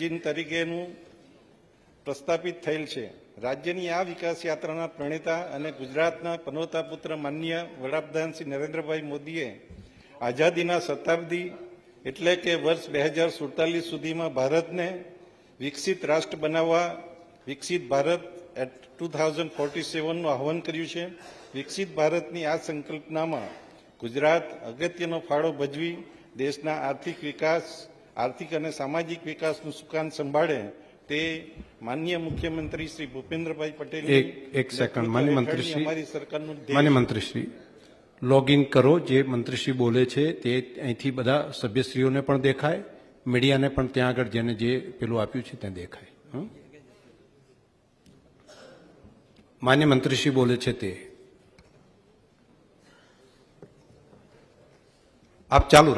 તરીકેનું પ્રસ્થાપિત થયેલ છે. રાજ્યની આ વિકાસ યાત્રાના પ્રણેતા અને ગુજરાતના પનોતા પુત્ર માનનીય વડાપ્રધાન શ્રી નરેન્દ્રભાઈ મોદીએ આઝાદીના શતાબ્દી એટલે કે વર્ષ 2047 સુધીમાં ભારતને વિકસિત રાષ્ટ્ર બનાવવા વિકસિત ભારત એટ 2047નું આહ્વાન કર્યું છે. વિકસિત ભારતની આ સંકલ્પનામાં ગુજરાત અગત્યનો ફાળો ભજવી દેશના આર્થિક અને સામાજિક વિકાસનું સુકાન સંભાળે તે માનનીય મુખ્યમંત્રી શ્રી ભૂપેન્દ્રભાઈ પટેલ એક સેકન્ડ અમારી સરકારનું માન્ય મંત્રીશ્રી લોગ ઇન કરો. જે મંત્રીશ્રી બોલે છે તે અહીંથી બધા સભ્યશ્રીઓને પણ દેખાય, મીડિયાને પણ ત્યાં આગળ જેને જે પેલું આપ્યું છે ત્યાં દેખાય. માન્ય મંત્રીશ્રી બોલે છે તે આપ ચાલુ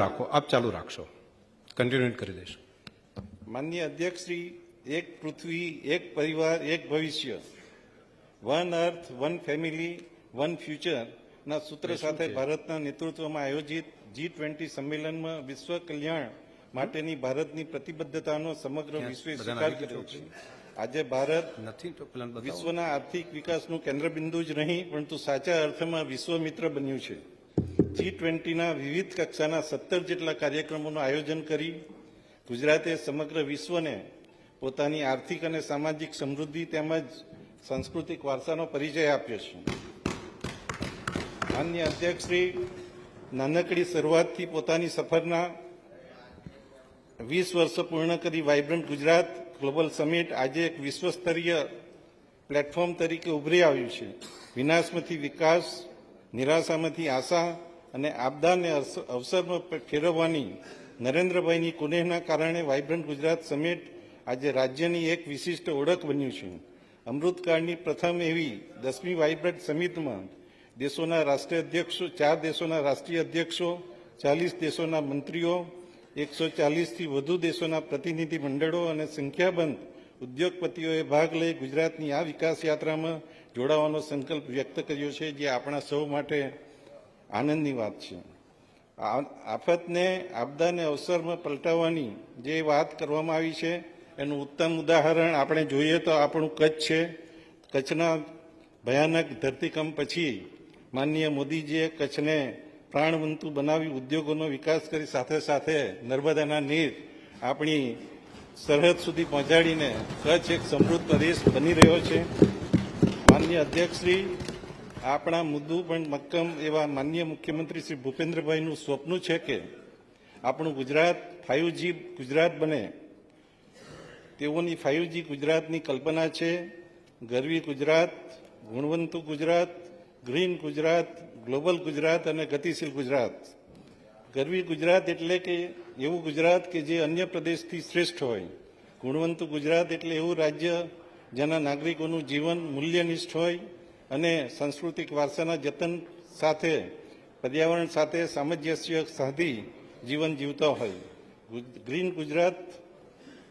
રાખશો, કન્ટિન્યુ કરી દેશો. માનનીય અધ્યક્ષશ્રી, એક પૃથ્વી, એક પરિવાર, એક ભવિષ્ય, વન અર્થ, વન ફેમિલી, વન ફ્યુચર ના સૂત્ર સાથે ભારતના નેતૃત્વમાં આયોજિત G20 સંમેલનમાં વિશ્વ કલ્યાણ માટેની ભારતની પ્રતિબદ્ધતાનો સમગ્ર વિશ્વે સ્વીકાર કર્યો છે. આજે ભારત વિશ્વના આર્થિક વિકાસનું કેન્દ્રબિંદુ જ નહીં પરંતુ સાચા અર્થમાં વિશ્વ મિત્ર બન્યું છે. G20ના વિવિધ કક્ષાના 17 જેટલા કાર્યક્રમોનું આયોજન કરી ગુજરાતે સમગ્ર વિશ્વને પોતાની આર્થિક અને સામાજિક સમૃદ્ધિ તેમજ સાંસ્કૃતિક વારસાનો પરિચય આપ્યો છે. માનનીય અધ્યક્ષશ્રી, નાનકડી શરૂઆતથી પોતાની સફરના 20 વર્ષો પૂર્ણ કરી વાઇબ્રન્ટ ગુજરાત ગ્લોબલ સમિટ આજે એક વિશ્વસ્તરીય પ્લેટફોર્મ તરીકે ઉભરી આવ્યું છે. વિનાશમાંથી વિકાસ, નિરાશામાંથી આશા અને આપદાને અવસરમાં ફેરવવાની નરેન્દ્રભાઈની કુનેહના કારણે વાઇબ્રન્ટ ગુજરાત સમિટ આજે રાજ્યની એક વિશિષ્ટ ઓળખ બન્યું છે. અમૃતકાળની પ્રથમ એવી 10મી વાઇબ્રન્ટ સમિટમાં દેશોના રાષ્ટ્રીય અધ્યક્ષો, 4 દેશોના રાષ્ટ્રીય અધ્યક્ષો, 40 દેશોના મંત્રીઓ, 140થી વધુ દેશોના પ્રતિનિધિ મંડળો અને સંખ્યાબંધ ઉદ્યોગપતિઓએ ભાગ લઈ ગુજરાતની આ વિકાસ યાત્રામાં જોડાવાનો સંકલ્પ વ્યક્ત કર્યો છે, જે આપણા સૌ માટે આનંદની વાત છે. આપદાને અવસરમાં પલટાવવાની જે વાત કરવામાં આવી છે એનું ઉત્તમ ઉદાહરણ આપણે જોઈએ તો આપણું કચ્છ છે. કચ્છના ભયાનક ધરતીકંપ પછી માનનીય મોદીજીએ કચ્છને પ્રાણવંતુ બનાવી ઉદ્યોગોનો વિકાસ કરી સાથે સાથે નર્મદાના નીર આપણી સરહદ સુધી પહોંચાડીને કચ્છ એક સમૃદ્ધ પ્રદેશ બની રહ્યો છે. માનનીય અધ્યક્ષશ્રી, આપણા મુદ્દુ પણ મક્કમ એવા માનનીય મુખ્યમંત્રી શ્રી ભૂપેન્દ્રભાઈનું સ્વપ્ન છે કે આપણું ગુજરાત 5G ગુજરાત બને. તેઓની 5G ગુજરાતની કલ્પના છે. ગરવી ગુજરાત, ગુણવંતુ ગુજરાત, ગ્રીન ગુજરાત, ગ્લોબલ ગુજરાત અને ગતિશીલ ગુજરાત. ગરવી ગુજરાત એટલે કે એવું ગુજરાત કે જે અન્ય પ્રદેશથી શ્રેષ્ઠ હોય. ગુણવંતુ ગુજરાત એટલે એવું રાજ્ય જેના નાગરિકોનું જીવન મૂલ્યનિષ્ઠ હોય અને સાંસ્કૃતિક વારસાના જતન સાથે પર્યાવરણ સાથે સામંજસ્ય સાધી જીવન જીવતા હોય. ગ્રીન ગુજરાત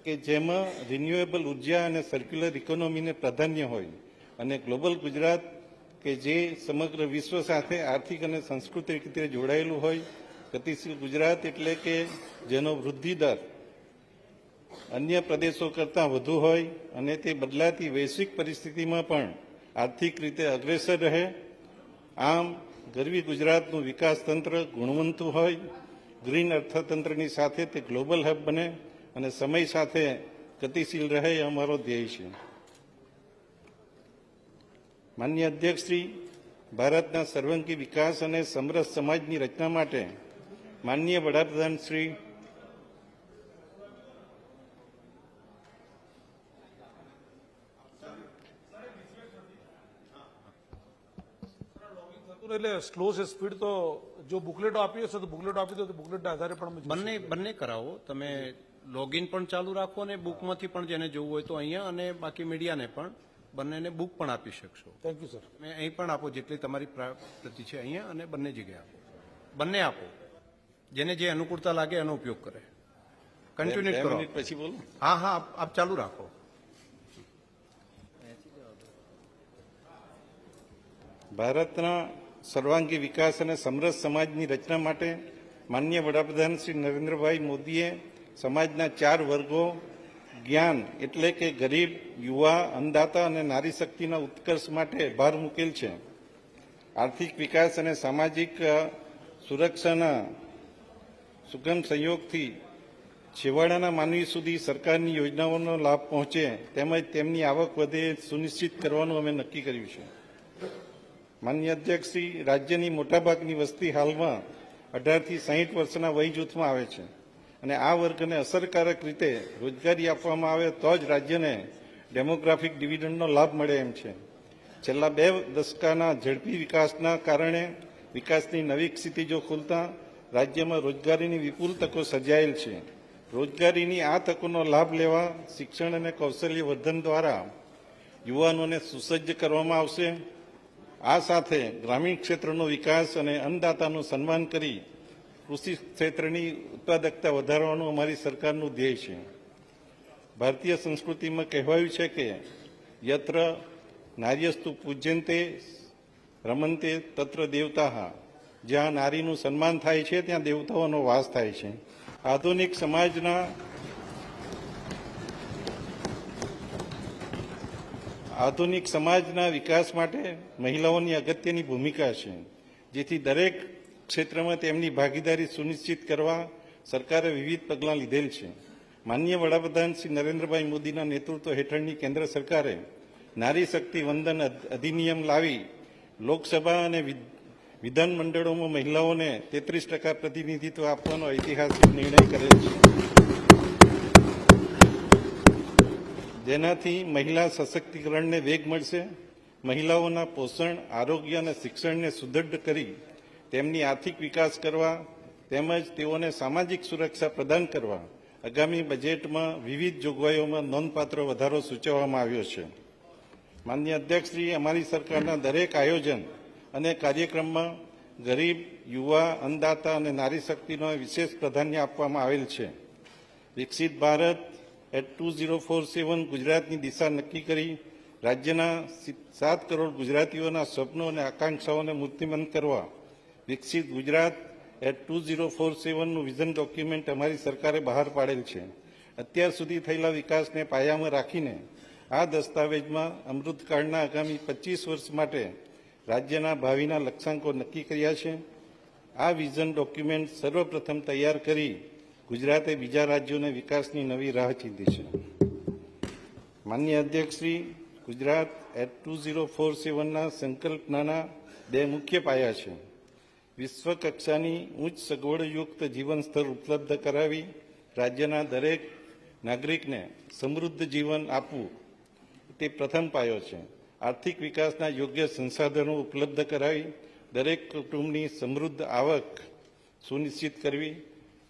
કે જેમાં રિન્યુએબલ ઉર્જા અને સર્ક્યુલર ઇકોનોમીને પ્રાધાન્ય હોય અને ગ્લોબલ ગુજરાત કે જે સમગ્ર વિશ્વ સાથે આર્થિક અને સાંસ્કૃતિક રીતે જોડાયેલું હોય. ગતિશીલ ગુજરાત એટલે કે જેનો વૃદ્ધિ દર અન્ય પ્રદેશો કરતાં વધુ હોય અને તે બદલાતી વૈશ્વિક પરિસ્થિતિમાં પણ આર્થિક રીતે અગ્રેસર રહે. આમ ગરવી ગુજરાતનું વિકાસ તંત્ર ગુણવંતુ હોય, ગ્રીન અર્થતંત્રની સાથે તે ગ્લોબલ હબ બને અને સમય સાથે ગતિશીલ રહે એ અમારો ધ્યેય છે. માનનીય અધ્યક્ષશ્રી, ભારતના સર્વાંગી વિકાસ અને સમરસ સમાજની રચના માટે માનનીય વડાપ્રધાન શ્રી એટલે સ્લો છે સ્પીડ તો જો બુકલેટો આપી હશે તો બુકલેટો આપી દો તો બુકલેટના આધારે પણ બંને કરાવો. તમે લોગિન પણ ચાલુ રાખો અને બુકમાંથી પણ જેને જોવું હોય તો અહીંયા અને બાકી મીડિયાને પણ બંનેને બુક પણ આપી શકશો. Thank you sir. મેં અહીં પણ આપો જેટલી તમારી પ્રતિ છે અહીંયા અને બંને જગ્યાએ આપો. બંને આપો, જેને જે અનુકૂળતા લાગે એનો ઉપયોગ કરે. કન્ટિન્યુ કરો. પછી બોલો. હા આપ ચાલુ રાખો. ભારતના સર્વાંગી વિકાસ અને સમરસ સમાજની રચના માટે માનનીય વડાપ્રધાન શ્રી નરેન્દ્રભાઈ મોદીએ સમાજના 4 વર્ગો જ્ઞાન એટલે કે ગરીબ, યુવા, અન્નદાતા અને નારી શક્તિના ઉત્કર્ષ માટે ભાર મૂકેલ છે. આર્થિક વિકાસ અને સામાજિક સુરક્ષાના સુગમ સંયોગથી છેવાડાના માનવી સુધી સરકારની યોજનાઓનો લાભ પહોંચે તેમજ તેમની આવક વધે સુનિશ્ચિત કરવાનું અમે નક્કી કર્યું છે. માનનીય અધ્યક્ષશ્રી, રાજ્યની મોટાભાગની વસ્તી હાલમાં 18 થી 60 વર્ષના વય જૂથમાં આવે છે અને આ વર્ગને અસરકારક રીતે રોજગારી આપવામાં આવે તો જ રાજ્યને ડેમોગ્રાફિક ડિવિડન્ડનો લાભ મળે એમ છે. છેલ્લા 2 દશકાના ઝડપી વિકાસના કારણે વિકાસની નવી ક્ષિતિજો ખુલતા રાજ્યમાં રોજગારીની વિપુલ તકો સર્જાયેલ છે. રોજગારીની આ તકોનો લાભ લેવા શિક્ષણ અને કૌશલ્ય વર્ધન દ્વારા યુવાનોને સુસજ્જ કરવામાં આવશે. આ સાથે ગ્રામીણ ક્ષેત્રનો વિકાસ અને અન્નદાતાનું સન્માન કરી કૃષિ ક્ષેત્રની ઉત્પાદકતા વધારવાનું અમારી સરકારનું ધ્યેય છે. ભારતીય સંસ્કૃતિમાં કહેવાયું છે કે યત્ર નાર્યસ્તુ પૂજ્યંતે રમંતે તત્ર દેવતાઃ. જ્યાં નારીનું સન્માન થાય છે ત્યાં દેવતાઓનો વાસ થાય છે. આધુનિક સમાજના વિકાસ માટે મહિલાઓની અગત્યની ભૂમિકા છે. જેથી દરેક ક્ષેત્રમાં તેમની ભાગીદારી સુનિશ્ચિત કરવા સરકારે વિવિધ પગલાં લીધેલ છે. માનનીય વડાપ્રધાન શ્રી નરેન્દ્રભાઈ મોદીના નેતૃત્વ હેઠળની કેન્દ્ર સરકારે નારી શક્તિ વંદન અધિનિયમ લાવી લોકસભા અને વિધાન મંડળોમાં મહિલાઓને 33% પ્રતિનિધિત્વ આપવાનો ઐતિહાસિક નિર્ણય કરેલ છે, જેનાથી મહિલા સશક્તિકરણને વેગ મળશે. મહિલાઓના પોષણ, આરોગ્ય અને શિક્ષણને સુદૃઢ કરી તેમની આર્થિક વિકાસ કરવા તેમજ તેઓને સામાજિક સુરક્ષા પ્રદાન કરવા આગામી બજેટમાં વિવિધ જોગવાઈઓમાં નોંધપાત્ર વધારો સૂચવવામાં આવ્યો છે. માનનીય અધ્યક્ષશ્રી, અમારી સરકારના દરેક આયોજન અને કાર્યક્રમમાં ગરીબ, યુવા, અન્નદાતા અને નારી શક્તિનો વિશેષ પ્રાધાન્ય આપવામાં આવેલ છે. વિકસિત ભારત એટ 2047 ગુજરાતની દિશા નક્કી કરી રાજ્યના 7 કરોડ ગુજરાતીઓના સ્વપ્નો અને આકાંક્ષાઓને મૂર્તિમંત કરવા વિકસિત ગુજરાત એટ 2047નું વિઝન ડોક્યુમેન્ટ અમારી સરકારે બહાર પાડેલ છે. અત્યાર સુધી થયેલા વિકાસને પાયામાં રાખીને આ દસ્તાવેજમાં અમૃતકાળના આગામી 25 વર્ષ માટે રાજ્યના ભાવિના લક્ષ્યાંકો નક્કી કર્યા છે. આ વિઝન ડોક્યુમેન્ટ સર્વપ્રથમ તૈયાર કરી ગુજરાતે બીજા રાજ્યોને વિકાસની નવી રાહ ચીંધી છે. માનનીય અધ્યક્ષશ્રી, ગુજરાત એટ 2047ના સંકલ્પનાના 2 મુખ્ય પાયા છે. વિશ્વ કક્ષાની ઉચ્ચ સગવડયુક્ત જીવન સ્તર ઉપલબ્ધ કરાવી રાજ્યના દરેક નાગરિકને સમૃદ્ધ જીવન આપવું તે પ્રથમ પાયો છે. આર્થિક વિકાસના યોગ્ય સંસાધનો ઉપલબ્ધ કરાવી દરેક કુટુંબની સમૃદ્ધ આવક સુનિશ્ચિત કરવી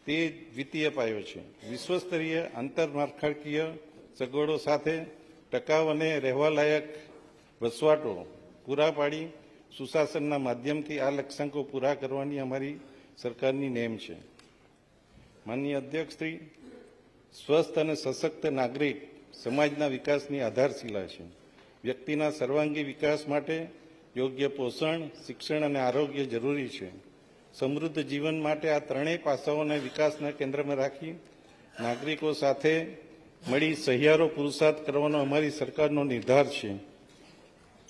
તે દ્વિતીય પાયો છે. વિશ્વસ્તરીય આંતરમાળખાકીય સગવડો સાથે ટકાઉ અને રહેવાલાયક વસવાટો પૂરા પાડી સુશાસનના માધ્યમથી આ લક્ષ્યાંકો પૂરા કરવાની અમારી સરકારની નેમ છે. માનનીય અધ્યક્ષશ્રી, સ્વસ્થ અને સશક્ત નાગરિક સમાજના વિકાસની આધારશિલા છે. વ્યક્તિના સર્વાંગી વિકાસ માટે યોગ્ય પોષણ, શિક્ષણ અને આરોગ્ય જરૂરી છે. સમૃદ્ધ જીવન માટે આ ત્રણેય પાસાઓને વિકાસના કેન્દ્રમાં રાખી નાગરિકો સાથે મળી સહિયારો પુરુષાર્થ કરવાનો અમારી સરકારનો નિર્ધાર છે.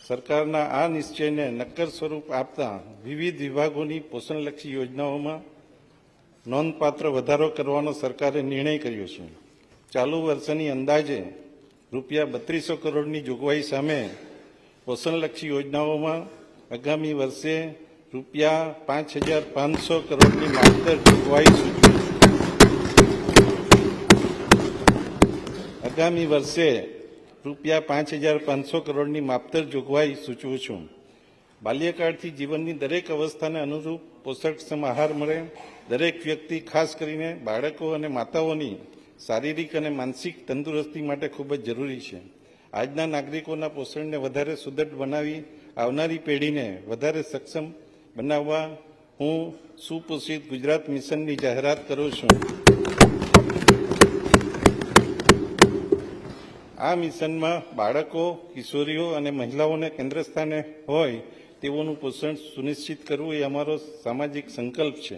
સરકારના આ નિશ્ચયને નક્કર સ્વરૂપ આપતા વિવિધ વિભાગોની પોષણલક્ષી યોજનાઓમાં નોંધપાત્ર વધારો કરવાનો સરકારે નિર્ણય કર્યો છે. ચાલુ વર્ષની અંદાજે ₹3200 કરોડની જોગવાઈ સામે પોષણલક્ષી યોજનાઓમાં આગામી વર્ષે ₹5500 કરોડની માત્ર જોગવાઈ સૂચવી આગામી વર્ષે ₹5500 કરોડની માપતર જોગવાઈ સૂચવું છું. બાલ્યકાળથી જીવનની દરેક અવસ્થાને અનુરૂપ પોષકક્ષમ આહાર મળે. દરેક વ્યક્તિ, ખાસ કરીને બાળકો અને માતાઓની શારીરિક અને માનસિક તંદુરસ્તી માટે ખૂબ જ જરૂરી છે. આજના નાગરિકોના પોષણને વધારે સુદૃઢ બનાવી આવનારી પેઢીને વધારે સક્ષમ બનાવવા હું સુપોષિત ગુજરાત મિશનની જાહેરાત કરું છું. આ મિશનમાં બાળકો, કિશોરીઓ અને મહિલાઓને કેન્દ્રસ્થાને હોય તેઓનું પોષણ સુનિશ્ચિત કરવું એ અમારો સામાજિક સંકલ્પ છે.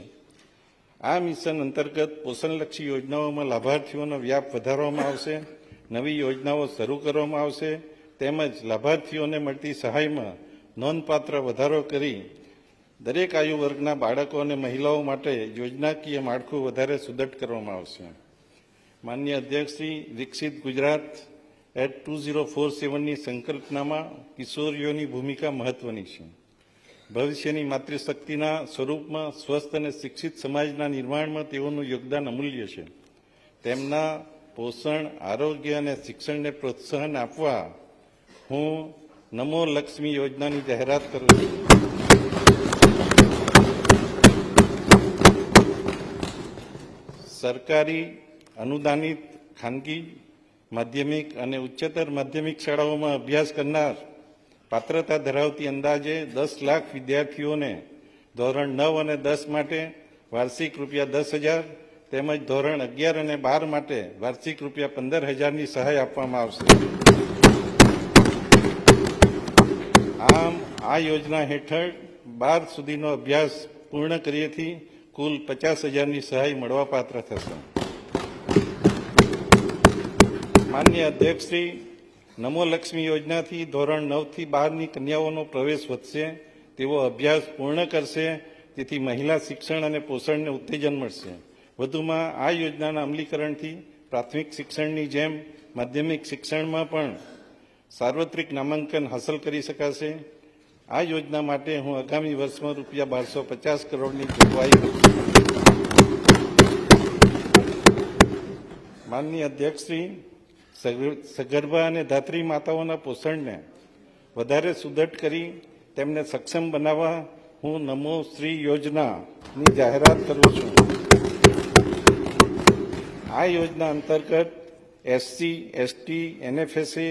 આ મિશન અંતર્ગત પોષણલક્ષી યોજનાઓમાં લાભાર્થીઓનો વ્યાપ વધારવામાં આવશે. નવી યોજનાઓ શરૂ કરવામાં આવશે તેમજ લાભાર્થીઓને મળતી સહાયમાં નોંધપાત્ર વધારો કરી દરેક આયુ વર્ગના બાળકો અને મહિલાઓ માટે યોજનાકીય માળખું વધારે સુદૃઢ કરવામાં આવશે. માનનીય અધ્યક્ષશ્રી, વિકસિત ગુજરાત એટ 2047ની સંકલ્પનામાં કિશોરીઓની ભૂમિકા મહત્વની છે. ભવિષ્યની માતૃશક્તિના સ્વરૂપમાં સ્વસ્થ અને શિક્ષિત સમાજના નિર્માણમાં તેઓનું યોગદાન અમૂલ્ય છે. તેમના પોષણ, આરોગ્ય અને શિક્ષણને પ્રોત્સાહન આપવા હું નમો લક્ષ્મી યોજનાની જાહેરાત કરું છું. સરકારી, અનુદાનિત, ખાનગી માધ્યમિક અને ઉચ્ચતર માધ્યમિક શાળાઓમાં અભ્યાસ કરનાર પાત્રતા ધરાવતી અંદાજે 10 લાખ વિદ્યાર્થીઓને ધોરણ 9 અને 10 માટે વાર્ષિક ₹10,000 તેમજ ધોરણ 11 અને 12 માટે વાર્ષિક ₹15,000ની સહાય આપવામાં આવશે. આમ આ યોજના હેઠળ 12 સુધીનો અભ્યાસ પૂર્ણ કર્યેથી કુલ 50,000ની સહાય મળવાપાત્ર થશે. માનનીય અધ્યક્ષશ્રી, નમો લક્ષ્મી યોજનાથી ધોરણ 9 થી 12ની કન્યાઓનો પ્રવેશ વધશે, તેઓ અભ્યાસ પૂર્ણ કરશે, તેથી મહિલા શિક્ષણ અને પોષણને ઉત્તેજન મળશે. વધુમાં આ યોજનાના અમલીકરણથી પ્રાથમિક શિક્ષણની જેમ માધ્યમિક શિક્ષણમાં પણ સાર્વત્રિક નામાંકન હાંસલ કરી શકાશે. આ યોજના માટે હું આગામી વર્ષમાં ₹1250 કરોડની જોગવાઈ કરું છું. માનનીય અધ્યક્ષશ્રી, સગર્ભા અને ધાત્રી માતાઓના પોષણને વધારે સુદૃઢ કરી તેમને સક્ષમ બનાવવા હું નમો શ્રી યોજનાની જાહેરાત કરું છું. આ યોજના અંતર્ગત એસસી, એસટી, એનએફએસએ,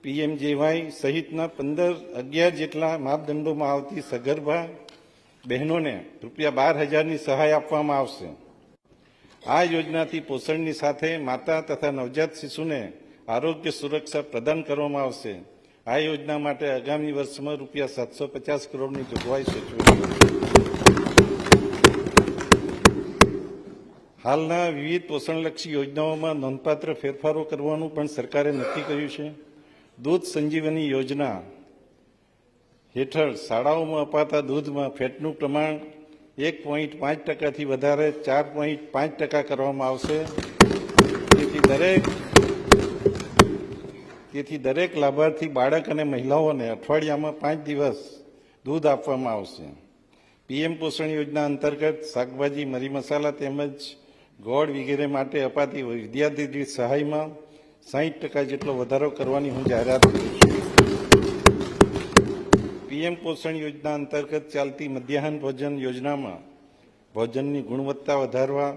પીએમજેવાય સહિતના 11 જેટલા માપદંડોમાં આવતી સગર્ભા બહેનોને ₹12,000ની સહાય આપવામાં આવશે. આ યોજનાથી પોષણની સાથે માતા તથા નવજાત શિશુને આરોગ્ય સુરક્ષા પ્રદાન કરવામાં આવશે. આ યોજના માટે આગામી વર્ષમાં ₹750 કરોડની જોગવાઈ સૂચવી છે. હાલના વિવિધ પોષણલક્ષી યોજનાઓમાં નોંધપાત્ર ફેરફારો કરવાનું પણ સરકારે નક્કી કર્યું છે. દૂધ સંજીવની યોજના હેઠળ શાળાઓમાં અપાતા દૂધમાં ફેટનું પ્રમાણ 1.5%થી વધારે 4.5% કરવામાં આવશે. તેથી દરેક લાભાર્થી બાળક અને મહિલાઓને અઠવાડિયામાં 5 દિવસ દૂધ આપવામાં આવશે. પીએમ પોષણ યોજના અંતર્ગત શાકભાજી, મરી મસાલા તેમજ ગોળ વગેરે માટે અપાતી વિદ્યાર્થી દીઠ સહાયમાં 60% જેટલો વધારો કરવાની હું જાહેરાત કરું છું. પીએમ પોષણ યોજના અંતર્ગત ચાલતી મધ્યાહન ભોજન યોજનામાં ભોજનની ગુણવત્તા વધારવા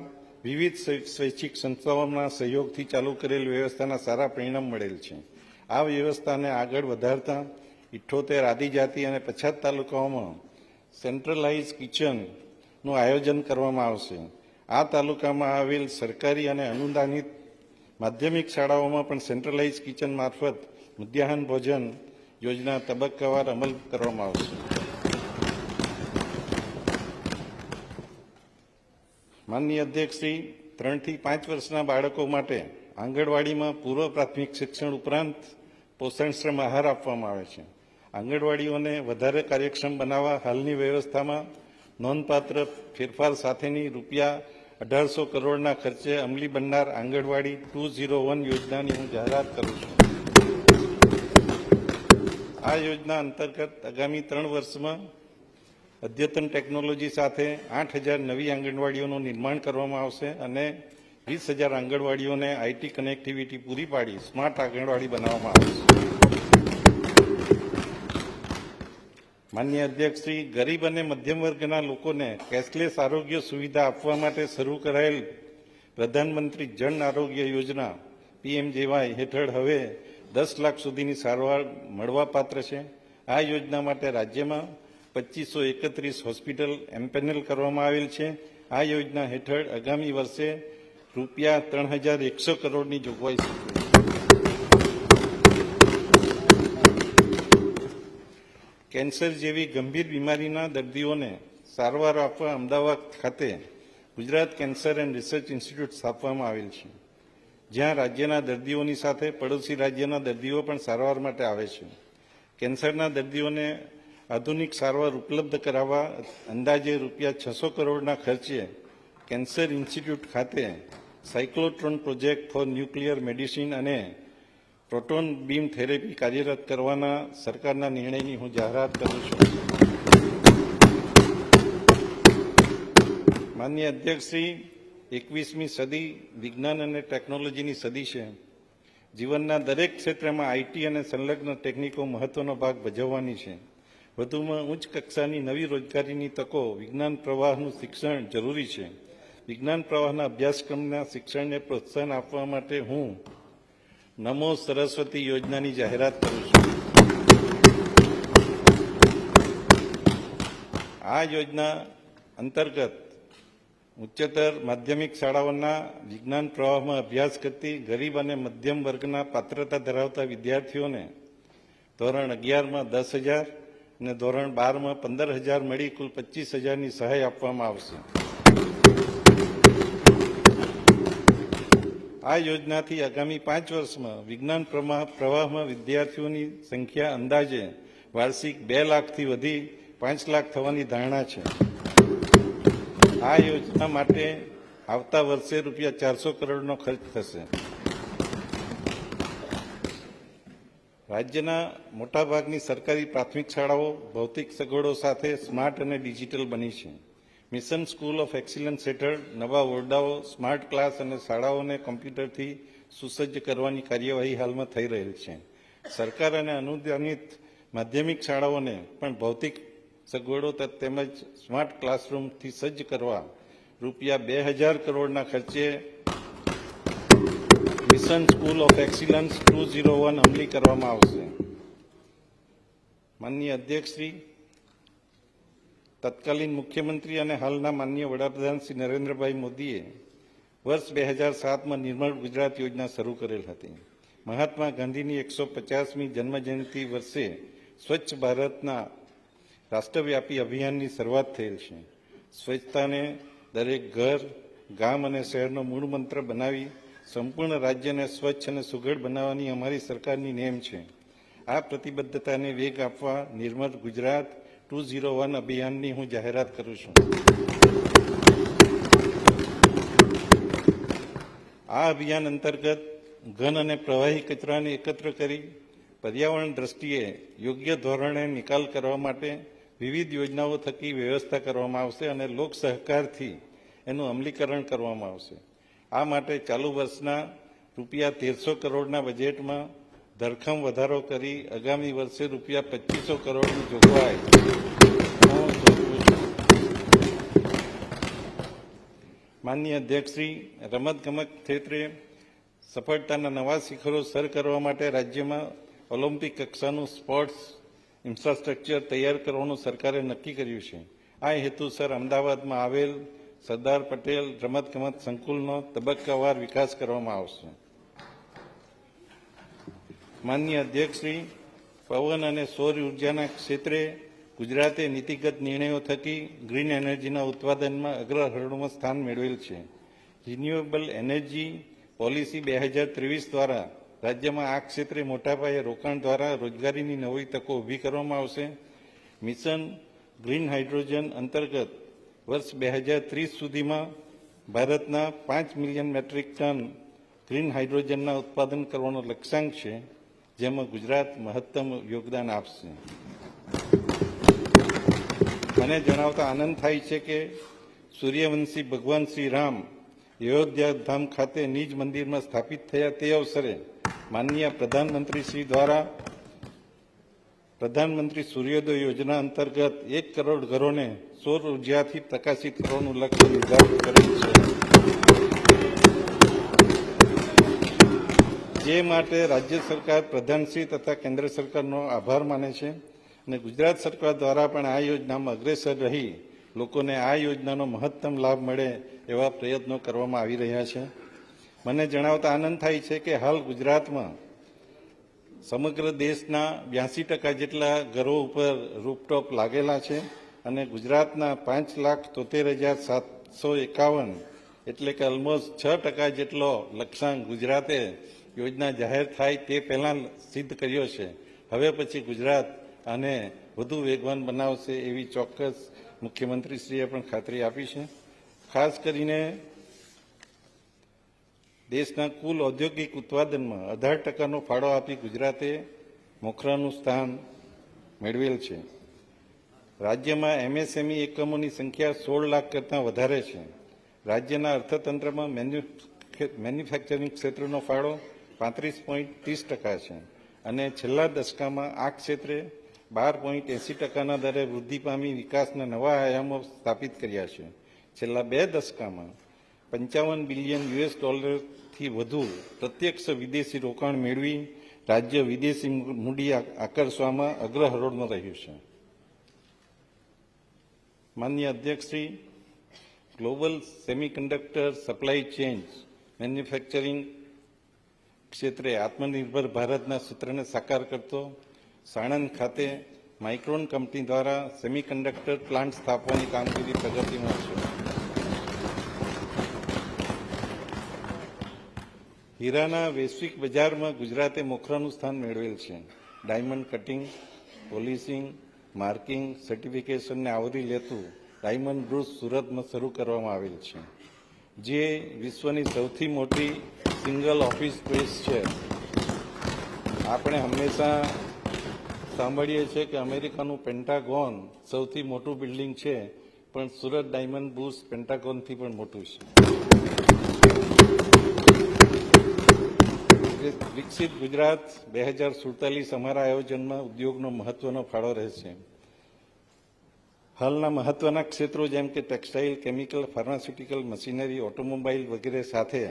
વિવિધ સ્વૈચ્છિક સંસ્થાઓના સહયોગથી ચાલુ કરેલ વ્યવસ્થાના સારા પરિણામ મળેલ છે. આ વ્યવસ્થાને આગળ વધારતા 78 આદિજાતિ અને પછાત તાલુકાઓમાં સેન્ટ્રલાઇઝ કિચનનું આયોજન કરવામાં આવશે. આ તાલુકામાં આવેલ સરકારી અને અનુદાનિત માધ્યમિક શાળાઓમાં પણ સેન્ટ્રલાઇઝ કિચન મારફત મધ્યાહન ભોજન યોજના તબક્કાવાર અમલ કરવામાં આવશે. માનનીય અધ્યક્ષશ્રી, 3 થી 5 વર્ષના બાળકો માટે આંગણવાડીમાં પૂર્વ પ્રાથમિક શિક્ષણ ઉપરાંત પોષણક્ષમ આહાર આપવામાં આવે છે. આંગણવાડીઓને વધારે કાર્યક્ષમ બનાવવા હાલની વ્યવસ્થામાં નોંધપાત્ર ફેરફાર સાથેની ₹1800 કરોડના ખર્ચે અમલી બનનાર આંગણવાડી 201 યોજનાની હું જાહેરાત કરું છું. આ યોજના અંતર્ગત આગામી 3 વર્ષમાં અદ્યતન ટેકનોલોજી સાથે 8,000 નવી આંગણવાડીઓનું નિર્માણ કરવામાં આવશે અને 20,000 આંગણવાડીઓને આઈટી કનેક્ટિવિટી પૂરી પાડી સ્માર્ટ આંગણવાડી બનાવવામાં આવશે. માનનીય અધ્યક્ષશ્રી, ગરીબ અને મધ્યમ વર્ગના લોકોને કેશલેસ આરોગ્ય સુવિધા આપવા માટે શરૂ કરાયેલ પ્રધાનમંત્રી જન આરોગ્ય યોજના પીએમજેવાય હેઠળ હવે 10 લાખ સુધીની સારવાર મળવાપાત્ર છે. આ યોજના માટે રાજ્યમાં 2531 હોસ્પિટલ એમ્પેનલ કરવામાં આવેલ છે. આ યોજના હેઠળ આગામી વર્ષે ₹3,100 કરોડની જોગવાઈ છે. કેન્સર જેવી ગંભીર બીમારીના દર્દીઓને સારવાર આપવા અમદાવાદ ખાતે Gujarat cancer and research institute સ્થાપવામાં આવેલ છે. જ્યાં રાજ્યના દર્દીઓની સાથે પડોશી રાજ્યના દર્દીઓ પણ સારવાર માટે આવે છે. કેન્સરના દર્દીઓને આધુનિક સારવાર ઉપલબ્ધ કરાવવા અંદાજે ₹600 કરોડના ખર્ચે કેન્સર ઇન્સ્ટિટ્યૂટ ખાતે cyclotron project for nuclear medicine અને પ્રોટોન બીમ થેરેપી કાર્યરત કરવાના સરકારના નિર્ણયની હું જાહેરાત કરું છું. માનનીય અધ્યક્ષશ્રી, 21મી સદી વિજ્ઞાન અને ટેકનોલોજીની સદી છે. જીવનના દરેક ક્ષેત્રમાં આઈટી અને સંલગ્ન ટેકનિકો મહત્વનો ભાગ ભજવવાની છે. વધુમાં ઉચ્ચ કક્ષાની નવી રોજગારીની તકો, વિજ્ઞાન પ્રવાહનું શિક્ષણ જરૂરી છે. વિજ્ઞાન પ્રવાહના અભ્યાસક્રમના શિક્ષણને પ્રોત્સાહન આપવા માટે હું નમો સરસ્વતી યોજનાની જાહેરાત કરું છું. આ યોજના અંતર્ગત ઉચ્ચતર માધ્યમિક શાળાઓના વિજ્ઞાન પ્રવાહમાં અભ્યાસ કરતી ગરીબ અને મધ્યમ વર્ગના પાત્રતા ધરાવતા વિદ્યાર્થીઓને ધોરણ 11માં 10,000 અને ધોરણ 12માં 15,000 મળી કુલ 25,000ની સહાય આપવામાં આવશે. આ યોજનાથી આગામી 5 વર્ષમાં વિજ્ઞાન પ્રવાહમાં વિદ્યાર્થીઓની સંખ્યા અંદાજે વાર્ષિક 2 લાખથી વધી 5 લાખ થવાની ધારણા છે. આ યોજના માટે આવતા વર્ષે ₹400 કરોડનો ખર્ચ થશે. રાજ્યના મોટાભાગની સરકારી પ્રાથમિક શાળાઓ ભૌતિક સગવડો સાથે સ્માર્ટ અને ડિજિટલ બની છે. મિશન સ્કૂલ ઓફ એક્સિલન્સ હેઠળ નવા ઓરડાઓ, સ્માર્ટ ક્લાસ અને શાળાઓને કોમ્પ્યુટરથી સુસજ્જ કરવાની કાર્યવાહી હાલમાં થઈ રહેલ છે. સરકાર અને અનુદાનિત માધ્યમિક શાળાઓને પણ ભૌતિક સગવડો તેમજ સ્માર્ટ ક્લાસરૂમથી સજ્જ કરવા ₹2,000 કરોડના ખર્ચે મિશન સ્કૂલ ઓફ એક્સિલન્સ 201 અમલી કરવામાં આવશે. માનનીય અધ્યક્ષશ્રી, તત્કાલીન મુખ્યમંત્રી અને હાલના માનનીય વડાપ્રધાન શ્રી નરેન્દ્રભાઈ મોદીએ વર્ષ 2007માં નિર્મળ ગુજરાત યોજના શરૂ કરેલ હતી. મહાત્મા ગાંધીની 150મી જન્મજયંતિ વર્ષે સ્વચ્છ ભારતના રાષ્ટ્રવ્યાપી અભિયાનની શરૂઆત થયેલ છે. સ્વચ્છતાને દરેક ઘર, ગામ અને શહેરનો મૂળ મંત્ર બનાવી સંપૂર્ણ રાજ્યને સ્વચ્છ અને સુઘડ બનાવવાની અમારી સરકારની નેમ છે. આ પ્રતિબદ્ધતાને વેગ આપવા નિર્મળ ગુજરાત 201 અભિયાનની હું જાહેરાત કરું છું. આ અભિયાન અંતર્ગત ઘન અને પ્રવાહી કચરાને એકત્ર કરી પર્યાવરણ દ્રષ્ટિએ યોગ્ય ધોરણે નિકાલ કરવા માટે વિવિધ યોજનાઓ થકી વ્યવસ્થા કરવામાં આવશે અને લોક સહકારથી એનું અમલીકરણ કરવામાં આવશે. આ માટે ચાલુ વર્ષના ₹1300 કરોડના બજેટમાં ધરખમ વધારો કરી આગામી વર્ષે ₹2500 કરોડની જોગવાઈ હું સૂચવું છું. માનનીય અધ્યક્ષશ્રી, રમતગમત ક્ષેત્રે સફળતાના નવા શિખરો સર કરવા માટે રાજ્યમાં ઓલિમ્પિક કક્ષાનું સ્પોર્ટ્સ ઇન્ફ્રાસ્ટ્રક્ચર તૈયાર કરવાનું સરકારે નક્કી કર્યું છે. આ હેતુસર અમદાવાદમાં આવેલ સરદાર પટેલ રમતગમત સંકુલનો તબક્કાવાર વિકાસ કરવામાં આવશે. માનનીય અધ્યક્ષશ્રી, પવન અને સૌર ઉર્જાના ક્ષેત્રે ગુજરાતે નીતિગત નિર્ણયો થકી ગ્રીન એનર્જીના ઉત્પાદનમાં અગ્રહરોળમાં સ્થાન મેળવેલ છે. રિન્યુએબલ એનર્જી પોલિસી 2023 દ્વારા રાજ્યમાં આ ક્ષેત્રે મોટા પાયે રોકાણ દ્વારા રોજગારીની નવી તકો ઊભી કરવામાં આવશે. મિશન ગ્રીન હાઇડ્રોજન અંતર્ગત વર્ષ 2030 સુધીમાં ભારતના 5 મિલિયન મેટ્રિક ટન ગ્રીન હાઇડ્રોજનના ઉત્પાદન કરવાનો લક્ષ્યાંક છે, જેમાં ગુજરાત મહત્તમ યોગદાન આપશે. મને જણાવતા આનંદ થાય છે કે સૂર્યવંશી ભગવાન શ્રી રામ અયોધ્યા ધામ ખાતે નિજ મંદિરમાં સ્થાપિત થયા તે અવસરે માનનીય પ્રધાનમંત્રી શ્રી દ્વારા પ્રધાનમંત્રી સૂર્યોદય યોજના અંતર્ગત 1 કરોડ ઘરોને સૌર ઉર્જાથી પ્રકાશિત કરવાનું લક્ષ્ય નિર્ધારિત કરેલ છે, જે માટે રાજ્ય સરકાર પ્રધાનશ્રી તથા કેન્દ્ર સરકારનો આભાર માને છે અને ગુજરાત સરકાર દ્વારા પણ આ યોજનામાં અગ્રેસર રહી લોકોને આ યોજનાનો મહત્તમ લાભ મળે એવા પ્રયત્નો કરવામાં આવી રહ્યા છે. મને જણાવતા આનંદ થાય છે કે હાલ ગુજરાતમાં સમગ્ર દેશના 82% જેટલા ઘરો ઉપર રૂફટોપ લાગેલા છે અને ગુજરાતના 5,73,751 એટલે કે ઓલમોસ્ટ 6% જેટલો લક્ષ્યાંક ગુજરાતે યોજના જાહેર થાય તે પહેલા સિદ્ધ કર્યો છે. હવે પછી ગુજરાત આને વધુ વેગવાન બનાવશે એવી ચોક્કસ મુખ્યમંત્રીશ્રીએ પણ ખાતરી આપી છે. ખાસ કરીને દેશના કુલ ઔદ્યોગિક ઉત્પાદનમાં 18%નો ફાળો આપી ગુજરાતે મોખરાનું સ્થાન મેળવેલ છે. રાજ્યમાં MSME એકમોની સંખ્યા 16 લાખ કરતાં વધારે છે. રાજ્યના અર્થતંત્રમાં મેન્યુફેક્ચરિંગ ક્ષેત્રનો ફાળો 35.30% છે અને છેલ્લા દશકામાં આ ક્ષેત્રે 12.80%ના દરે વૃદ્ધિ પામી વિકાસના નવા આયામો સ્થાપિત કર્યા છે. છેલ્લા 2 દશકામાં $55 બિલિયન થી વધુ પ્રત્યક્ષ વિદેશી રોકાણ મેળવી રાજ્ય વિદેશી મૂડી આકર્ષવામાં અગ્રહરોળમાં રહ્યું છે. માનનીય અધ્યક્ષશ્રી, global semiconductor supply chain manufacturing ક્ષેત્રે આત્મનિર્ભર ભારતના સૂત્રને સાકાર કરતો સાણંદ ખાતે માઇક્રોન કંપની દ્વારા સેમિકન્ડક્ટર પ્લાન્ટ સ્થાપવાની કામગીરી પ્રગતિમાં છે. હીરાના વૈશ્વિક બજારમાં ગુજરાતે મોખરાનું સ્થાન મેળવેલ છે. ડાયમંડ કટિંગ, પોલિશિંગ, માર્કિંગ, સર્ટિફિકેશનને આવરી લેતું ડાયમંડ બ્રુસ સુરતમાં શરૂ કરવામાં આવેલ છે, જે વિશ્વની સૌથી મોટી સિંગલ ઓફિસ સ્પેસ છે. આપણે હંમેશા સાંભળીએ છીએ કે અમેરિકાનું પેન્ટાગોન સૌથી મોટું બિલ્ડિંગ છે, પણ સુરત ડાયમંડ બ્રુસ પેન્ટાગોનથી પણ મોટું છે. વિકસિત ગુજરાત 2047 અમારા આયોજનમાં ઉદ્યોગનો મહત્વનો ફાળો રહેશે. હાલના મહત્વના ક્ષેત્રો જેમ કે textile, chemical, pharmaceutical, machinery, automobile વગેરે સાથે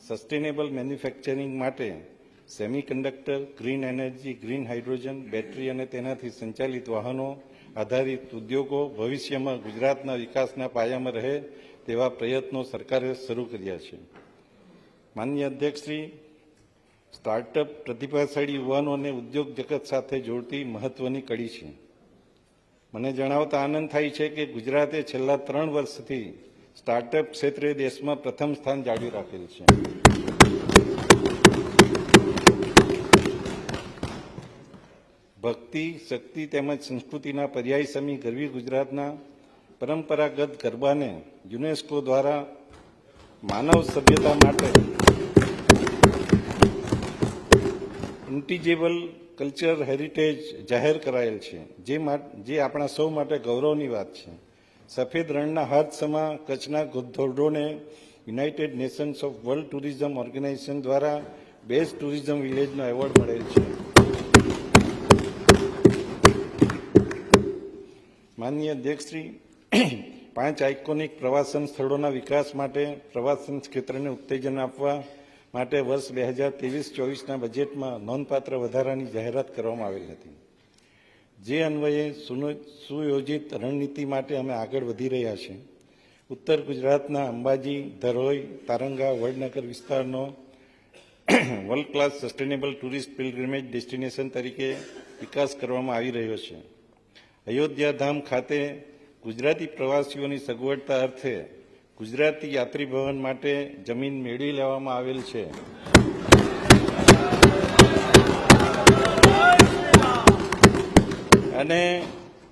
સસ્ટેનેબલ મેન્યુફેક્ચરિંગ માટે semiconductor, green energy, green hydrogen, battery અને તેનાથી સંચાલિત વાહનો આધારિત ઉદ્યોગો ભવિષ્યમાં ગુજરાતના વિકાસના પાયામાં રહે તેવા પ્રયત્નો સરકારે શરૂ કર્યા છે. માનનીય અધ્યક્ષશ્રી, સ્ટાર્ટઅપ પ્રતિભાશાળી યુવાનોને ઉદ્યોગ જગત સાથે જોડતી મહત્વની કડી છે. મને જણાવતા આનંદ થાય છે કે ગુજરાતે છેલ્લા 3 વર્ષથી સ્ટાર્ટઅપ ક્ષેત્રે દેશમાં પ્રથમ સ્થાન જાળવી રાખેલ છે. ભક્તિ, શક્તિ તેમજ સંસ્કૃતિના પર્યાય સમી ગરવી ગુજરાતના પરંપરાગત ગરબાને યુનેસ્કો દ્વારા માનવ સભ્યતા માટે ઇન્ટિજેબલ કલ્ચર હેરિટેજ જાહેર કરાયેલ છે, જે આપણા સૌ માટે ગૌરવની વાત છે. સફેદ રણના હાથ સમા કચ્છના ધોરડોને United Nations of World Tourism Organization દ્વારા બેસ્ટ ટુરિઝમ વિલેજનો એવોર્ડ મળેલ છે. માનનીય અધ્યક્ષશ્રી, 5 આઇકોનિક પ્રવાસન સ્થળોના વિકાસ માટે પ્રવાસન ક્ષેત્રને ઉત્તેજન આપવા માટે વર્ષ 2023-24ના બજેટમાં નોંધપાત્ર વધારાની જાહેરાત કરવામાં આવેલ હતી. જે અન્વયે સુયોજિત રણનીતિ માટે અમે આગળ વધી રહ્યા છીએ. ઉત્તર ગુજરાતના અંબાજી, ધરોઈ, તારંગા, વડનગર વિસ્તારનો world class sustainable tourist pilgrimage destination તરીકે વિકાસ કરવામાં આવી રહ્યો છે. અયોધ્યા ધામ ખાતે ગુજરાતી પ્રવાસીઓની સગવડતા અર્થે ગુજરાતી યાત્રી ભવન માટે જમીન મેળવી લેવામાં આવેલ છે. અને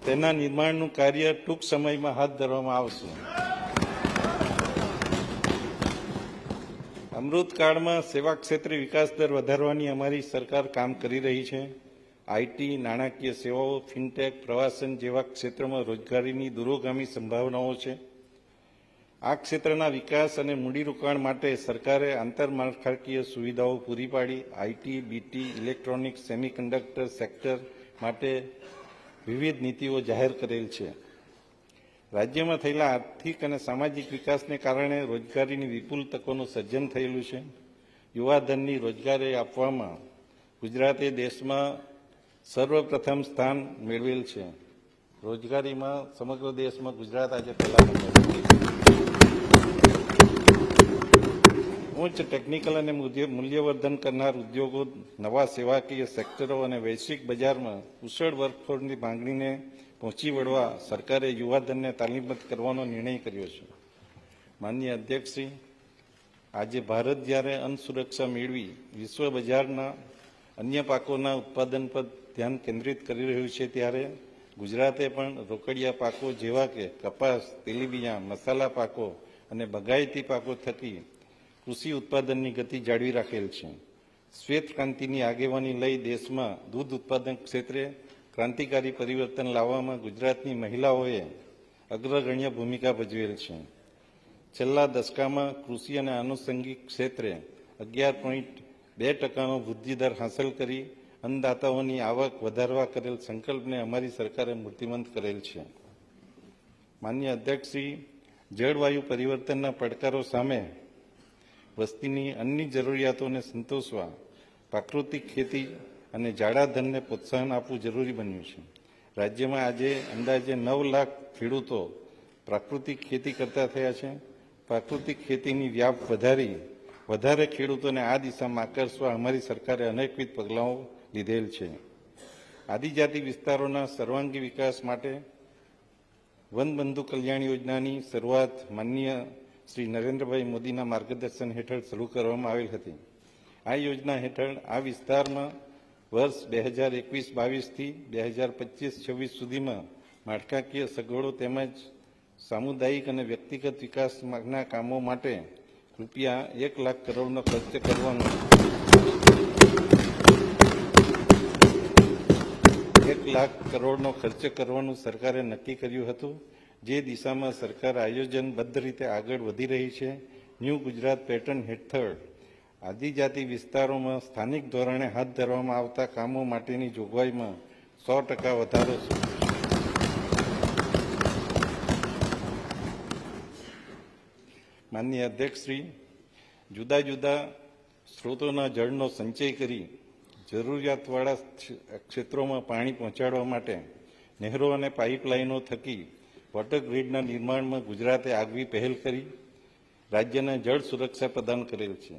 તેના નિર્માણનું કાર્ય ટૂંક સમયમાં હાથ ધરવામાં આવશે. અમૃતકાળમાં સેવા ક્ષેત્રે વિકાસ દર વધારવાની અમારી સરકાર કામ કરી રહી છે. આઈટી, નાણાકીય સેવાઓ, ફિનટેક, પ્રવાસન જેવા ક્ષેત્રોમાં રોજગારીની દૂરોગામી સંભાવનાઓ છે. આ ક્ષેત્રના વિકાસ અને મૂડીરોકાણ માટે સરકારે આંતરમાળખાકીય સુવિધાઓ પૂરી પાડી IT, BT, electronics, semiconductor sector માટે વિવિધ નીતિઓ જાહેર કરેલ છે. રાજ્યમાં થયેલા આર્થિક અને સામાજિક વિકાસને કારણે રોજગારીની વિપુલ તકોનું સર્જન થયેલું છે. યુવાધનની રોજગારી આપવામાં ગુજરાતે દેશમાં સર્વપ્રથમ સ્થાન મેળવેલ છે. રોજગારીમાં સમગ્ર દેશમાં ગુજરાત આજે પહેલા નંબર છે. ઉચ્ચ ટેકનિકલ અને મૂલ્યવર્ધન કરનાર ઉદ્યોગો, નવા સેવાકીય સેક્ટરો અને વૈશ્વિક બજારમાં કુશળ વર્કફોર્સની માંગણીને પહોંચી વળવા સરકારે યુવાધનને તાલીમબદ્ધ કરવાનો નિર્ણય કર્યો છે. માનનીય અધ્યક્ષશ્રી, આજે ભારત જ્યારે અન્ન સુરક્ષા મેળવી વિશ્વ બજારના અન્ય પાકોના ઉત્પાદન પર ધ્યાન કેન્દ્રિત કરી રહ્યું છે, ત્યારે ગુજરાતે પણ રોકડિયા પાકો જેવા કે કપાસ, તેલીબિયાં, મસાલા પાકો અને બગાયતી પાકો થકી કૃષિ ઉત્પાદનની ગતિ જાળવી રાખેલ છે. શ્વેત ક્રાંતિની આગેવાની લઈ દેશમાં દૂધ ઉત્પાદન ક્ષેત્રે ક્રાંતિકારી પરિવર્તન લાવવામાં ગુજરાતની મહિલાઓએ અગ્રગણ્ય ભૂમિકા ભજવેલ છે. છેલ્લા દશકામાં કૃષિ અને આનુષંગિક ક્ષેત્રે 11.2% વૃદ્ધિદર હાંસલ કરી અન્નદાતાઓની આવક વધારવા કરેલ સંકલ્પને અમારી સરકારે મૂર્તિમંત કરેલ છે. માનનીય અધ્યક્ષશ્રી, જળવાયુ પરિવર્તનના પડકારો સામે વસ્તીની અન્નની જરૂરિયાતોને સંતોષવા પ્રાકૃતિક ખેતી અને જાડા ધનને પ્રોત્સાહન આપવું જરૂરી બન્યું છે. રાજ્યમાં આજે અંદાજે 9 લાખ ખેડૂતો પ્રાકૃતિક ખેતી કરતા થયા છે. પ્રાકૃતિક ખેતીની વ્યાપ વધારી વધારે ખેડૂતોને આ દિશામાં આકર્ષવા અમારી સરકારે અનેકવિધ પગલાઓ લીધેલ છે. આદિજાતિ વિસ્તારોના સર્વાંગી વિકાસ માટે વનબંધુ કલ્યાણ યોજનાની શરૂઆત માનનીય શ્રી નરેન્દ્રભાઈ મોદીના માર્ગદર્શન હેઠળ શરૂ કરવામાં આવેલ હતી. આ યોજના હેઠળ આ વિસ્તારમાં વર્ષ 2021-22થી 2025-26 સુધીમાં માળખાકીય સગવડો તેમજ સામુદાયિક અને વ્યક્તિગત વિકાસના કામો માટે રૂપિયા 1 લાખ કરોડનો ખર્ચ કરવાનું 1 લાખ કરોડનો ખર્ચ કરવાનું સરકારે નક્કી કર્યું હતું, જે દિશામાં સરકાર આયોજનબદ્ધ રીતે આગળ વધી રહી છે. ન્યૂ ગુજરાત પેટર્ન હેઠળ આદિજાતિ વિસ્તારોમાં સ્થાનિક ધોરણે હાથ ધરવામાં આવતા કામો માટેની જોગવાઈમાં 100% વધારો છે. માનનીય અધ્યક્ષશ્રી, જુદા જુદા સ્ત્રોતોના જળનો સંચય કરી જરૂરિયાતવાળા ક્ષેત્રોમાં પાણી પહોંચાડવા માટે નહેરો અને પાઇપલાઇનો થકી વોટર ગ્રીડના નિર્માણમાં ગુજરાતે આગવી પહેલ કરી રાજ્યને જળ સુરક્ષા પ્રદાન કરેલ છે.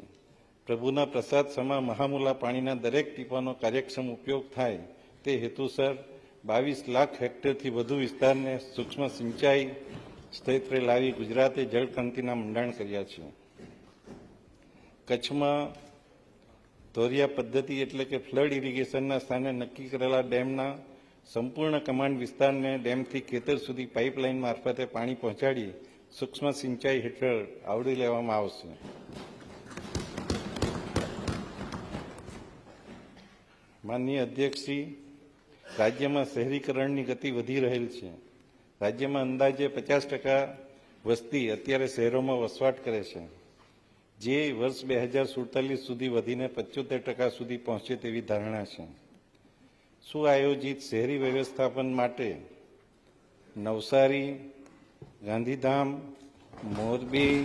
પ્રભુના પ્રસાદ સમા મહામૂલા પાણીના દરેક ટીપાનો કાર્યક્ષમ ઉપયોગ થાય તે હેતુસર 22 લાખ હેક્ટરથી વધુ વિસ્તારને સૂક્ષ્મ સિંચાઈ ક્ષેત્રે લાવી ગુજરાતે જળક્રાંતિના મંડાણ કર્યા છે. કચ્છમાં ધોરિયા પદ્ધતિ એટલે કે ફ્લડ ઇરિગેશનના સ્થાને નક્કી કરેલા ડેમના સંપૂર્ણ કમાન્ડ વિસ્તારને ડેમથી ખેતર સુધી પાઇપલાઇન મારફતે પાણી પહોંચાડી સૂક્ષ્મ સિંચાઈ હેઠળ આવરી લેવામાં આવશે. માનનીય અધ્યક્ષશ્રી, રાજ્યમાં શહેરીકરણની ગતિ વધી રહેલ છે. રાજ્યમાં અંદાજે 50% વસ્તી અત્યારે શહેરોમાં વસવાટ કરે છે, જે વર્ષ 2047 સુધી વધીને 75% સુધી પહોંચે તેવી ધારણા છે. સુઆયોજિત શહેરી વ્યવસ્થાપન માટે નવસારી, ગાંધીધામ, મોરબી,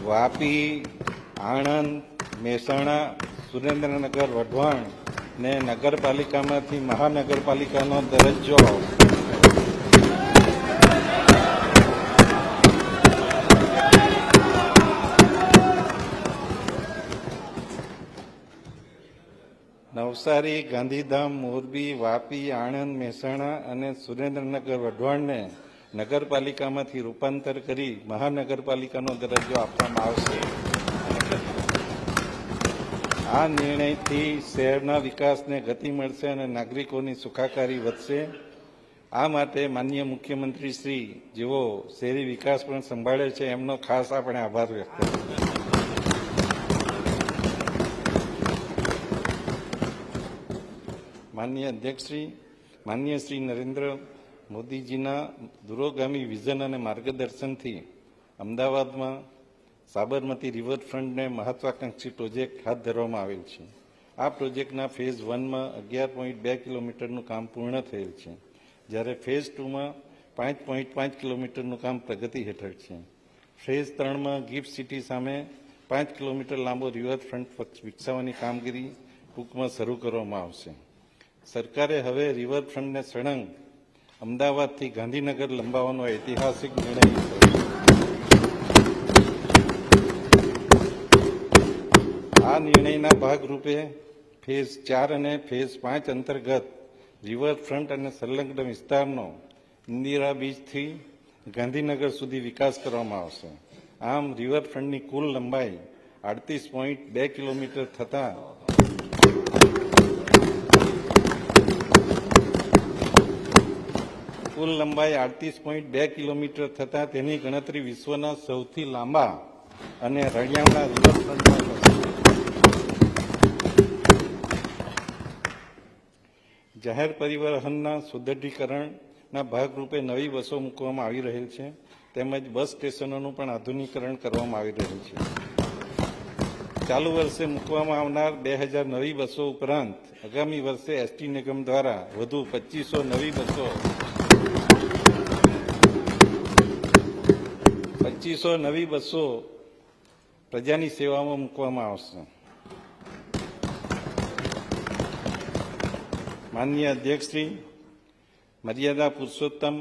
વાપી, આણંદ, મહેસાણા, સુરેન્દ્રનગર, વઢવાણ ને નગરપાલિકામાંથી મહાનગરપાલિકાનો દરજ્જો નવસારી, ગાંધીધામ, મોરબી, વાપી, આણંદ, મહેસાણા અને સુરેન્દ્રનગર, વઢવાણને નગરપાલિકામાંથી રૂપાંતર કરી મહાનગરપાલિકાનો દરજ્જો આપવામાં આવશે. આ નિર્ણયથી શહેરના વિકાસને ગતિ મળશે અને નાગરિકોની સુખાકારી વધશે. આ માટે માનનીય મુખ્યમંત્રી શ્રી, જેઓ શહેરી વિકાસ પણ સંભાળે છે, એમનો ખાસ આપણે આભાર વ્યક્ત કરીએ. માનનીય અધ્યક્ષશ્રી, માનનીય શ્રી નરેન્દ્ર મોદીજીના દૂરોગામી વિઝન અને માર્ગદર્શનથી અમદાવાદમાં સાબરમતી રિવરફ્રન્ટને મહત્વાકાંક્ષી પ્રોજેક્ટ હાથ ધરવામાં આવેલ છે. આ પ્રોજેક્ટના ફેઝ 1માં 11.2 કિલોમીટરનું કામ પૂર્ણ થયેલ છે, જ્યારે ફેઝ 2માં 5.5 કિલોમીટરનું કામ પ્રગતિ હેઠળ છે. ફેઝ 3માં ગિફ્ટ સિટી સામે 5 કિલોમીટર લાંબો રિવરફ્રન્ટ વિકસાવવાની કામગીરી ટૂંકમાં શરૂ કરવામાં આવશે. સરકારે હવે રિવરફ્રન્ટને સળંગ અમદાવાદથી ગાંધીનગર લંબાવવાનો ઐતિહાસિક નિર્ણય લીધો. આ નિર્ણયના ભાગરૂપે ફેઝ 4 અને ફેઝ 5 અંતર્ગત રિવરફ્રન્ટ અને સંલગ્ન વિસ્તારનો ઇન્દિરા બીચથી ગાંધીનગર સુધી વિકાસ કરવામાં આવશે. આમ રિવરફ્રન્ટની કુલ લંબાઈ 38.2 કિલોમીટર થતાં તેની ગણતરી વિશ્વના સૌથી લાંબા અને રળિયામણા રિવરફ્રન્ટમાં થશે. જાહેર પરિવહનના સુદૃઢીકરણના ભાગરૂપે નવી બસો મૂકવામાં આવી રહેલ છે, તેમજ બસ સ્ટેશનોનું પણ આધુનિકીકરણ કરવામાં આવી રહ્યું છે. ચાલુ વર્ષે મૂકવામાં આવનાર 2000 નવી બસો ઉપરાંત આગામી વર્ષે એસટી નિગમ દ્વારા વધુ 2500 નવી બસો પ્રજાની સેવામાં મૂકવામાં આવશે. માનનીય અધ્યક્ષશ્રી, મર્યાદા પુરુષોત્તમ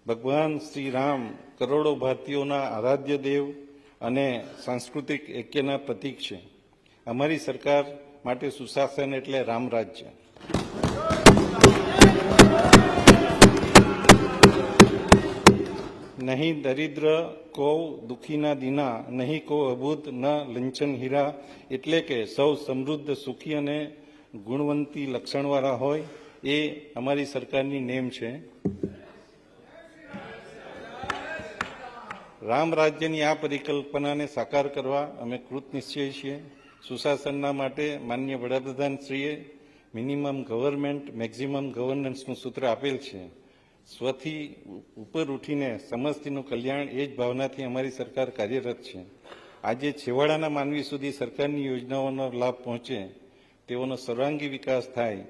ભગવાન શ્રી રામ કરોડો ભારતીયોના આરાધ્ય દેવ અને સાંસ્કૃતિક ઐક્યના પ્રતીક છે. અમારી સરકાર માટે સુશાસન એટલે રામ રાજ્ય. નહીં દરિદ્ર કો દુઃખીના દીના, નહીં કો અભૂત ન લંચન હીરા, એટલે કે સૌ સમૃદ્ધ, સુખી અને ગુણવંતી લક્ષણવાળા હોય, એ અમારી સરકારની નેમ છે. રામ રાજ્યની આ પરિકલ્પનાને સાકાર કરવા અમે કૃતનિશ્ચયી છીએ. સુશાસનના માટે માનનીય વડાપ્રધાનશ્રીએ મિનિમમ ગવર્નમેન્ટ મેક્ઝિમમ ગવર્નન્સનું સૂત્ર આપેલ છે. સ્વથી ઉપર ઉઠીને સમસ્તીનું કલ્યાણ, એ જ ભાવનાથી અમારી સરકાર કાર્યરત છે. આજે છેવાડાના માનવી સુધી સરકારની યોજનાઓનો લાભ પહોંચે, તેઓનો સર્વાંગી વિકાસ થાય,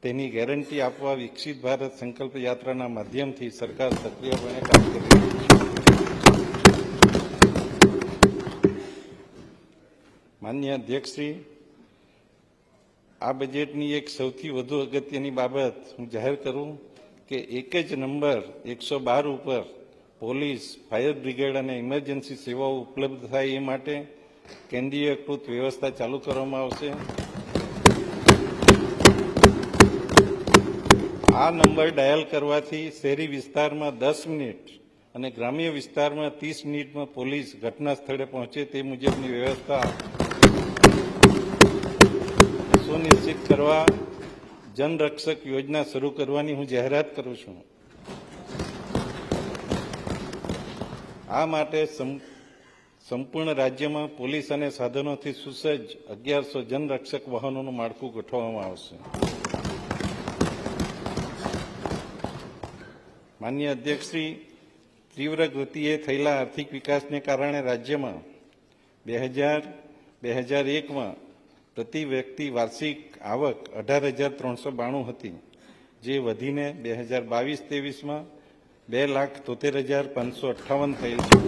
તેની ગેરંટી આપવા વિકસિત ભારત સંકલ્પ યાત્રાના માધ્યમથી સરકાર સક્રિયપણે કામ કરી રહી છે. માનનીય અધ્યક્ષશ્રી, આ બજેટની એક સૌથી વધુ અગત્યની બાબત હું જાહેર કરું કે એક જ નંબર 112 ઉપર પોલીસ, ફાયર બ્રિગેડ અને ઇમરજન્સી સેવાઓ ઉપલબ્ધ થાય એ માટે કેન્દ્રીયકૃત વ્યવસ્થા ચાલુ કરવામાં આવશે. આ નંબર ડાયલ કરવાથી શહેરી વિસ્તારમાં 10 મિનિટ અને ગ્રામ્ય વિસ્તારમાં 30 મિનિટમાં પોલીસ ઘટના સ્થળે પહોંચે તે મુજબની વ્યવસ્થા સુનિશ્ચિત કરવા જનરક્ષક યોજના શરૂ કરવાની હું જાહેરાત કરું છું. આ માટે સંપૂર્ણ રાજ્યમાં પોલીસ અને સાધનોથી સુસજ્જ 1100 જનરક્ષક વાહનોનું માળખું ગોઠવવામાં આવશે. માનનીય અધ્યક્ષશ્રી, તીવ્ર ગતિએ થયેલા આર્થિક વિકાસને કારણે રાજ્યમાં 2001માં પ્રતિ વ્યક્તિ વાર્ષિક આવક 18,392 હતી, જે વધીને 2022-23માં 2,73,558 થયેલ છે.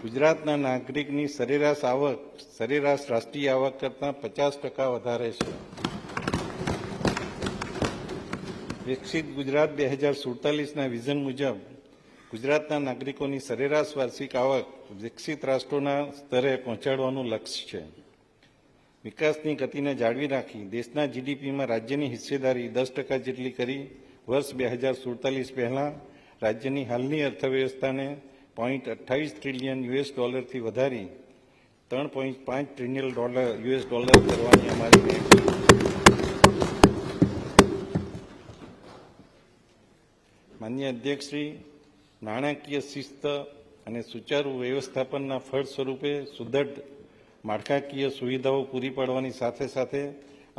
ગુજરાતના નાગરિકની સરેરાશ આવક સરેરાશ રાષ્ટ્રીય આવક કરતાં 50% વધારે છે. વિકસિત ગુજરાત 2047ના વિઝન મુજબ ગુજરાતના નાગરિકોની સરેરાશ વાર્ષિક આવક વિકસિત રાષ્ટ્રોના સ્તરે પહોંચાડવાનું લક્ષ્ય છે. વિકાસની ગતિને જાળવી રાખી દેશના જીડીપીમાં રાજ્યની હિસ્સેદારી 10% જેટલી કરી વર્ષ 2047 પહેલાં રાજ્યની હાલની અર્થવ્યવસ્થાને $0.28 ટ્રિલિયન થી વધારી $3.5 ટ્રિલિયન કરવાની અમારી નેમ છે. માનનીય અધ્યક્ષશ્રી, નાણાકીય શિસ્ત અને સુચારુ વ્યવસ્થાપનના ફળ સ્વરૂપે સુદૃઢ માળખાકીય સુવિધાઓ પૂરી પાડવાની સાથે સાથે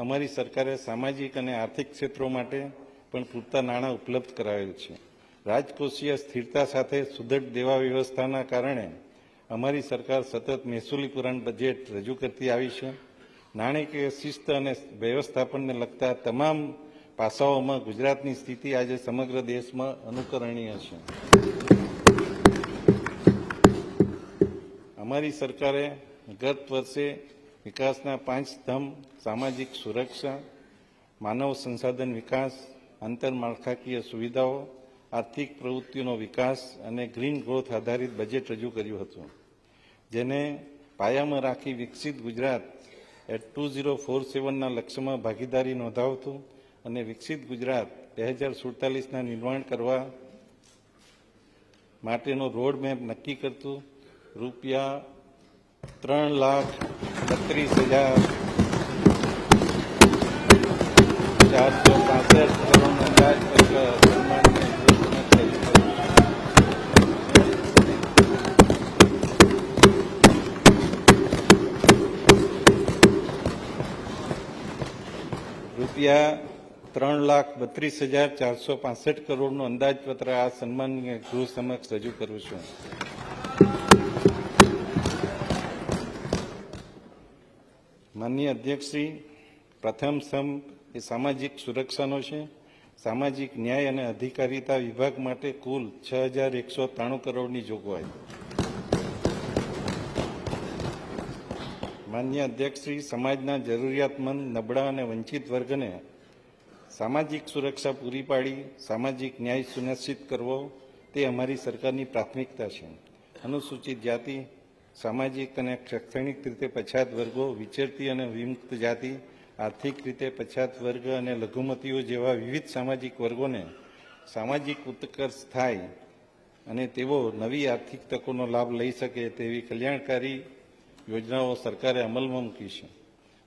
અમારી સરકારે સામાજિક અને આર્થિક ક્ષેત્રો માટે પણ પૂરતા નાણાં ઉપલબ્ધ કરાવેલ છે. રાજકોષીય સ્થિરતા સાથે સુદૃઢ દેવા વ્યવસ્થાના કારણે અમારી સરકાર સતત મહેસૂલી પુરાણ બજેટ રજૂ કરતી આવી છે. નાણાકીય શિસ્ત અને વ્યવસ્થાપનને લગતા તમામ પાસાઓમાં ગુજરાતની સ્થિતિ આજે સમગ્ર દેશમાં અનુકરણીય છે. અમારી સરકારે ગત વર્ષે વિકાસના 5 સ્તંભ સામાજિક સુરક્ષા, માનવ સંસાધન વિકાસ, આંતરમાળખાકીય સુવિધાઓ, આર્થિક પ્રવૃત્તિઓનો વિકાસ અને ગ્રીન ગ્રોથ આધારિત બજેટ રજૂ કર્યું હતું, જેને પાયામાં રાખી વિકસિત ગુજરાત 2047ના લક્ષ્યમાં ભાગીદારી નોંધાવતું અને વિકસિત ગુજરાત 2047ના નિર્માણ કરવા માટેનો રોડ મેપ નક્કી કરતું રૂપિયા 3,32,465 કરોડનું અંદાજપત્ર સન્માનીય ગૃહસભા રજૂ કરું છું. રૂપિયા 3,32,465 કરોડનું અંદાજપત્ર આ સન્માનીય ગૃહ સમક્ષ રજૂ કરું છું. માનનીય અધ્યક્ષશ્રી, પ્રથમ સ્તંભ એ સામાજિક સુરક્ષાનો છે. સામાજિક ન્યાય અને અધિકારીતા વિભાગ માટે કુલ 6,193 કરોડની જોગવાઈ. માનનીય અધ્યક્ષશ્રી, સમાજના જરૂરિયાતમંદ, નબળા અને વંચિત વર્ગને સામાજિક સુરક્ષા પૂરી પાડી સામાજિક ન્યાય સુનિશ્ચિત કરવો તે અમારી સરકારની પ્રાથમિકતા છે. અનુસૂચિત જાતિ, સામાજિક અને શૈક્ષણિક રીતે પછાત વર્ગો, વિચરતી અને વિમુક્ત જાતિ, આર્થિક રીતે પછાત વર્ગ અને લઘુમતીઓ જેવા વિવિધ સામાજિક વર્ગોને સામાજિક ઉત્કર્ષ થાય અને તેઓ નવી આર્થિક તકોનો લાભ લઈ શકે તેવી કલ્યાણકારી યોજનાઓ સરકારે અમલમાં મૂકી છે.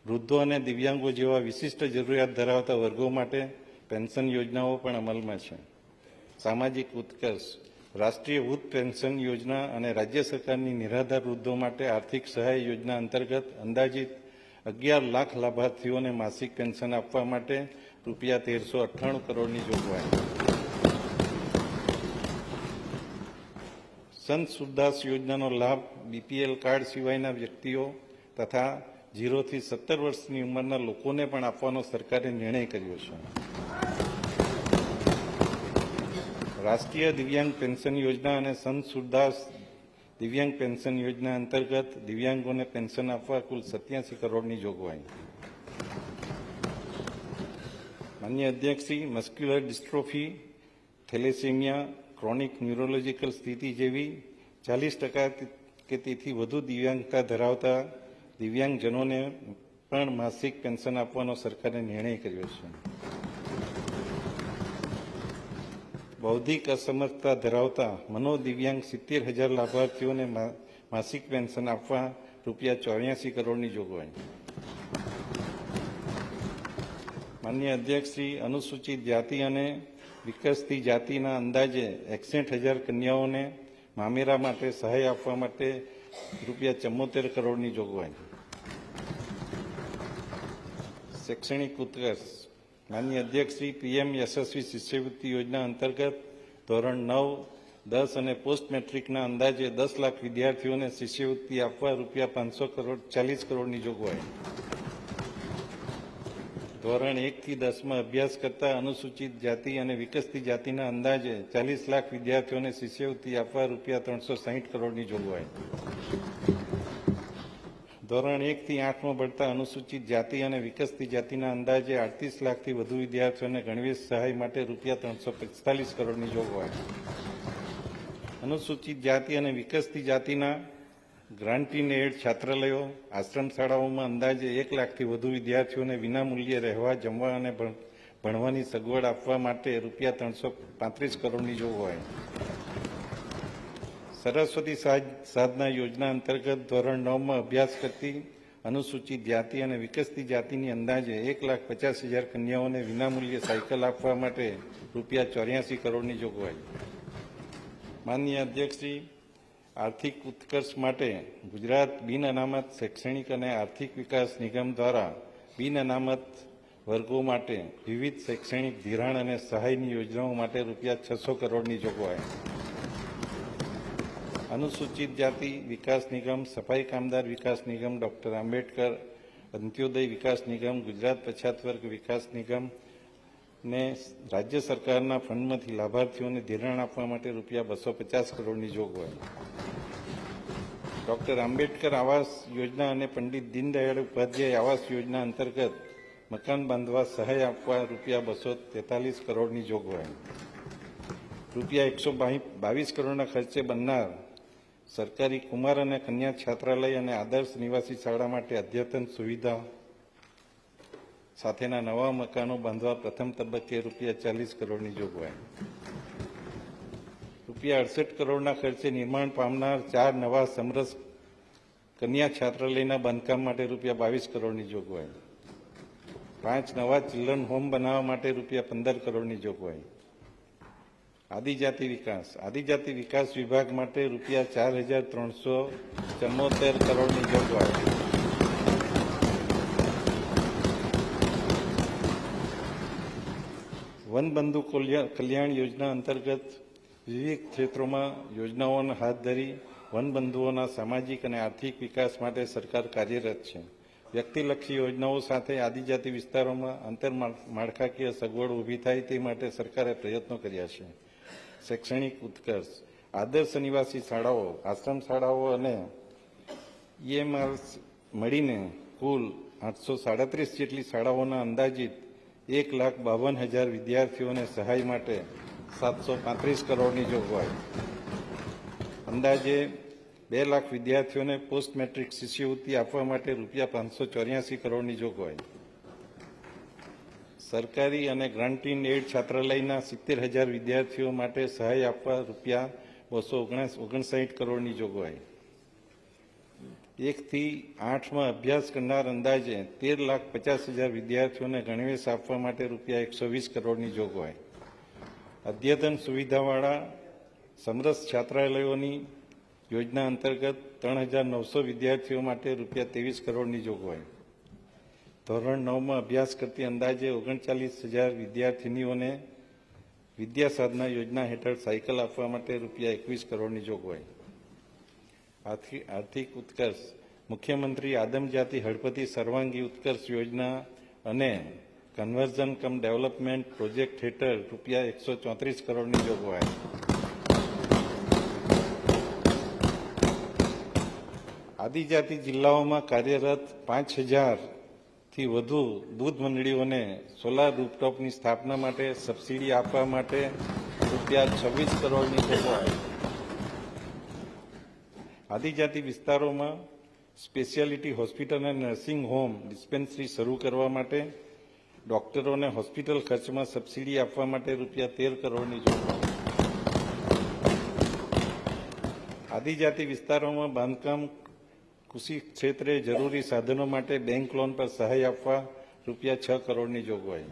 વૃદ્ધો અને દિવ્યાંગો જેવા વિશિષ્ટ જરૂરિયાત ધરાવતા વર્ગો માટે પેન્શન યોજનાઓ પણ અમલમાં છે. સામાજિક ઉત્કર્ષ, રાષ્ટ્રીય વૃદ્ધ પેન્શન યોજના અને રાજ્ય સરકારની નિરાધાર વૃદ્ધો માટે આર્થિક સહાય યોજના અંતર્ગત અંદાજિત 11 લાખ લાભાર્થીઓને માસિક પેન્શન આપવા માટે રૂપિયા 1,398 કરોડની જોગવાઈ. સંત સુરદાસ યોજનાનો લાભ બીપીએલ કાર્ડ સિવાયના વ્યક્તિઓ તથા 0 થી 17 વર્ષની ઉંમરના લોકોને પણ આપવાનો સરકારે નિર્ણય કર્યો છે. રાષ્ટ્રીય દિવ્યાંગ પેન્શન યોજના અને સંત સુરદાસ દિવ્યાંગ પેન્શન યોજના અંતર્ગત દિવ્યાંગોને પેન્શન આપવા કુલ 87 કરોડની જોગવાઈ. માનનીય અધ્યક્ષશ્રી, muscular dystrophy, thalassaemia, chronic neurological સ્થિતિ જેવી 40% કે તેથી વધુ દિવ્યાંગતા ધરાવતા દિવ્યાંગજનોને પણ માસિક પેન્શન આપવાનો સરકારે નિર્ણય કર્યો છે. બૌદ્ધિક અસમર્થતા ધરાવતા મનોદિવ્યાંગ 70,000 લાભાર્થીઓને માસિક પેન્શન આપવા રૂપિયા 84 કરોડની જોગવાઈ. માનનીય અધ્યક્ષશ્રી, અનુસૂચિત જાતિ અને વિકસતી જાતિના અંદાજે 61,000 કન્યાઓને મામેરા માટે સહાય આપવા માટે રૂપિયા 74 કરોડની જોગવાઈ. શૈક્ષણિક ઉત્કર્ષ, માનનીય અધ્યક્ષશ્રી, પીએમ યશસ્વી શિષ્યવૃત્તિ યોજના અંતર્ગત ધોરણ 9, 10 અને પોસ્ટ મેટ્રિકના અંદાજે 10 લાખ વિદ્યાર્થીઓને શિષ્યવૃત્તિ આપવા રૂપિયા 540 કરોડની જોગવાઈ. ધોરણ 1 થી 10માં અભ્યાસ કરતા અનુસૂચિત જાતિ અને વિકસતી જાતિના અંદાજે 40 લાખ વિદ્યાર્થીઓને શિષ્યવૃત્તિ આપવા રૂપિયા 360 કરોડની જોગવાઈ. ધોરણ 1 થી 8માં ભણતા અનુસૂચિત જાતિ અને વિકસતી જાતિના અંદાજે 38 લાખથી વધુ વિદ્યાર્થીઓને ગણવેશ સહાય માટે રૂપિયા 345 કરોડની જોગવાઈ. અનુસૂચિત જાતિ અને વિકસતી જાતિના ગ્રાન્ટીન એડ છાત્રાલયો, આશ્રમ શાળાઓમાં અંદાજે 1 લાખથી વધુ વિદ્યાર્થીઓને વિનામૂલ્યે રહેવા, જમવા અને ભણવાની સગવડ આપવા માટે રૂપિયા 335 કરોડની જોગવાઈ. સરસ્વતી સાધના યોજના અંતર્ગત ધોરણ 9માં અભ્યાસ કરતી અનુસૂચિત જાતિ અને વિકસતી જાતિની અંદાજે 1,50,000 કન્યાઓને વિનામૂલ્યે સાયકલ આપવા માટે રૂપિયા 84 કરોડની જોગવાઈ. માનનીય અધ્યક્ષશ્રી, આર્થિક ઉત્કર્ષ માટે ગુજરાત બિન અનામત શૈક્ષણિક અને આર્થિક વિકાસ નિગમ દ્વારા બિન અનામત વર્ગો માટે વિવિધ શૈક્ષણિક ધિરાણ અને સહાયની યોજનાઓ માટે રૂપિયા 600 કરોડની જોગવાઈ. અનુસૂચિત જાતિ વિકાસ નિગમ, સફાઈ કામદાર વિકાસ નિગમ, ડોક્ટર આંબેડકર અંત્યોદય વિકાસ નિગમ, ગુજરાત પછાત વર્ગ વિકાસ નિગમ ને રાજ્ય સરકારના ફંડમાંથી લાભાર્થીઓને ધિરાણ આપવા માટે રૂપિયા 250 કરોડની જોગવાઈ. ડોક્ટર આંબેડકર આવાસ યોજના અને પંડિત દીનદયાળ ઉપાધ્યાય આવાસ યોજના અંતર્ગત મકાન બાંધવા સહાય આપવા રૂપિયા 243 કરોડની જોગવાઈ. રૂપિયા 122 કરોડના ખર્ચે બનનાર સરકારી કુમાર અને કન્યા છાત્રાલય અને આદર્શ નિવાસી શાળા માટે અદ્યતન સુવિધા સાથેના નવા મકાનો બાંધવા પ્રથમ તબક્કે ₹40 કરોડની જોગવાઈ. ₹68 કરોડના ખર્ચે નિર્માણ પામનાર 4 નવા સમરસ કન્યા છાત્રાલયના બાંધકામ માટે ₹22 કરોડની જોગવાઈ. 5 નવા ચિલ્ડ્રન હોમ બનાવવા માટે ₹15 કરોડની જોગવાઈ. આદિજાતિ વિકાસ વિભાગ માટે ₹4,374 કરોડની જોગવાઈ. વનબંધુ કલ્યાણ યોજના અંતર્ગત વિવિધ ક્ષેત્રોમાં યોજનાઓ હાથ ધરી વનબંધુઓના સામાજિક અને આર્થિક વિકાસ માટે સરકાર કાર્યરત છે. વ્યક્તિલક્ષી યોજનાઓ સાથે આદિજાતિ વિસ્તારોમાં આંતરમાળખાકીય સગવડો ઊભી થાય તે માટે સરકારે પ્રયત્નો કર્યા છે. શૈક્ષણિક ઉત્કર્ષ આદર્શ નિવાસી શાળાઓ, આશ્રમ શાળાઓ અને EMRs મળીને કુલ 837 જેટલી શાળાઓના અંદાજિત 1,52,000 વિદ્યાર્થીઓને સહાય માટે 735 કરોડની જોગવાઈ. અંદાજે 2 લાખ વિદ્યાર્થીઓને પોસ્ટ મેટ્રિક શિષ્યવૃત્તિ આપવા માટે ₹584 કરોડની જોગવાઈ. સરકારી અને ગ્રાન્ટીન એડ છાત્રાલયના 70,000 વિદ્યાર્થીઓ માટે સહાય આપવા ₹259 કરોડની જોગવાઈ. 1 થી 8માં અભ્યાસ કરનાર અંદાજે 13,50,000 વિદ્યાર્થીઓને ગણવેશ આપવા માટે ₹120 કરોડની જોગવાઈ. અદ્યતન સુવિધાવાળા સમરસ છાત્રાલયોની યોજના અંતર્ગત 3,900 વિદ્યાર્થીઓ માટે ₹23 કરોડની જોગવાઈ. ધોરણ 9માં અભ્યાસ કરતી અંદાજે 39,000 વિદ્યાર્થીનીઓને વિદ્યા સાધના યોજના હેઠળ સાયકલ આપવા માટે ₹21 કરોડની જોગવાઈ. આર્થિક ઉત્કર્ષ મુખ્યમંત્રી આદમજાતિ હળપતિ સર્વાંગી ઉત્કર્ષ યોજના અને કન્વર્ઝન કમ ડેવલપમેન્ટ પ્રોજેક્ટ હેઠળ ₹134 કરોડની જોગવાઈ. આદિજાતિ જિલ્લાઓમાં કાર્યરત 5,000થી વધુ દૂધ મંડળીઓને સોલાર રૂફટોપની સ્થાપના માટે સબસિડી આપવા માટે ₹26 કરોડની જોગવાઈ. આદિજાતિ વિસ્તારોમાં સ્પેશિયાલિટી હોસ્પિટલ અને નર્સિંગ હોમ ડિસ્પેન્સરી શરૂ કરવા માટે ડોક્ટરોને હોસ્પિટલ ખર્ચમાં સબસિડી આપવા માટે ₹13 કરોડની જોગવાઈ. આદિજાતિ વિસ્તારોમાં બાંધકામ કૃષિ ક્ષેત્રે જરૂરી સાધનો માટે બેંક લોન પર સહાય આપવા ₹6 કરોડની જોગવાઈ.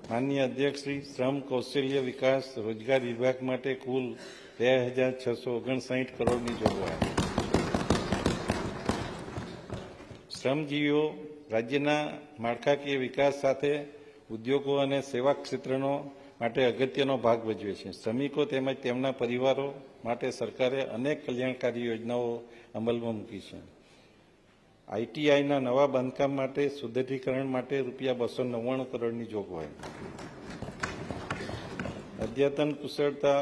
માનનીય અધ્યક્ષશ્રી, શ્રમ કૌશલ્ય વિકાસ રોજગાર વિભાગ માટે કુલ 2,659 કરોડની જોગવાઈ. શ્રમજીવીઓ રાજ્યના માળખાકીય વિકાસ સાથે ઉદ્યોગો અને સેવા ક્ષેત્રનો માટે અગત્યનો ભાગ ભજવે છે. શ્રમિકો તેમજ તેમના પરિવારો માટે સરકારે અનેક કલ્યાણકારી યોજનાઓ અમલમાં મૂકી છે. ITIના નવા બાંધકામ માટે સુદૃઢીકરણ માટે ₹299 કરોડની જોગવાઈ. અદ્યતન કુશળતા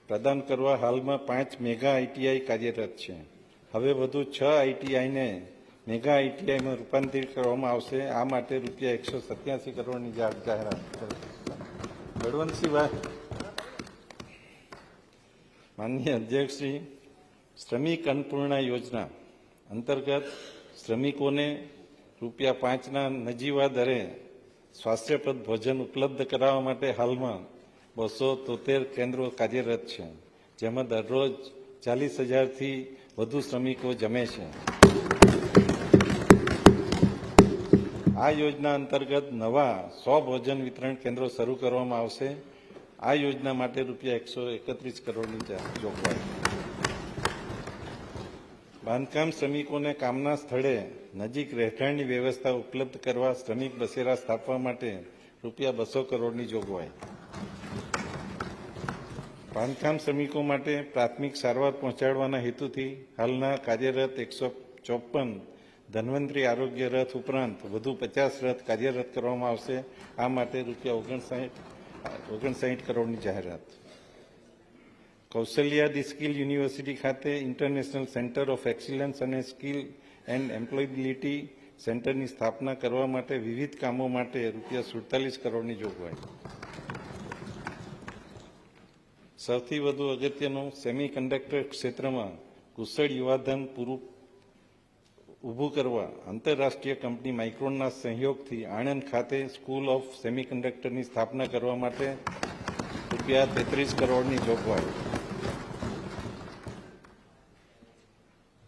પ્રદાન કરવા હાલમાં 5 મેગા ITI કાર્યરત છે. હવે વધુ 6 ITIને મેગા ITIમાં રૂપાંતરિત કરવામાં આવશે. આ માટે ₹187 કરોડની જાહેરાત. બળવંતસિંહભાઈ, માનનીય અધ્યક્ષશ્રી, શ્રમિક અન્નપૂર્ણા યોજના અંતર્ગત શ્રમિકોને ₹5ના નજીવા દરે સ્વાસ્થ્યપ્રદ ભોજન ઉપલબ્ધ કરાવવા માટે હાલમાં 273 કેન્દ્રો કાર્યરત છે, જેમાં દરરોજ 40,000થી વધુ શ્રમિકો જમે છે. આ યોજના અંતર્ગત નવા 100 ભોજન વિતરણ કેન્દ્રો શરૂ કરવામાં આવશે. આ યોજના માટે ₹131 કરોડની જોગવાઈ. બાંધકામ શ્રમિકોને કામના સ્થળે નજીક રહેઠાણની વ્યવસ્થા ઉપલબ્ધ કરવા શ્રમિક બસેરા સ્થાપવા માટે ₹200 કરોડની જોગવાઈ. બાંધકામ શ્રમિકો માટે પ્રાથમિક સારવાર પહોંચાડવાના હેતુથી હાલના કાર્યરત 154 ધન્વંતરી આરોગ્ય રથ ઉપરાંત વધુ 50 રથ કાર્યરત કરવામાં આવશે. આ માટે ₹59 કરોડની જાહેરાત. કૌશલ્યા ધી સ્કિલ યુનિવર્સિટી ખાતે ઇન્ટરનેશનલ સેન્ટર ઓફ એક્સિલન્સ અને સ્કિલ એન્ડ એમ્પ્લોયબિલિટી સેન્ટરની સ્થાપના કરવા માટે વિવિધ કામો માટે ₹47 કરોડની જોગવાઈ. સૌથી વધુ અગત્યનું સેમી કન્ડક્ટર ક્ષેત્રમાં કુશળ યુવાધન પૂરું ઊભું કરવા આંતરરાષ્ટ્રીય કંપની માઇક્રોનના સહયોગથી આણંદ ખાતે સ્કૂલ ઓફ સેમિકન્ડક્ટરની સ્થાપના કરવા માટે ₹33 કરોડની જોગવાઈ.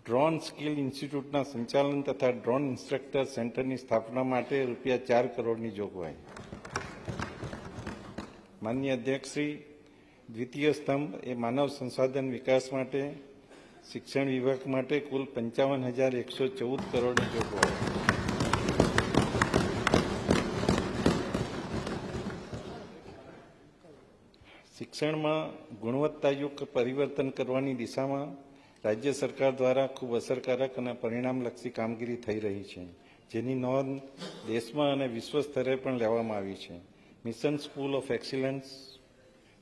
ડ્રોન સ્કિલ ઇન્સ્ટિટ્યૂટના સંચાલન તથા ડ્રોન ઇન્સ્ટ્રક્ટર સેન્ટરની સ્થાપના માટે ₹4 કરોડની જોગવાઈ. માનનીય અધ્યક્ષશ્રી, દ્વિતીય સ્તંભ એ માનવ સંસાધન વિકાસ માટે શિક્ષણ વિભાગ માટે કુલ 55,114 કરોડની જોગવાઈ. શિક્ષણમાં ગુણવત્તાયુક્ત પરિવર્તન કરવાની દિશામાં રાજ્ય સરકાર દ્વારા ખૂબ અસરકારક અને પરિણામલક્ષી કામગીરી થઈ રહી છે, જેની નોંધ દેશમાં અને વિશ્વ સ્તરે પણ લેવામાં આવી છે. મિશન સ્કૂલ ઓફ એક્સિલન્સ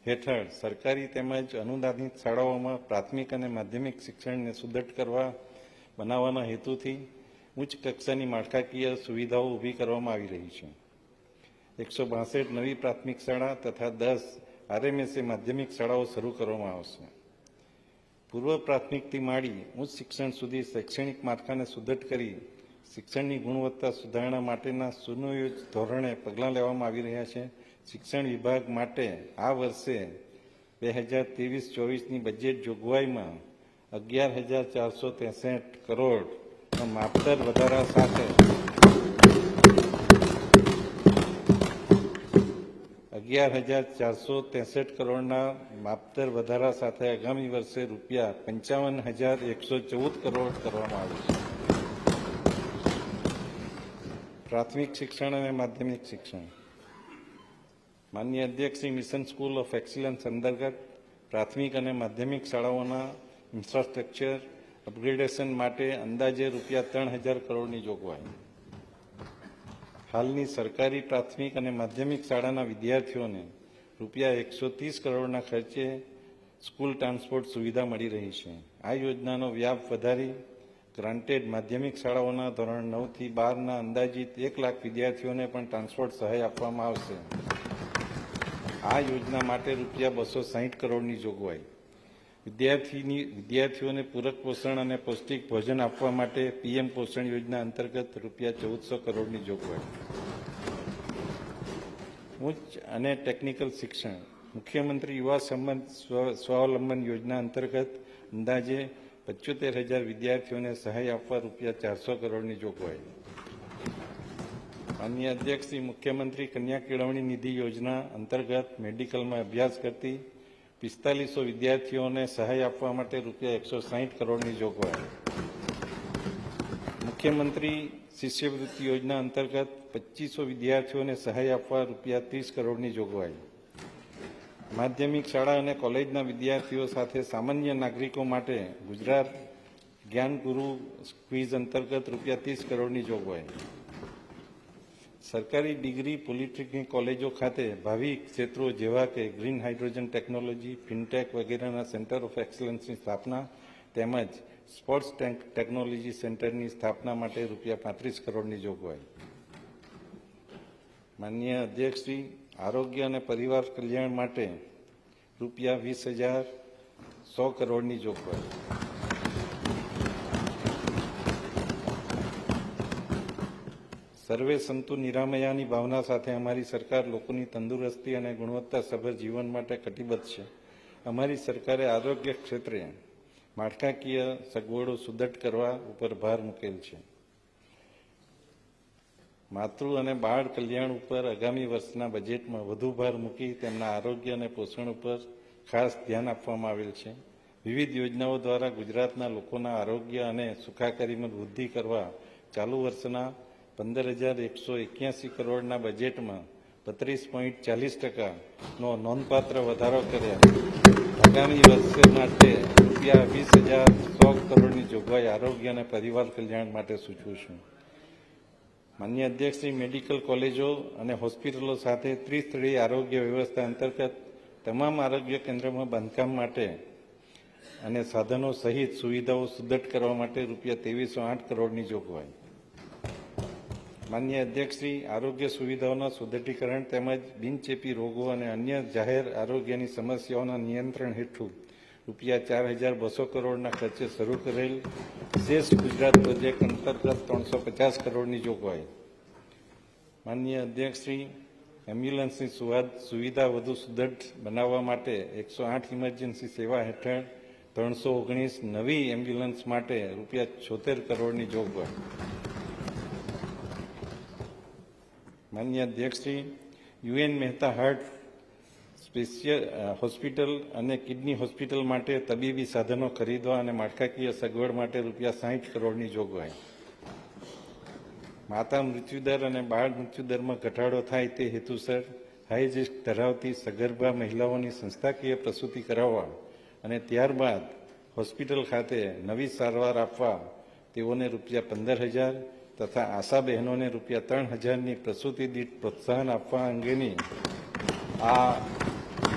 હેઠળ સરકારી તેમજ અનુદાનિત શાળાઓમાં પ્રાથમિક અને માધ્યમિક શિક્ષણને સુદૃઢ કરવા બનાવવાના હેતુથી ઉચ્ચ કક્ષાની માળખાકીય સુવિધાઓ ઊભી કરવામાં આવી રહી છે. 162 નવી પ્રાથમિક શાળા તથા 10 RMSA માધ્યમિક શાળાઓ શરૂ કરવામાં આવશે. પૂર્વ પ્રાથમિકથી માંડી ઉચ્ચ શિક્ષણ સુધી શૈક્ષણિક માળખાને સુદૃઢ કરી શિક્ષણની ગુણવત્તા સુધારણા માટેના સુનિયોજિત ધોરણે પગલાં લેવામાં આવી રહ્યા છે. શિક્ષણ વિભાગ માટે આ વર્ષે 2023-24ની બજેટ જોગવાઈમાં 11,463 કરોડનો માપદર વધારા સાથે 11,463 કરોડના માપદર વધારા સાથે આગામી વર્ષે ₹55,114 કરોડ કરવામાં આવ્યું છે. પ્રાથમિક શિક્ષણ અને માધ્યમિક શિક્ષણ. માનનીય અધ્યક્ષ Shri, mission school of excellence અંતર્ગત પ્રાથમિક અને માધ્યમિક શાળાઓના ઇન્ફ્રાસ્ટ્રક્ચર અપગ્રેડેશન માટે અંદાજે ₹3,000 કરોડની જોગવાઈ. હાલની સરકારી પ્રાથમિક અને માધ્યમિક શાળાના વિદ્યાર્થીઓને ₹130 કરોડના ખર્ચે સ્કૂલ ટ્રાન્સપોર્ટ સુવિધા મળી રહી છે. આ યોજનાનો વ્યાપ વધારી ગ્રાન્ટેડ માધ્યમિક શાળાઓના ધોરણ 9 થી 12ના અંદાજિત 1 લાખ વિદ્યાર્થીઓને પણ ટ્રાન્સપોર્ટ સહાય આપવામાં આવશે. આ યોજના માટે ₹260 કરોડની જોગવાઈ. વિદ્યાર્થીઓને પૂરક પોષણ અને પૌષ્ટિક ભોજન આપવા માટે PM પોષણ યોજના અંતર્ગત ₹1,400 કરોડની જોગવાઈ. ઉચ્ચ અને ટેકનિકલ શિક્ષણ. મુખ્યમંત્રી યુવા સ્વાવલંબન યોજના અંતર્ગત અંદાજે 75,000 વિદ્યાર્થીઓને સહાય આપવા ₹400 કરોડની જોગવાઈ. માનનીય અધ્યક્ષ શ્રી, મુખ્યમંત્રી કન્યા કેળવણી નિધિ યોજના અંતર્ગત મેડિકલમાં અભ્યાસ કરતી 4500 વિદ્યાર્થીઓને સહાય આપવા માટે ₹160 કરોડની જોગવાઈ. મુખ્યમંત્રી શિષ્યવૃત્તિ યોજના અંતર્ગત 2500 વિદ્યાર્થીઓને સહાય આપવા ₹30 કરોડની જોગવાઈ. માધ્યમિક શાળા અને કોલેજના વિદ્યાર્થીઓ સાથે સામાન્ય નાગરિકો માટે ગુજરાત જ્ઞાનગુરુ ક્વિઝ અંતર્ગત ₹30 કરોડની જોગવાઈ. સરકારી ડિગ્રી પોલિટેકનિક કોલેજો ખાતે ભાવિ ક્ષેત્રો જેવા કે ગ્રીન હાઇડ્રોજન ટેકનોલોજી, ફિનટેક વગેરેના સેન્ટર ઓફ એક્સલન્સની સ્થાપના તેમજ સ્પોર્ટ્સ ટેકનોલોજી સેન્ટરની સ્થાપના માટે ₹35 કરોડની જોગવાઈ. માનનીય અધ્યક્ષશ્રી, આરોગ્ય અને પરિવાર કલ્યાણ માટે ₹20,100 કરોડની જોગવાઈ. સર્વે સંતુ નિરામયાની ભાવના સાથે અમારી સરકાર લોકોની તંદુરસ્તી અને ગુણવત્તાસભર જીવન માટે કટિબદ્ધ છે. અમારી સરકારે આરોગ્ય ક્ષેત્રે માળખાકીય સગવડો સુદૃઢ કરવા ઉપર ભાર મૂકેલ છે. માતૃ અને બાળ કલ્યાણ ઉપર આગામી વર્ષના બજેટમાં વધુ ભાર મૂકી તેમના આરોગ્ય અને પોષણ ઉપર ખાસ ધ્યાન આપવામાં આવેલ છે. વિવિધ યોજનાઓ દ્વારા ગુજરાતના લોકોના આરોગ્ય અને સુખાકારીમાં વૃદ્ધિ કરવા ચાલુ વર્ષના 15,181 કરોડના બજેટમાં 32.40%નો નોંધપાત્ર વધારો કર્યા આગામી વર્ષ માટે ₹20,100 કરોડની જોગવાઈ આરોગ્ય અને પરિવાર કલ્યાણ માટે સૂચવું છું. માનનીય અધ્યક્ષ શ્રી, મેડિકલ કોલેજો અને હોસ્પિટલો સાથે ત્રિસ્તરીય આરોગ્ય વ્યવસ્થા અંતર્ગત તમામ આરોગ્ય કેન્દ્રોમાં બાંધકામ માટે અને સાધનો સહિત સુવિધાઓ સુદૃઢ કરવા માટે ₹2308 કરોડની જોગવાઈ. માનનીય અધ્યક્ષશ્રી, આરોગ્ય સુવિધાઓના સુદૃઢીકરણ તેમજ બિનચેપી રોગો અને અન્ય જાહેર આરોગ્યની સમસ્યાઓના નિયંત્રણ હેઠળ રૂપિયા 4,200 કરોડના ખર્ચે શરૂ કરેલ વિશેષ ગુજરાત પ્રોજેક્ટ અંતર્ગત 350 કરોડની જોગવાઈ. માનનીય અધ્યક્ષશ્રી, એમ્બ્યુલન્સની સુવિધા વધુ સુદૃઢ બનાવવા માટે 108 ઇમરજન્સી સેવા હેઠળ 319 નવી એમ્બ્યુલન્સ માટે રૂપિયા 76 કરોડની જોગવાઈ. માનનીય અધ્યક્ષશ્રી, UN Mehta heart special hospital અને કિડની હોસ્પિટલ માટે તબીબી સાધનો ખરીદવા અને માળખાકીય સગવડ માટે રૂપિયા 60 કરોડની જોગવાઈ. માતા મૃત્યુદર અને બાળ મૃત્યુદરમાં ઘટાડો થાય તે હેતુસર હાઈ રિસ્ક ધરાવતી સગર્ભા મહિલાઓની સંસ્થાકીય પ્રસૂતિ કરાવવા અને ત્યારબાદ હોસ્પિટલ ખાતે નવી સારવાર આપવા તેઓને રૂપિયા 15,000 તથા આશા બહેનોને રૂપિયા 3,000ની પ્રસૂતિ દીઠ પ્રોત્સાહન આપવા અંગેની આ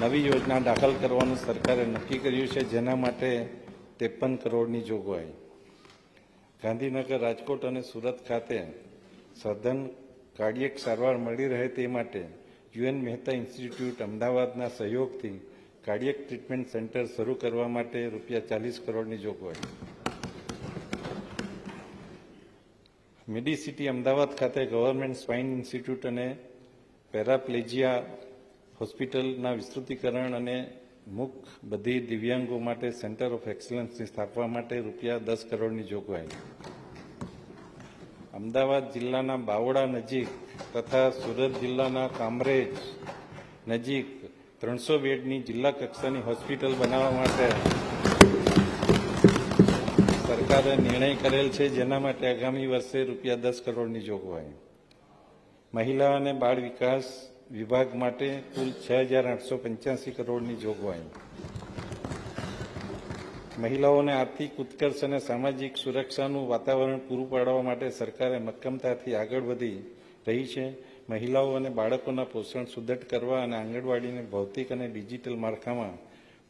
નવી યોજના દાખલ કરવાનું સરકારે નક્કી કર્યું છે, જેના માટે 53 કરોડની જોગવાઈ. ગાંધીનગર, રાજકોટ અને સુરત ખાતે સઘન કાર્ડિયક સારવાર મળી રહે તે માટે યુએન મહેતા ઇન્સ્ટિટ્યૂટ અમદાવાદના સહયોગથી કાર્ડિયક ટ્રીટમેન્ટ સેન્ટર શરૂ કરવા માટે રૂપિયા 40 કરોડની જોગવાઈ. મેડિસિટી અમદાવાદ ખાતે ગવર્નમેન્ટ સ્વાઇન ઇન્સ્ટિટ્યૂટ અને પેરાપ્લેજિયા હોસ્પિટલના વિસ્તૃતિકરણ અને મુખ બધી દિવ્યાંગો માટે સેન્ટર ઓફ એક્સલન્સની સ્થાપવા માટે રૂપિયા 10 કરોડની જોગવાઈ. અમદાવાદ જિલ્લાના બાવળા નજીક તથા સુરત જિલ્લાના કામરેજ નજીક 300 બેડની જિલ્લા કક્ષાની હોસ્પિટલ બનાવવા માટે સરકારે નિર્ણય કરેલ છે, જેના માટે આગામી વર્ષે રૂપિયા 10 કરોડની જોગવાઈ. મહિલા અને બાળ વિકાસ વિભાગ માટે કુલ 6,885 કરોડની જોગવાઈ. મહિલાઓને આર્થિક ઉત્કર્ષ અને સામાજિક સુરક્ષાનું વાતાવરણ પૂરું પાડવા માટે સરકારે મક્કમતાથી આગળ વધી રહી છે. મહિલાઓ અને બાળકોના પોષણ સુદૃઢ કરવા અને આંગણવાડીને ભૌતિક અને ડિજિટલ માળખામાં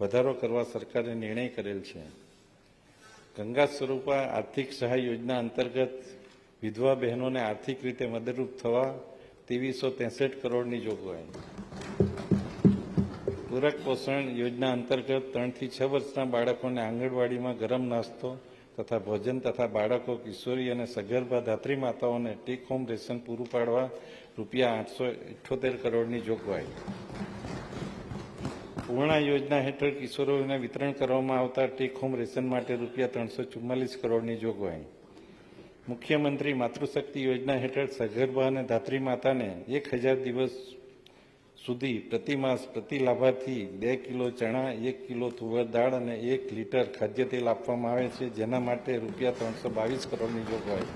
વધારો કરવા સરકારે નિર્ણય કરેલ છે. ગંગા સ્વરૂપા આર્થિક સહાય યોજના અંતર્ગત વિધવા બહેનોને આર્થિક રીતે મદદરૂપ થવા 2,363 કરોડની જોગવાઈ. પૂરક પોષણ યોજના અંતર્ગત 3 થી 6 વર્ષના બાળકોને આંગણવાડીમાં ગરમ નાસ્તો તથા ભોજન તથા બાળકો, કિશોરી અને સગર્ભા ધાત્રી માતાઓને ટેક હોમ રેશન પૂરું પાડવા રૂપિયા 878 કરોડની જોગવાઈ. પૂર્ણા યોજના હેઠળ કિશોરોને વિતરણ કરવામાં આવતા ટેક હોમ રેશન માટે રૂપિયા 344 કરોડની જોગવાઈ. મુખ્યમંત્રી માતૃશક્તિ યોજના હેઠળ સગર્ભા અને ધાત્રી માતાને 1,000 દિવસ સુધી પ્રતિમાસ પ્રતિ લાભાર્થી 2 કિલો ચણા, 1 કિલો તુવેર દાળ અને 1 લીટર ખાદ્ય તેલ આપવામાં આવે છે, જેના માટે રૂપિયા 322 કરોડની જોગવાઈ.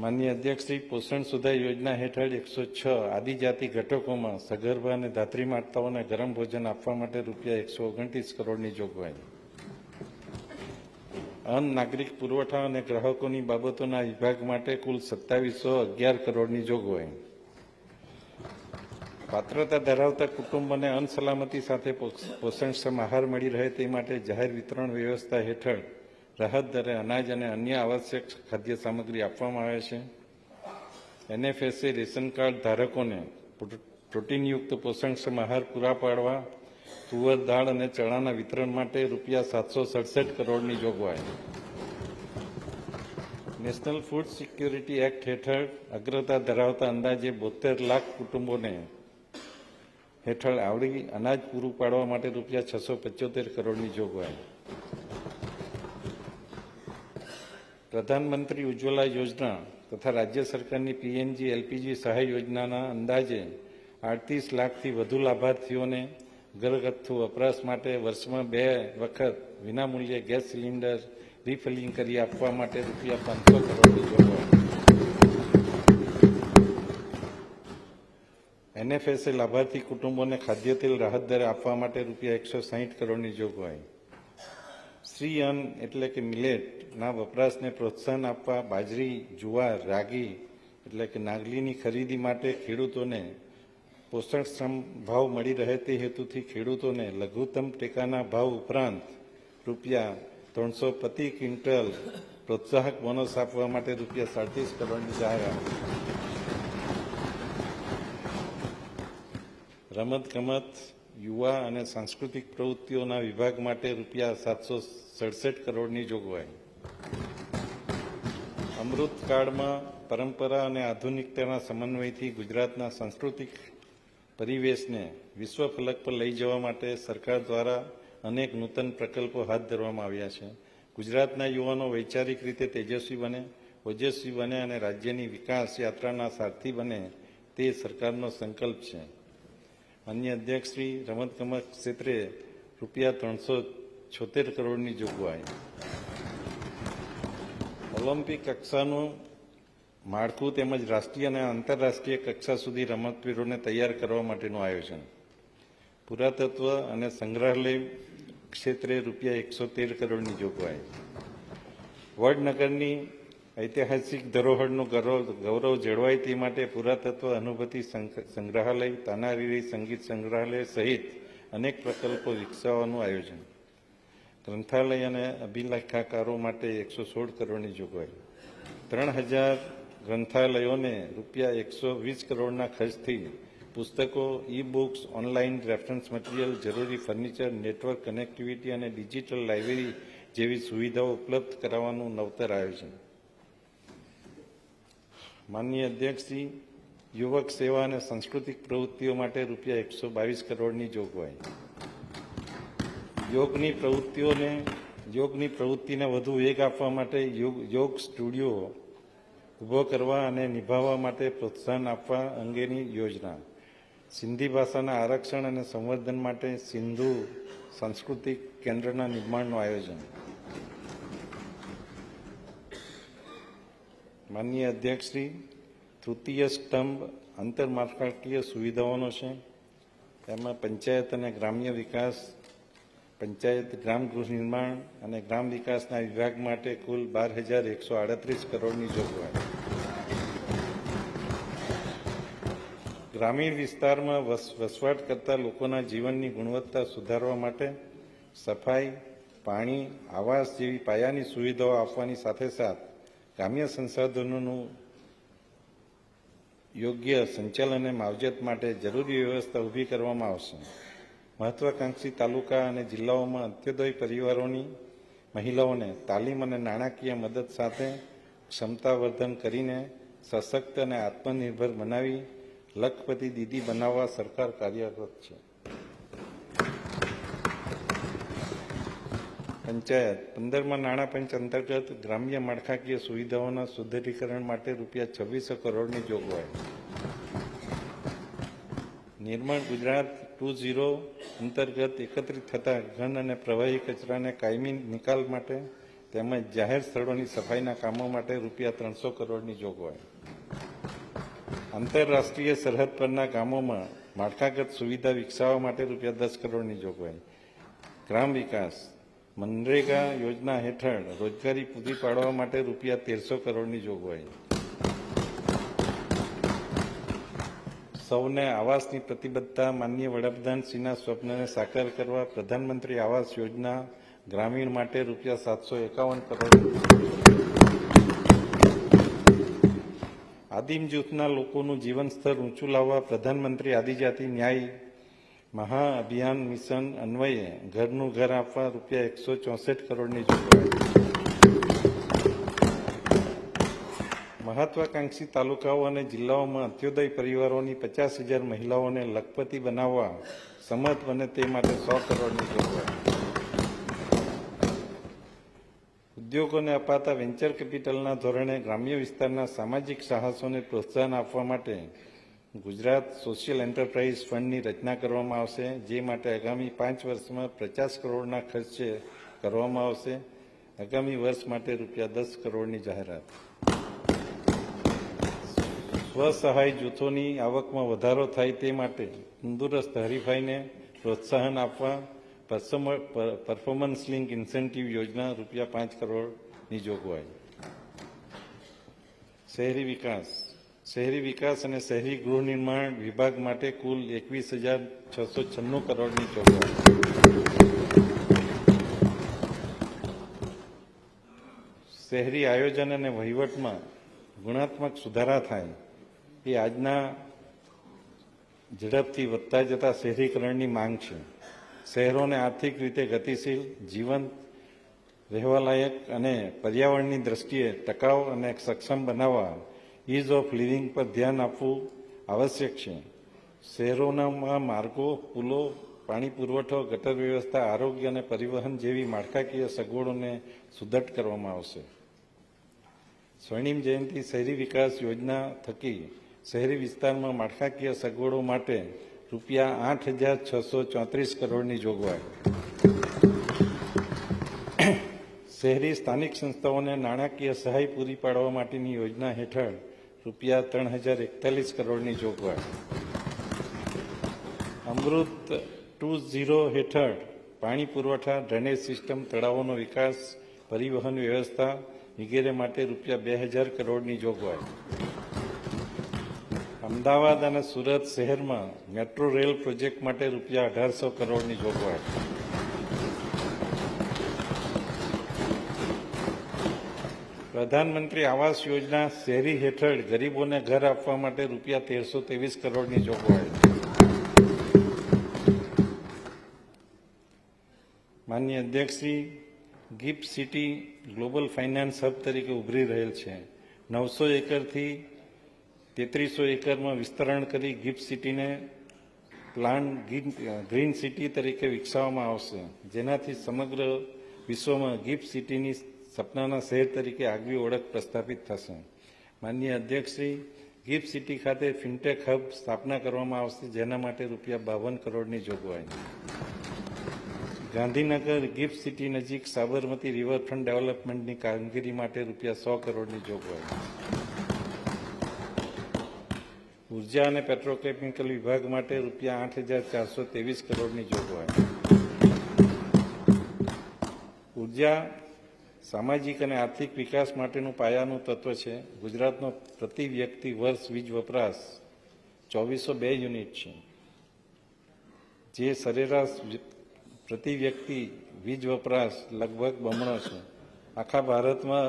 માનનીય અધ્યક્ષશ્રી, પોષણ સુધા યોજના હેઠળ 106 આદિજાતિ ઘટકોમાં સગર્ભા અને ધાત્રી માતાઓને ગરમ ભોજન આપવા માટે રૂપિયા 129 કરોડની જોગવાઈ. અન્ન, નાગરિક પુરવઠા અને ગ્રાહકોની બાબતોના વિભાગ માટે કુલ 2711 કરોડની જોગવાઈ. પાત્રતા ધરાવતા કુટુંબોને અન્ન સલામતી સાથે પોષણક્ષમ આહાર મળી રહે તે માટે જાહેર વિતરણ વ્યવસ્થા હેઠળ રાહત દરે અનાજ અને અન્ય આવશ્યક ખાદ્ય સામગ્રી આપવામાં આવે છે. NFSA રેશન કાર્ડ ધારકોને પ્રોટીનયુક્ત પોષણક્ષમ આહાર પૂરા પાડવા તુવર દાળ અને ચણાના વિતરણ માટે રૂપિયા 767 કરોડની જોગવાઈ. નેશનલ ફૂડ સિક્યોરિટી એક્ટ હેઠળ અગ્રતા ધરાવતા અંદાજે 72 લાખ કુટુંબોને હેઠળ આવડી અનાજ પૂરું પાડવા માટે રૂપિયા 675 કરોડની જોગવાઈ. પ્રધાનમંત્રી ઉજ્જવલા યોજના તથા રાજ્ય સરકારની PNG LPG સહાય યોજનાના અંદાજે 38 લાખથી વધુ લાભાર્થીઓને ઘરગથ્થુ વપરાશ માટે વર્ષમાં 2 વખત વિનામૂલ્યે ગેસ સિલિન્ડર રિફિલિંગ કરી આપવા માટે રૂપિયા 500 કરોડની જોગવાઈ. NFSA લાભાર્થી કુટુંબોને ખાદ્ય તેલ રાહત દરે આપવા માટે રૂપિયા 160 કરોડની જોગવાઈ. શ્રી અન્ન એટલે કે મિલેટના વપરાશને પ્રોત્સાહન આપવા બાજરી, જુવાર, રાગી એટલે કે નાગલીની ખરીદી માટે ખેડૂતોને પોષણક્ષમ ભાવ મળી રહે તે હેતુથી ખેડૂતોને લઘુત્તમ ટેકાના ભાવ ઉપરાંત રૂપિયા 300 પ્રતિ ક્વિન્ટલ પ્રોત્સાહક બોનસ આપવા માટે રૂપિયા 37 કરોડની જાહેરાત. રમતગમત, યુવા અને સાંસ્કૃતિક પ્રવૃત્તિઓના વિભાગ માટે રૂપિયા 767 કરોડની જોગવાઈ. અમૃતકાળમાં પરંપરા અને આધુનિકતાના સમન્વયથી ગુજરાતના સાંસ્કૃતિક પરિવેશને વિશ્વ ફલક પર લઈ જવા માટે સરકાર દ્વારા અનેક નૂતન પ્રકલ્પો હાથ ધરવામાં આવ્યા છે. ગુજરાતના યુવાનો વૈચારિક રીતે તેજસ્વી બને, ઓજસ્વી બને અને રાજ્યની વિકાસ યાત્રાના સારથી બને તે સરકારનો સંકલ્પ છે. અન્ય અધ્યક્ષશ્રી, રમતગમત ક્ષેત્રે રૂપિયા 376 કરોડની જોગવાઈ. ઓલિમ્પિક કક્ષાનું માળખું તેમજ રાષ્ટ્રીય અને આંતરરાષ્ટ્રીય કક્ષા સુધી રમતવીરોને તૈયાર કરવા માટેનું આયોજન. પુરાતત્વ અને સંગ્રહાલય ક્ષેત્રે રૂપિયા 113 કરોડની જોગવાઈ. વડનગરની ઐતિહાસિક ધરોહરનું ગૌરવ જળવાય તે માટે પુરાતત્વ અનુભૂતિ સંગ્રહાલય, તાનારીરી સંગીત સંગ્રહાલય સહિત અનેક પ્રકલ્પો વિકસાવવાનું આયોજન. ગ્રંથાલય અને અભિલેખાકારો માટે 116 કરોડની જોગવાઈ. 3000 ગ્રંથાલયોને રૂપિયા 120 કરોડના ખર્ચથી પુસ્તકો, e books, online reference material, જરૂરી ફર્નિચર, નેટવર્ક કનેક્ટિવિટી અને ડિજિટલ લાઇબ્રેરી જેવી સુવિધાઓ ઉપલબ્ધ કરાવવાનું નવતર આયોજન. માનનીય અધ્યક્ષશ્રી, યુવક સેવા અને સાંસ્કૃતિક પ્રવૃત્તિઓ માટે રૂપિયા 122 કરોડની જોગવાઈ. યોગની પ્રવૃત્તિને વધુ વેગ આપવા માટે યોગ સ્ટુડિયો ઊભો કરવા અને નિભાવવા માટે પ્રોત્સાહન આપવા અંગેની યોજના. સિંધી ભાષાના આરક્ષણ અને સંવર્ધન માટે સિંધુ સાંસ્કૃતિક કેન્દ્રના નિર્માણનું આયોજન. માનનીય અધ્યક્ષશ્રી, તૃતીય સ્તંભ આંતરમાળખાકીય સુવિધાઓનો છે. તેમાં પંચાયત અને ગ્રામ્ય વિકાસ, પંચાયત ગ્રામ ગૃહ નિર્માણ અને ગ્રામ વિકાસના વિભાગ માટે કુલ 12,138 કરોડની જોગવાઈ. ગ્રામીણ વિસ્તારમાં વસવાટ કરતા લોકોના જીવનની ગુણવત્તા સુધારવા માટે સફાઈ, પાણી, આવાસ જેવી પાયાની સુવિધાઓ આપવાની સાથે સાથે ગ્રામ્ય સંસાધનોનું યોગ્ય સંચાલન અને માવજત માટે જરૂરી વ્યવસ્થા ઊભી કરવામાં આવશે. મહત્વાકાંક્ષી તાલુકા અને જિલ્લાઓમાં અંત્યોદય પરિવારોની મહિલાઓને તાલીમ અને નાણાકીય મદદ સાથે ક્ષમતાવર્ધન કરીને સશક્ત અને આત્મનિર્ભર બનાવી લખપતિ દીદી બનાવવા સરકાર કાર્યરત છે. પંચાયત 15મા નાણાં પંચ અંતર્ગત ગ્રામ્ય માળખાકીય સુવિધાઓના સુદ્રઢીકરણ માટે રૂપિયા 2600 કરોડની જોગવાઈ. નિર્મળ ગુજરાત 2.0 અંતર્ગત એકત્રિત થતા ઘન અને પ્રવાહી કચરાને કાયમી નિકાલ માટે તેમજ જાહેર સ્થળોની સફાઈના કામો માટે રૂપિયા 300 કરોડની જોગવાઈ. આંતરરાષ્ટ્રીય સરહદ પરના ગામોમાં માળખાગત સુવિધા વિકસાવવા માટે રૂપિયા 10 કરોડની જોગવાઈ. ગ્રામ વિકાસ, મનરેગા યોજના હેઠળ રોજગારી પૂરી પાડવા માટે રૂપિયા 1300 કરોડની જોગવાઈ. સૌને આવાસની પ્રતિબદ્ધતા માનનીય વડાપ્રધાનશ્રીના સ્વપ્નને સાકાર કરવા પ્રધાનમંત્રી આવાસ યોજના ગ્રામીણ માટે રૂપિયા 751 કરોડ. આદિમ જૂથના લોકોનું જીવન સ્તર ઊંચું લાવવા પ્રધાનમંત્રી આદિજાતિ ન્યાય મહાઅભિયાન મિશન અન્વયે ઘરનું ઘર આપવા રૂપિયા 164 કરોડની જોગવાઈ. મહત્વાકાંક્ષી તાલુકાઓ અને જિલ્લાઓમાં અંત્યોદય પરિવારોની 50,000 મહિલાઓને લખપતિ બનાવવા સમર્થ બને તે માટે 100 કરોડની જોગવાઈ. ઉદ્યોગોને અપાતા વેન્ચર કેપિટલના ધોરણે ગ્રામ્ય વિસ્તારના સામાજિક સાહસોને પ્રોત્સાહન આપવા માટે ગુજરાત સોશિયલ એન્ટરપ્રાઇઝ ફંડની રચના કરવામાં આવશે, જે માટે આગામી 5 વર્ષમાં 50 કરોડના ખર્ચે કરવામાં આવશે. આગામી વર્ષ માટે રૂપિયા 10 કરોડની જાહેરાત. સ્વસહાય જૂથોની આવકમાં વધારો થાય તે માટે તંદુરસ્ત હરીફાઈને પ્રોત્સાહન આપવા પરફોર્મન્સ લિંક ઇન્સેન્ટિવ યોજના રૂપિયા 5 કરોડની જોગવાઈ. શહેરી વિકાસ અને શહેરી ગૃહ નિર્માણ વિભાગ માટે કુલ 21,696 કરોડની જોગવાઈ. શહેરી આયોજન અને વહીવટમાં ગુણાત્મક સુધારા થાય એ આજના ઝડપથી વધતા જતા શહેરીકરણની માંગ છે. શહેરોને આર્થિક રીતે ગતિશીલ, જીવંત, રહેવાલાયક અને પર્યાવરણની દ્રષ્ટિએ ટકાઉ અને સક્ષમ બનાવવા ઇઝ ઓફ લિવિંગ પર ધ્યાન આપવું આવશ્યક છે. શહેરોના માર્ગો, પુલો, પાણી પુરવઠો, ગટર વ્યવસ્થા, આરોગ્ય અને પરિવહન જેવી માળખાકીય સગવડોને સુદૃઢ કરવામાં આવશે. સ્વર્ણિમ જયંતિ શહેરી વિકાસ યોજના થકી શહેરી વિસ્તારમાં માળખાકીય સગવડો માટે રૂપિયા 8,634 કરોડની જોગવાઈ. શહેરી સ્થાનિક સંસ્થાઓને નાણાકીય સહાય પૂરી પાડવા માટેની યોજના હેઠળ રૂપિયા 3,041 કરોડની જોગવાઈ. અમૃત 2.0 હેઠળ પાણી પુરવઠા, ડ્રેનેજ સિસ્ટમ, તળાવોનો વિકાસ, પરિવહન વ્યવસ્થા વગેરે માટે રૂપિયા 2,000 કરોડની જોગવાઈ. અમદાવાદ અને સુરત શહેરમાં મેટ્રો રેલ પ્રોજેક્ટ માટે રૂપિયા 1,800 કરોડની જોગવાઈ. પ્રધાનમંત્રી આવાસ યોજના શહેરી હેઠળ ગરીબોને ઘર આપવા માટે રૂપિયા 1,323 કરોડની જોગવાઈ. માનનીય અધ્યક્ષશ્રી, gift city global finance hub તરીકે ઉભરી રહેલ છે. 900 એકરથી 3300 એકરમાં વિસ્તરણ કરી ગિફ્ટ સિટીને પ્લાન ગ્રીન સિટી તરીકે વિકસાવવામાં આવશે, જેનાથી સમગ્ર વિશ્વમાં ગિફ્ટ સિટીની સપનાના શહેર તરીકે આગવી ઓળખ પ્રસ્થાપિત થશે. માનનીય અધ્યક્ષશ્રી, ગિફ્ટ સિટી ખાતે ફિનટેક હબ સ્થાપના કરવામાં આવશે, જેના માટે રૂપિયા 52 કરોડની જોગવાઈ. ગાંધીનગર ગિફ્ટ સિટી નજીક સાબરમતી રિવરફ્રન્ટ ડેવલપમેન્ટની કામગીરી માટે રૂપિયા 100 કરોડની જોગવાઈ. ઉર્જા અને પેટ્રોકેમિકલ વિભાગ માટે રૂપિયા 8,423 કરોડની જોગવાઈ. ઉર્જા સામાજિક અને આર્થિક વિકાસ માટેનું પાયાનું તત્વ છે. ગુજરાતનો પ્રતિ વ્યક્તિ વર્ષ વીજ વપરાશ 2402 યુનિટ છે, જે સરેરાશ પ્રતિ વ્યક્તિ વીજ વપરાશ લગભગ બમણો છે. આખા ભારતમાં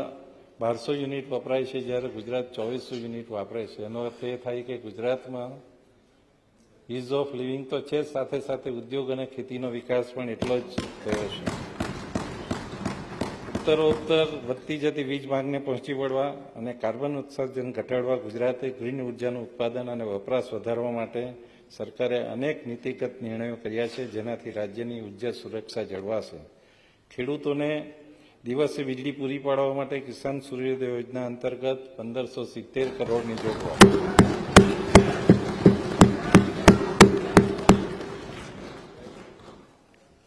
1200 યુનિટ વપરાય છે, જ્યારે ગુજરાત 2400 યુનિટ વાપરે છે. એનો અર્થ એ થાય કે ગુજરાતમાં ઇઝ ઓફ લિવિંગ તો છે, સાથે સાથે ઉદ્યોગ અને ખેતીનો વિકાસ પણ એટલો જ થયો છે. ઉત્તરોત્તર વધતી જતી વીજ માંગને પહોંચી વળવા અને કાર્બન ઉત્સર્જન ઘટાડવા ગુજરાતે ગ્રીન ઉર્જાનું ઉત્પાદન અને વપરાશ વધારવા માટે સરકારે અનેક નીતિગત નિર્ણયો કર્યા છે, જેનાથી રાજ્યની ઉર્જા સુરક્ષા જળવાશે. ખેડૂતોને દિવસે વીજળી પૂરી પાડવા માટે કિસાન સૂર્યોદય યોજના અંતર્ગત 1,570 કરોડની જોગવાઈ.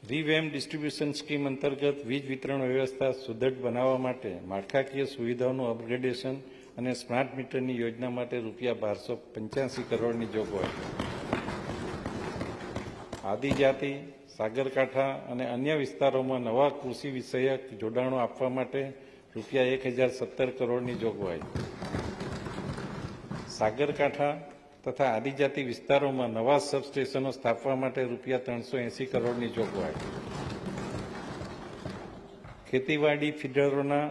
રીવેમ ડિસ્ટ્રીબ્યુશન સ્કીમ અંતર્ગત વીજ વિતરણ વ્યવસ્થા સુદૃઢ બનાવવા માટે માળખાકીય સુવિધાઓનું અપગ્રેડેશન અને સ્માર્ટ મીટરની યોજના માટે રૂપિયા 1285 કરોડની જોગવાઈ. આદિજાતિ, સાગરકાંઠા અને અન્ય વિસ્તારોમાં નવા કૃષિ વિષયક જોડાણો આપવા માટે રૂપિયા 1,017 કરોડની જોગવાઈ. સાગરકાંઠા તથા આદિજાતિ વિસ્તારોમાં નવા સબસ્ટેશનો સ્થાપવા માટે રૂપિયા 380 કરોડની જોગવાઈ. ખેતીવાડી ફીડરોના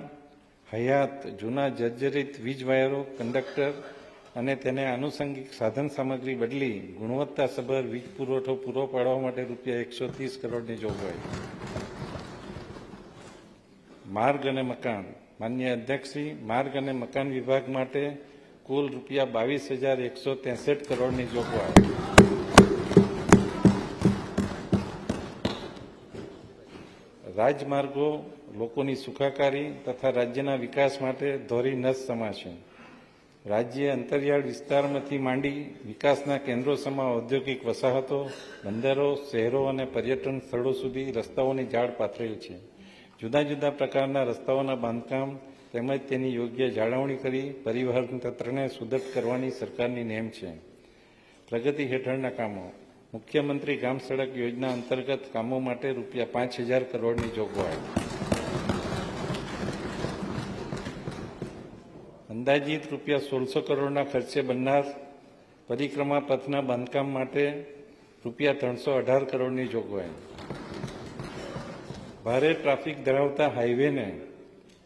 હયાત જૂના જર્જરિત વીજ વાયરો, કંડક્ટર અને તેને આનુષંગિક સાધન સામગ્રી બદલી ગુણવત્તાસભર વીજ પુરવઠો પૂરો પાડવા માટે રૂપિયા 130 કરોડની જોગવાઈ. માર્ગ અને મકાન. માનનીય અધ્યક્ષશ્રી, માર્ગ અને મકાન વિભાગ માટે કુલ રૂપિયા 22,163 કરોડની જોગવાઈ. રાજમાર્ગો લોકોની સુખાકારી તથા રાજ્યના વિકાસ માટે ધોરી નસ સમા છે. રાજ્ય અંતરિયાળ વિસ્તારમાંથી માંડી વિકાસના કેન્દ્રો સમા ઔદ્યોગિક વસાહતો, બંદરો, શહેરો અને પર્યટન સ્થળો સુધી રસ્તાઓની જાળ પાથરેલ છે. જુદા જુદા પ્રકારના રસ્તાઓના બાંધકામ તેમજ તેની યોગ્ય જાળવણી કરી પરિવહન તંત્રને સુદૃઢ કરવાની સરકારની નેમ છે. પ્રગતિ હેઠળના કામો. મુખ્યમંત્રી ગ્રામ સડક યોજના અંતર્ગત કામો માટે રૂપિયા 5,000 કરોડની જોગવાઈ. અંદાજિત રૂપિયા 1,600 કરોડના ખર્ચે બનનાર પરિક્રમા પથના બાંધકામ માટે રૂપિયા 318 કરોડની જોગવાઈ. ભારે ટ્રાફિક ધરાવતા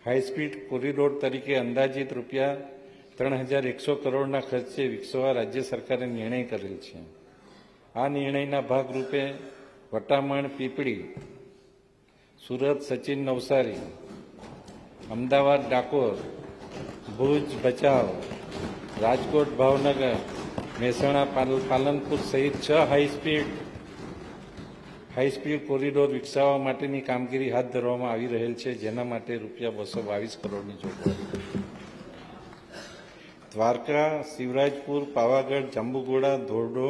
હાઈસ્પીડ કોરિડોર તરીકે અંદાજિત રૂપિયા 3,100 કરોડના ખર્ચે વિકસાવવા રાજ્ય સરકારે નિર્ણય કરેલ છે. આ નિર્ણયના ભાગરૂપે વટામણ પીપળી, સુરત સચિન નવસારી, અમદાવાદ ડાકોર, ભુજ ભચાઉ, રાજકોટ ભાવનગર, મહેસાણા પાલનપુર સહિત 6 હાઈસ્પીડ કોરિડોર વિકસાવવા માટેની કામગીરી હાથ ધરવામાં આવી રહેલ છે, જેના માટે રૂપિયા 222 કરોડની જોગવાઈ. દ્વારકા, શિવરાજપુર, પાવાગઢ, જાંબુઘોડા, ધોરડો,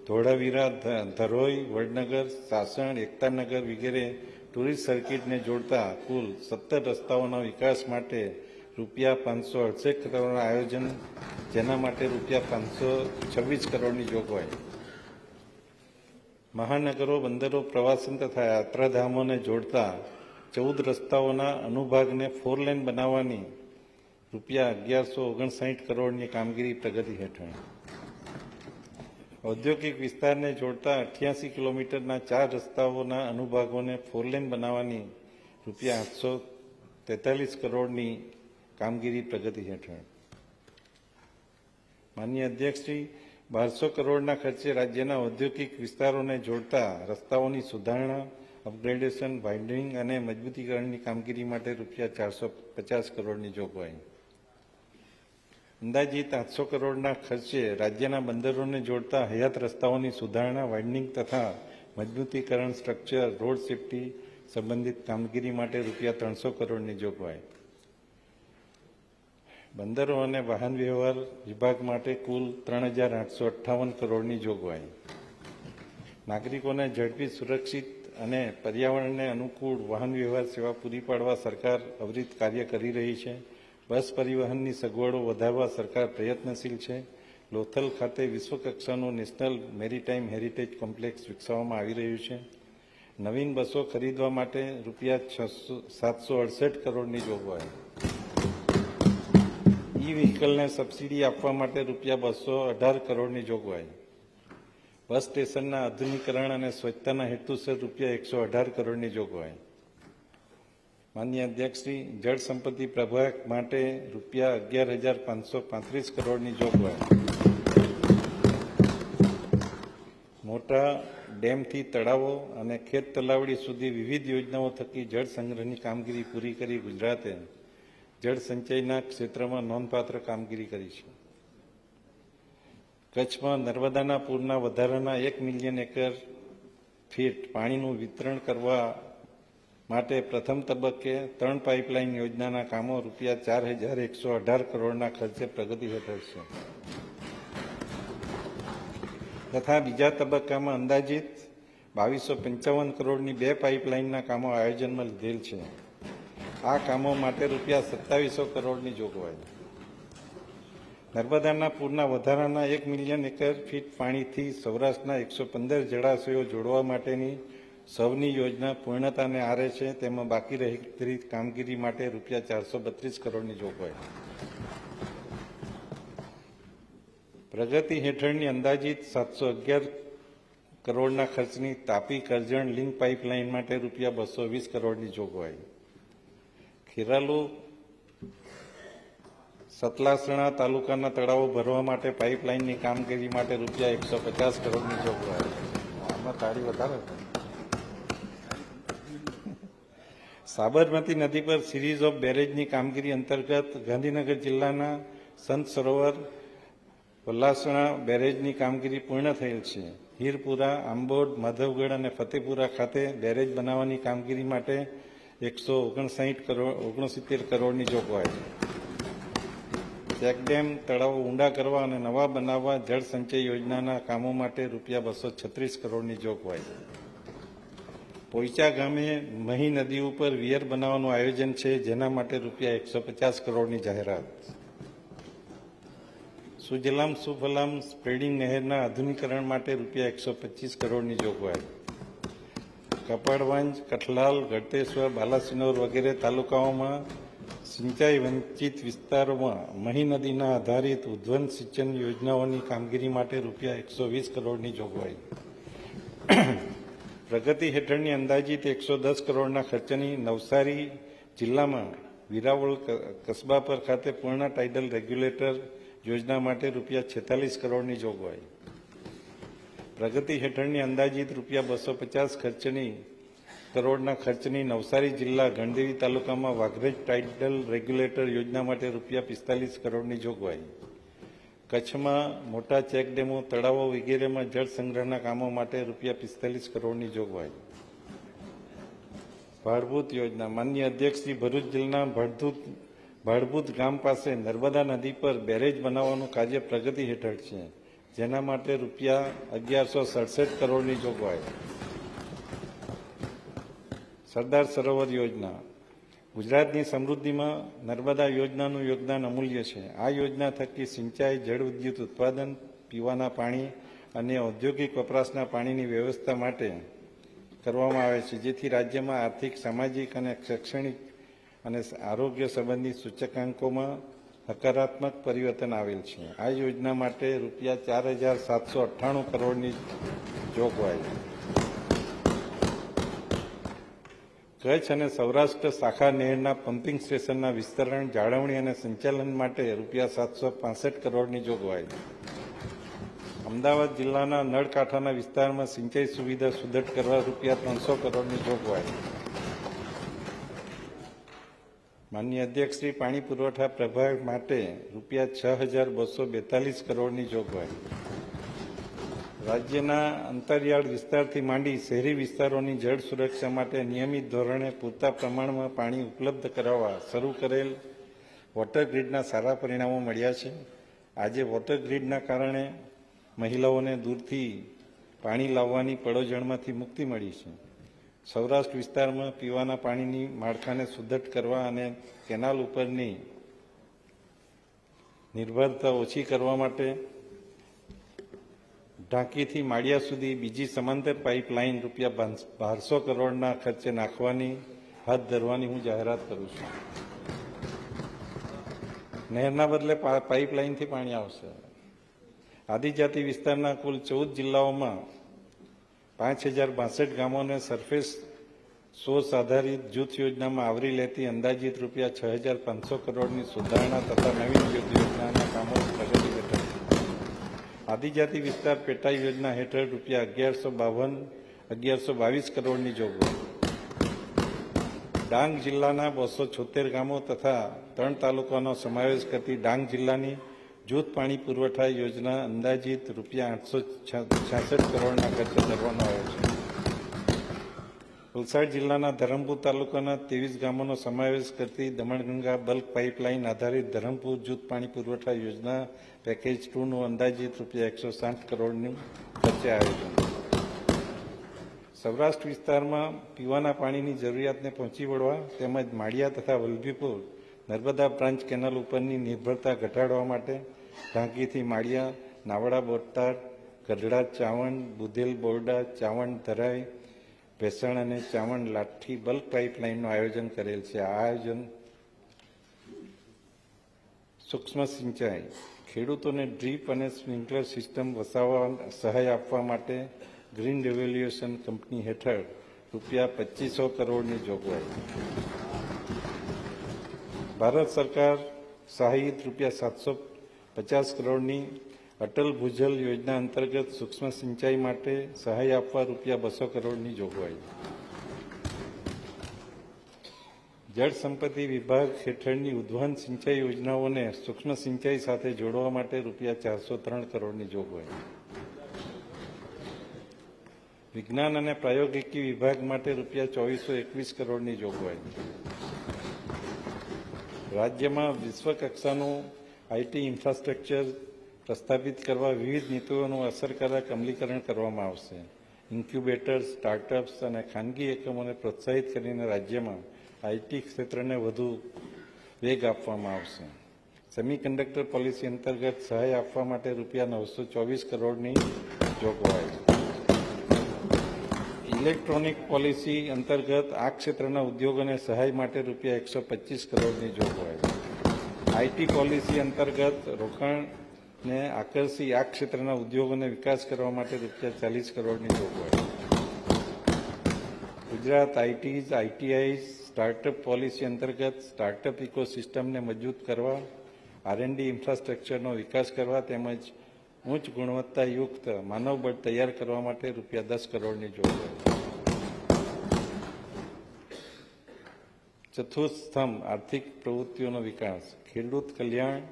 ધોળાવીરા, ધરોઈ, વડનગર, સાસણ, એકતાનગર વગેરે ટુરિસ્ટ સર્કિટને જોડતા કુલ 17 રસ્તાઓના વિકાસ માટે રૂપિયા 568 કરોડનું આયોજન, જેના માટે રૂપિયા 526 કરોડની જોગવાઈ. મહાનગરો, બંદરો, પ્રવાસન તથા યાત્રાધામોને જોડતા 14 રસ્તાઓના અનુભાગને 4 લેન બનાવવાની રૂપિયા 1159 કરોડની કામગીરી પ્રગતિ હેઠળ. ઔદ્યોગિક વિસ્તારને જોડતા 88 કિલોમીટરના 4 રસ્તાઓના અનુભાગોને 4 લેન બનાવવાની રૂપિયા 843 કરોડની કામગીરી પ્રગતિ હેઠળ. માનનીય અધ્યક્ષશ્રી, 1200 કરોડના ખર્ચે રાજ્યના ઔદ્યોગિક વિસ્તારોને જોડતા રસ્તાઓની સુધારણા, અપગ્રેડેશન, વાઇડનિંગ અને મજબૂતીકરણની કામગીરી માટે રૂપિયા 450 કરોડની જોગવાઈ. અંદાજિત 800 કરોડના ખર્ચે રાજ્યના બંદરોને જોડતા હયાત રસ્તાઓની સુધારણા, વાઇડનિંગ તથા મજબૂતીકરણ, સ્ટ્રક્ચર, રોડ સેફટી સંબંધિત કામગીરી માટે રૂપિયા 300 કરોડની જોગવાઈ. બંદરો અને વાહન વ્યવહાર વિભાગ માટે કુલ 3,858 કરોડની જોગવાઈ. નાગરિકોને ઝડપી, સુરક્ષિત અને પર્યાવરણને અનુકૂળ વાહન વ્યવહાર સેવા પૂરી પાડવા સરકાર અવિરત કાર્ય કરી રહી છે. બસ પરિવહનની સગવડો વધારવા સરકાર પ્રયત્નશીલ છે. લોથલ ખાતે વિશ્વકક્ષાનું નેશનલ મેરીટાઈમ હેરિટેજ કોમ્પ્લેક્સ વિકસાવવામાં આવી રહ્યું છે. નવીન બસો ખરીદવા માટે રૂપિયા 768 કરોડની જોગવાઈ. ઈ વ્હીકલને સબસિડી આપવા માટે રૂપિયા 218 કરોડની જોગવાઈ. બસ સ્ટેશનના આધુનિકરણ અને સ્વચ્છતાના હેતુસર રૂપિયા 118 કરોડની જોગવાઈ. માનનીય અધ્યક્ષશ્રી, જળ સંપત્તિ પ્રભાગ માટે રૂપિયા 11,535 કરોડની જોગવાઈ. મોટા ડેમથી તળાવો અને ખેત તલાવડી સુધી વિવિધ યોજનાઓ થકી જળ સંગ્રહની કામગીરી પૂરી કરી ગુજરાતે જળ સંચયના ક્ષેત્રમાં નોંધપાત્ર કામગીરી કરી છે. કચ્છમાં નર્મદાના પૂરના વધારાના 1 મિલિયન એકર ફીટ પાણીનું વિતરણ કરવા માટે પ્રથમ તબક્કે 3 પાઇપલાઇન યોજનાના કામો રૂપિયા 4,118 કરોડના ખર્ચે પ્રગતિ હેઠળ છે તથા બીજા તબક્કામાં અંદાજિત 2,255 કરોડની 2 પાઇપલાઇનના કામો આયોજનમાં લીધેલ છે. આ કામો માટે રૂપિયા 2,700 કરોડની જોગવાઈ. નર્મદાના પૂરના વધારાના 1 મિલિયન એકર ફીટ પાણીથી સૌરાષ્ટ્રના 115 જળાશયો જોડવા માટેની સૌની યોજના પૂર્ણતાને આરે છે. તેમાં બાકી રહેલી કામગીરી માટે રૂપિયા 432 કરોડની જોગવાઈ. પ્રગતિ હેઠળની અંદાજિત 711 કરોડના ખર્ચની તાપી કરજણ લિંક પાઇપલાઇન માટે રૂપિયા 220 કરોડની જોગવાઈ. ખેરાલુ સતલાસણા તાલુકાના તળાવો ભરવા માટે પાઇપલાઇનની કામગીરી માટે રૂપિયા 150 કરોડની જોગવાઈ. આમાં તાળી વધારે. સાબરમતી નદી પર સિરીઝ ઓફ બેરેજની કામગીરી અંતર્ગત ગાંધીનગર જિલ્લાના સંત સરોવર પલાસણા બેરેજની કામગીરી પૂર્ણ થયેલ છે. હીરપુરા, આંબોડ, માધવગઢ અને ફતેપુરા ખાતે બેરેજ બનાવવાની કામગીરી માટે 169 કરોડની જોગવાઈ. ચેકડેમ, તળાવો ઊંડા કરવા અને નવા બનાવવા જળ સંચય યોજનાના કામો માટે રૂપિયા 236 કરોડની જોગવાઈ. પોઈચા ગામે મહી નદી ઉપર વિયર બનાવવાનું આયોજન છે, જેના માટે રૂપિયા 150 કરોડની જાહેરાત. સુજલામ સુફલામ સ્પ્રેડિંગ નહેરના આધુનિકરણ માટે રૂપિયા 125 કરોડની જોગવાઈ. કપાડવાંજ, કઠલાલ, ગળતેશ્વર, બાલાસિનોર વગેરે તાલુકાઓમાં સિંચાઈ વંચિત વિસ્તારોમાં મહી નદીના આધારિત ઉદ્વહન સિંચન યોજનાઓની કામગીરી માટે રૂપિયા 120 કરોડની જોગવાઈ. પ્રગતિ હેઠળની અંદાજિત 110 કરોડના ખર્ચની નવસારી જિલ્લામાં વિરાવળ કસ્બા પર ખાતે પૂર્ણ ટાઇડલ રેગ્યુલેટર યોજના માટે રૂપિયા 46 કરોડની જોગવાઈ. પ્રગતિ હેઠળની અંદાજિત રૂપિયા 250 કરોડના ખર્ચની નવસારી જિલ્લા ગણદેવી તાલુકામાં વાઘરેજ ટાઇડલ રેગ્યુલેટર યોજના માટે રૂપિયા 45 કરોડની જોગવાઈ. કચ્છમાં મોટા ચેકડેમો, તળાવો વગેરેમાં જળ સંગ્રહના કામો માટે રૂપિયા 45 કરોડની જોગવાઈ. ભાડભૂત યોજના. માનનીય અધ્યક્ષ શ્રી, ભરૂચ જિલ્લાના ભાડભૂત ગામ પાસે નર્મદા નદી પર બેરેજ બનાવવાનું કાર્ય પ્રગતિ હેઠળ છે, જેના માટે રૂપિયા 1167 કરોડની જોગવાઈ. સરદાર સરોવર યોજના. ગુજરાતની સમૃદ્ધિમાં નર્મદા યોજનાનું યોગદાન અમૂલ્ય છે. આ યોજના થકી સિંચાઈ, જળ વિદ્યુત ઉત્પાદન, પીવાના પાણી અને ઔદ્યોગિક વપરાશના પાણીની વ્યવસ્થા માટે કરવામાં આવે છે, જેથી રાજ્યમાં આર્થિક, સામાજિક અને શૈક્ષણિક અને આરોગ્ય સંબંધી સૂચકાંકોમાં હકારાત્મક પરિવર્તન આવેલ છે. આ યોજના માટે રૂપિયા 4798 કરોડની જોગવાઈ. કચ્છ અને સૌરાષ્ટ્ર શાખા નહેરના પમ્પિંગ સ્ટેશનના વિસ્તરણ, જાળવણી અને સંચાલન માટે રૂપિયા 765 કરોડની જોગવાઈ. અમદાવાદ જિલ્લાના નળકાંઠાના વિસ્તારમાં સિંચાઈ સુવિધા સુદૃઢ કરવા રૂપિયા 300 કરોડની જોગવાઈ. માનનીય અધ્યક્ષ શ્રી, પાણી પુરવઠા પ્રભાગ માટે રૂપિયા 6242 કરોડની જોગવાઈ. રાજ્યના અંતરિયાળ વિસ્તારથી માંડી શહેરી વિસ્તારોની જળ સુરક્ષા માટે નિયમિત ધોરણે પૂરતા પ્રમાણમાં પાણી ઉપલબ્ધ કરાવવા શરૂ કરેલ વોટર ગ્રીડના સારા પરિણામો મળ્યા છે. આજે વોટર ગ્રીડના કારણે મહિલાઓને દૂરથી પાણી લાવવાની પડોજણમાંથી મુક્તિ મળી છે. સૌરાષ્ટ્ર વિસ્તારમાં પીવાના પાણીની માળખાને સુદૃઢ કરવા અને કેનાલ ઉપરની નિર્ભરતા ઓછી કરવા માટે ઢાંકીથી માળિયા સુધી બીજી સમાંતર પાઇપલાઇન રૂપિયા 1200 કરોડના ખર્ચે નાખવાની હાથ ધરવાની હું જાહેરાત કરું છું. નહેરના બદલે પાઇપલાઇનથી પાણી આવશે. આદિજાતિ વિસ્તારના કુલ 14 જિલ્લાઓમાં 5062 ગામોને સરફેસ સોર્સ આધારિત જૂથ યોજનામાં આવરી લેતી અંદાજિત રૂપિયા 6500 કરોડની સુધારણા તથા નવીન જૂથ યોજનાના કામો પ્રગતિ હેઠળ. આદિજાતિ વિસ્તાર પેટા યોજના હેઠળ રૂપિયા 1122 કરોડની જોગવાઈ. ડાંગ જિલ્લાના 276 ગામો તથા 3 તાલુકાનો સમાવેશ કરતી ડાંગ જિલ્લાની જૂથ પાણી પુરવઠા યોજના અંદાજિત રૂપિયા 866 કરોડના ખર્ચે ધરવાનો આવ્યો છે. વલસાડ જિલ્લાના ધરમપુર તાલુકાના 23 ગામોનો સમાવેશ કરતી દમણગંગા બલ્ક પાઇપલાઇન આધારિત ધરમપુર જૂથ પાણી પુરવઠા યોજના પેકેજ 2નું અંદાજિત રૂપિયા 160 કરોડનું ખર્ચે આયોજન. સૌરાષ્ટ્ર વિસ્તારમાં પીવાના પાણીની જરૂરિયાતને પહોંચી વળવા તેમજ માળિયા તથા વલભીપુર નર્મદા બ્રાન્ચ કેનાલ ઉપરની નિર્ભરતા ઘટાડવા માટે ઢાંકીથી માળિયા, નાવડા બોટાદ, ગઢડા ચાવંડ, બુધેલ બોરડા, ચાવંડ ધરાઈ, ભેસણ અને ચાવંડ લાઠી બલ્ક પાઇપલાઇનનું આયોજન કરેલ છે. આ આયોજન સૂક્ષ્મ સિંચાઈ, ખેડૂતોને ડ્રીપ અને સ્પ્રિંકલર સિસ્ટમ વસાવવા સહાય આપવા માટે ગ્રીન રેવોલ્યુશન કંપની હેઠળ રૂપિયા 2500 કરોડની જોગવાઈ. ભારત સરકાર સહાયિત રૂપિયા 750 કરોડની અટલ ભૂજલ યોજના અંતર્ગત સૂક્ષ્મ સિંચાઈ માટે સહાય આપવા રૂપિયા 200 કરોડની જોગવાઈ. જળ સંપત્તિ વિભાગ હેઠળની ઉદ્વહન સિંચાઈ યોજનાઓને સૂક્ષ્મ સિંચાઈ સાથે જોડવા માટે રૂપિયા 403 કરોડની જોગવાઈ. વિજ્ઞાન અને પ્રાયોગિકી વિભાગ માટે રૂપિયા 2421 કરોડની જોગવાઈ. રાજ્યમાં વિશ્વકક્ષાનું આઈટી ઇન્ફ્રાસ્ટ્રક્ચર પ્રસ્થાપિત કરવા વિવિધ નીતિઓનું અસરકારક અમલીકરણ કરવામાં આવશે. ઇન્ક્યુબેટર્સ, સ્ટાર્ટઅપ્સ અને ખાનગી એકમોને પ્રોત્સાહિત કરીને રાજ્યમાં આઈટી ક્ષેત્રને વધુ વેગ આપવામાં આવશે. સેમિકન્ડક્ટર પોલિસી અંતર્ગત સહાય આપવા માટે રૂપિયા 924 કરોડની જોગવાઈ. ઇલેક્ટ્રોનિક પોલિસી અંતર્ગત આ ક્ષેત્રના ઉદ્યોગોને સહાય માટે રૂપિયા 125 કરોડની જોગવાઈ. આઈટી પોલિસી અંતર્ગત રોકાણને આકર્ષી આ ક્ષેત્રના ઉદ્યોગોને વિકાસ કરવા માટે રૂપિયા 40 કરોડની જોગવાઈ. ગુજરાત આઈટીઝ આઈટીઆઈ સ્ટાર્ટઅપ પોલિસી અંતર્ગત સ્ટાર્ટઅપ ઇકોસિસ્ટમને મજબૂત કરવા, આરએનડી ઇન્ફ્રાસ્ટ્રક્ચરનો વિકાસ કરવા તેમજ ઉચ્ચ ગુણવત્તાયુક્ત માનવબળ તૈયાર કરવા માટે ₹10 કરોડની જોગવાઈ. ચતુર્થ સ્તંભ આર્થિક પ્રવૃત્તિઓનો વિકાસ, ખેડૂત કલ્યાણ,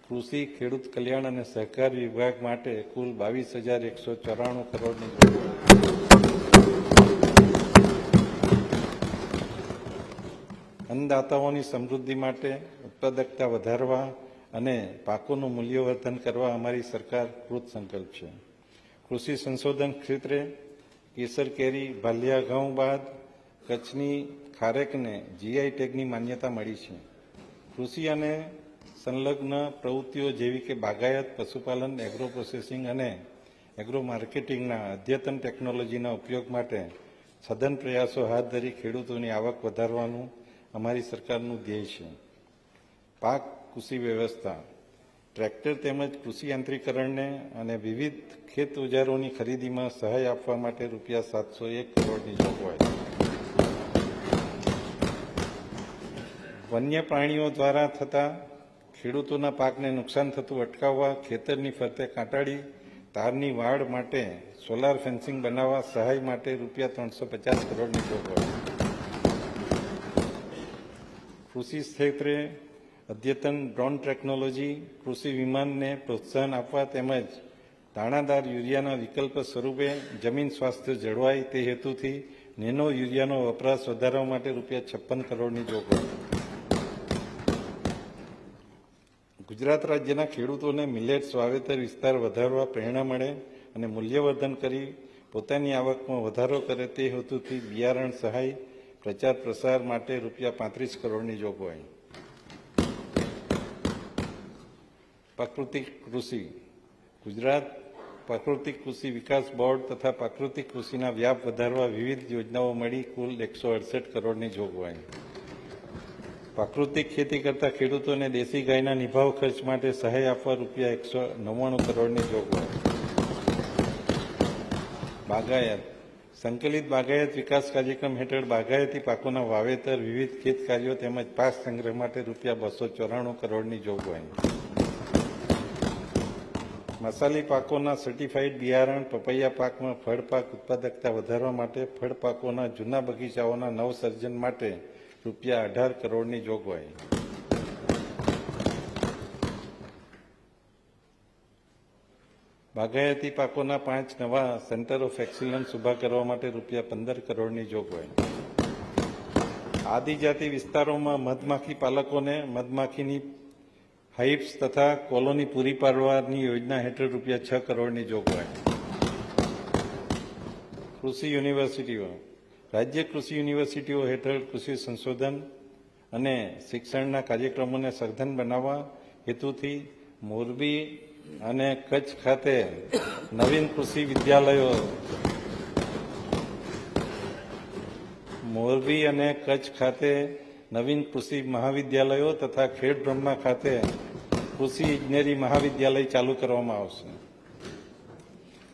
કૃષિ, ખેડૂત કલ્યાણ અને સહકાર વિભાગ માટે કુલ 22,194 કરોડની જોગવાઈ. અન્નદાતાઓની સમૃદ્ધિ માટે ઉત્પાદકતા વધારવા અને પાકોનું મૂલ્યવર્ધન કરવા અમારી સરકાર કૃત સંકલ્પ છે. કૃષિ સંશોધન ક્ષેત્રે કેસર કેરી, ભાલિયા ઘઉં બાદ કચ્છની ખારેકને જીઆઈ ટેગની માન્યતા મળી છે. કૃષિ અને સંલગ્ન પ્રવૃત્તિઓ જેવી કે બાગાયત, પશુપાલન, એગ્રો પ્રોસેસિંગ અને એગ્રો માર્કેટિંગના અદ્યતન ટેકનોલોજીના ઉપયોગ માટે સઘન પ્રયાસો હાથ ધરી ખેડૂતોની આવક વધારવાનું અમારી સરકારનું ધ્યેય છે. પાક કૃષિ વ્યવસ્થા, ટ્રેક્ટર તેમજ કૃષિ યાંત્રીકરણને અને વિવિધ ખેત ઓજારોની ખરીદીમાં સહાય આપવા માટે ₹701 કરોડની જોગવાઈ. વન્ય પ્રાણીઓ દ્વારા થતા ખેડૂતોના પાકને નુકસાન થતું અટકાવવા ખેતરની ફરતે કાંટાળી તારની વાડ માટે સોલાર ફેન્સિંગ બનાવવા સહાય માટે ₹350 કરોડની જોગવાઈ. કૃષિ ક્ષેત્રે અદ્યતન ડ્રોન ટેકનોલોજી, કૃષિ વિમાનને પ્રોત્સાહન આપવા તેમજ દાણાદાર યુરિયાના વિકલ્પ સ્વરૂપે જમીન સ્વાસ્થ્ય જળવાય તે હેતુથી નેનો યુરિયાનો વપરાશ વધારવા માટે ₹56 કરોડની જોગવાઈ. ગુજરાત રાજ્યના ખેડૂતોને મિલેટ્સ વાવેતર વિસ્તાર વધારવા પ્રેરણા મળે અને મૂલ્યવર્ધન કરી પોતાની આવકમાં વધારો કરે તે હેતુથી બિયારણ સહાય પ્રચાર પ્રસાર માટે ₹35 કરોડની જોગવાઈ. પ્રાકૃતિક કૃષિ, ગુજરાત પ્રાકૃતિક કૃષિ વિકાસ બોર્ડ તથા પ્રાકૃતિક કૃષિના વ્યાપ વધારવા વિવિધ યોજનાઓ મળી કુલ 168 કરોડની જોગવાઈ. પ્રાકૃતિક ખેતી કરતા ખેડૂતોને દેશી ગાયના નિભાવ ખર્ચ માટે સહાય આપવા ₹199 કરોડની જોગવાઈ. બાગાયત, સંકલિત બાગાયત વિકાસ કાર્યક્રમ હેઠળ બાગાયતી પાકોના વાવેતર, વિવિધ ખેત કાર્યો તેમજ પાક સંગ્રહ માટે ₹294 કરોડની જોગવાઈ. મસાલી પાકોના સર્ટિફાઈડ બિયારણ, પપૈયા પાકમાં ફળ પાક ઉત્પાદકતા વધારવા માટે ફળ પાકોના જૂના બગીચાઓના નવસર્જન માટે ₹18 કરોડની જોગવાઈ. બાગાયતી પાકોના 5 નવા સેન્ટર ઓફ એક્સિલન્સ ઉભા કરવા માટે ₹15 કરોડની જોગવાઈ. આદિજાતિ વિસ્તારોમાં મધમાખી પાલકોને મધમાખીની હાઇવ્સ તથા કોલોની પૂરી પાડવાની યોજના હેઠળ ₹6 કરોડની જોગવાઈ. કૃષિ યુનિવર્સિટીઓ, રાજ્ય કૃષિ યુનિવર્સિટીઓ હેઠળ કૃષિ સંશોધન અને શિક્ષણના કાર્યક્રમોને સઘન બનાવવા હેતુથી મોરબી અને કચ્છ ખાતે નવીન કૃષિ વિદ્યાલયો નવીન કૃષિ મહાવિદ્યાલયો તથા ખેડ બ્રહ્મા ખાતે કૃષિ ઇજનેરી મહાવિદ્યાલય ચાલુ કરવામાં આવશે.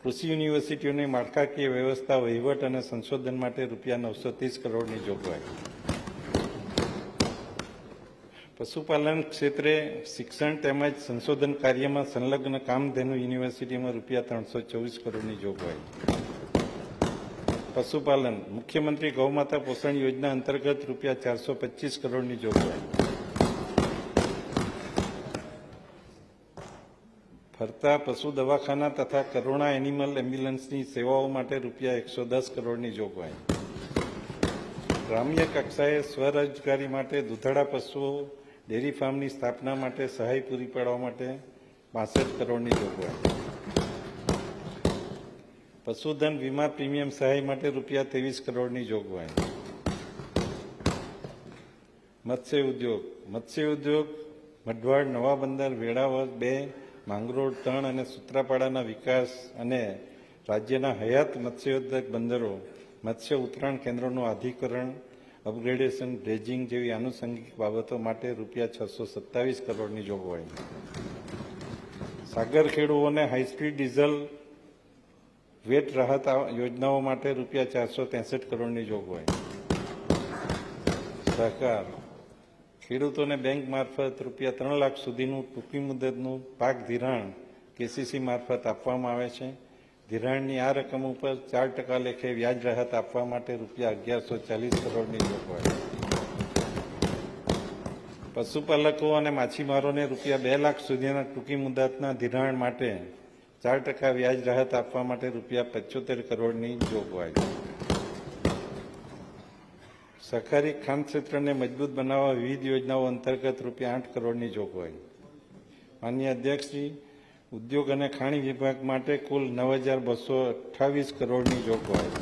કૃષિ યુનિવર્સિટીઓની માળખાકીય વ્યવસ્થા, વહીવટ અને સંશોધન માટે ₹930 કરોડની જોગવાઈ. પશુપાલન ક્ષેત્રે શિક્ષણ તેમજ સંશોધન કાર્યમાં સંલગ્ન કામધેનુ યુનિવર્સિટીમાં ₹324 કરોડની જોગવાઈ. પશુપાલન, મુખ્યમંત્રી ગૌમાતા પોષણ યોજના અંતર્ગત ₹425 કરોડની જોગવાઈ. ફરતા પશુ દવાખાના તથા કરુણા એનિમલ એમ્બ્યુલન્સની સેવાઓ માટે ₹110 કરોડની જોગવાઈ. ગ્રામ્ય કક્ષાએ સ્વરોજગારી માટે દૂધાળા પશુઓ ડેરી ફાર્મની સ્થાપના માટે સહાય પૂરી પાડવા માટે 65 કરોડની જોગવાઈ. પશુધન વીમા પ્રીમિયમ સહાય માટે ₹23 કરોડની જોગવાઈ. મત્સ્ય ઉદ્યોગ મઢવાડ, નવા બંદર, વેળાવળ 2, માંગરોળ 3 અને સૂત્રાપાડાના વિકાસ અને રાજ્યના હયાત મત્સ્યોદ્યોગ બંદરો, મત્સ્ય ઉતરાણ કેન્દ્રોનું આધિકરણ, અપગ્રેડેશન, ડ્રેજિંગ જેવી આનુષંગિક બાબતો માટે ₹627 કરોડની જોગવાઈ. સાગર ખેડૂઓને હાઈસ્પીડ ડીઝલ વેટ રાહત યોજનાઓ માટે રૂપિયા 463 કરોડની જોગવાઈ. સહકાર ખેડૂતોને બેંક મારફત રૂપિયા 3 લાખ સુધીનું ટૂંકી મુદતનું પાક ધિરાણ કેસીસી મારફત આપવામાં આવે છે. ધિરાણની આ રકમ ઉપર 4% લેખે વ્યાજ રાહત આપવા માટે રૂપિયા 1140 કરોડની જોગવાઈ. પશુપાલકો અને માછીમારોને રૂપિયા 2 લાખ સુધીના ટૂંકી મુદતના ધિરાણ માટે 4% વ્યાજ રાહત આપવા માટે રૂપિયા 75 કરોડની જોગવાઈ. સહકારી ખાંડ ક્ષેત્રને મજબૂત બનાવવા વિવિધ યોજનાઓ અંતર્ગત રૂપિયા 8 કરોડની જોગવાઈ. માનનીય અધ્યક્ષશ્રી, ઉદ્યોગ અને ખાણી વિભાગ માટે કુલ 9,228 કરોડની જોગવાઈ.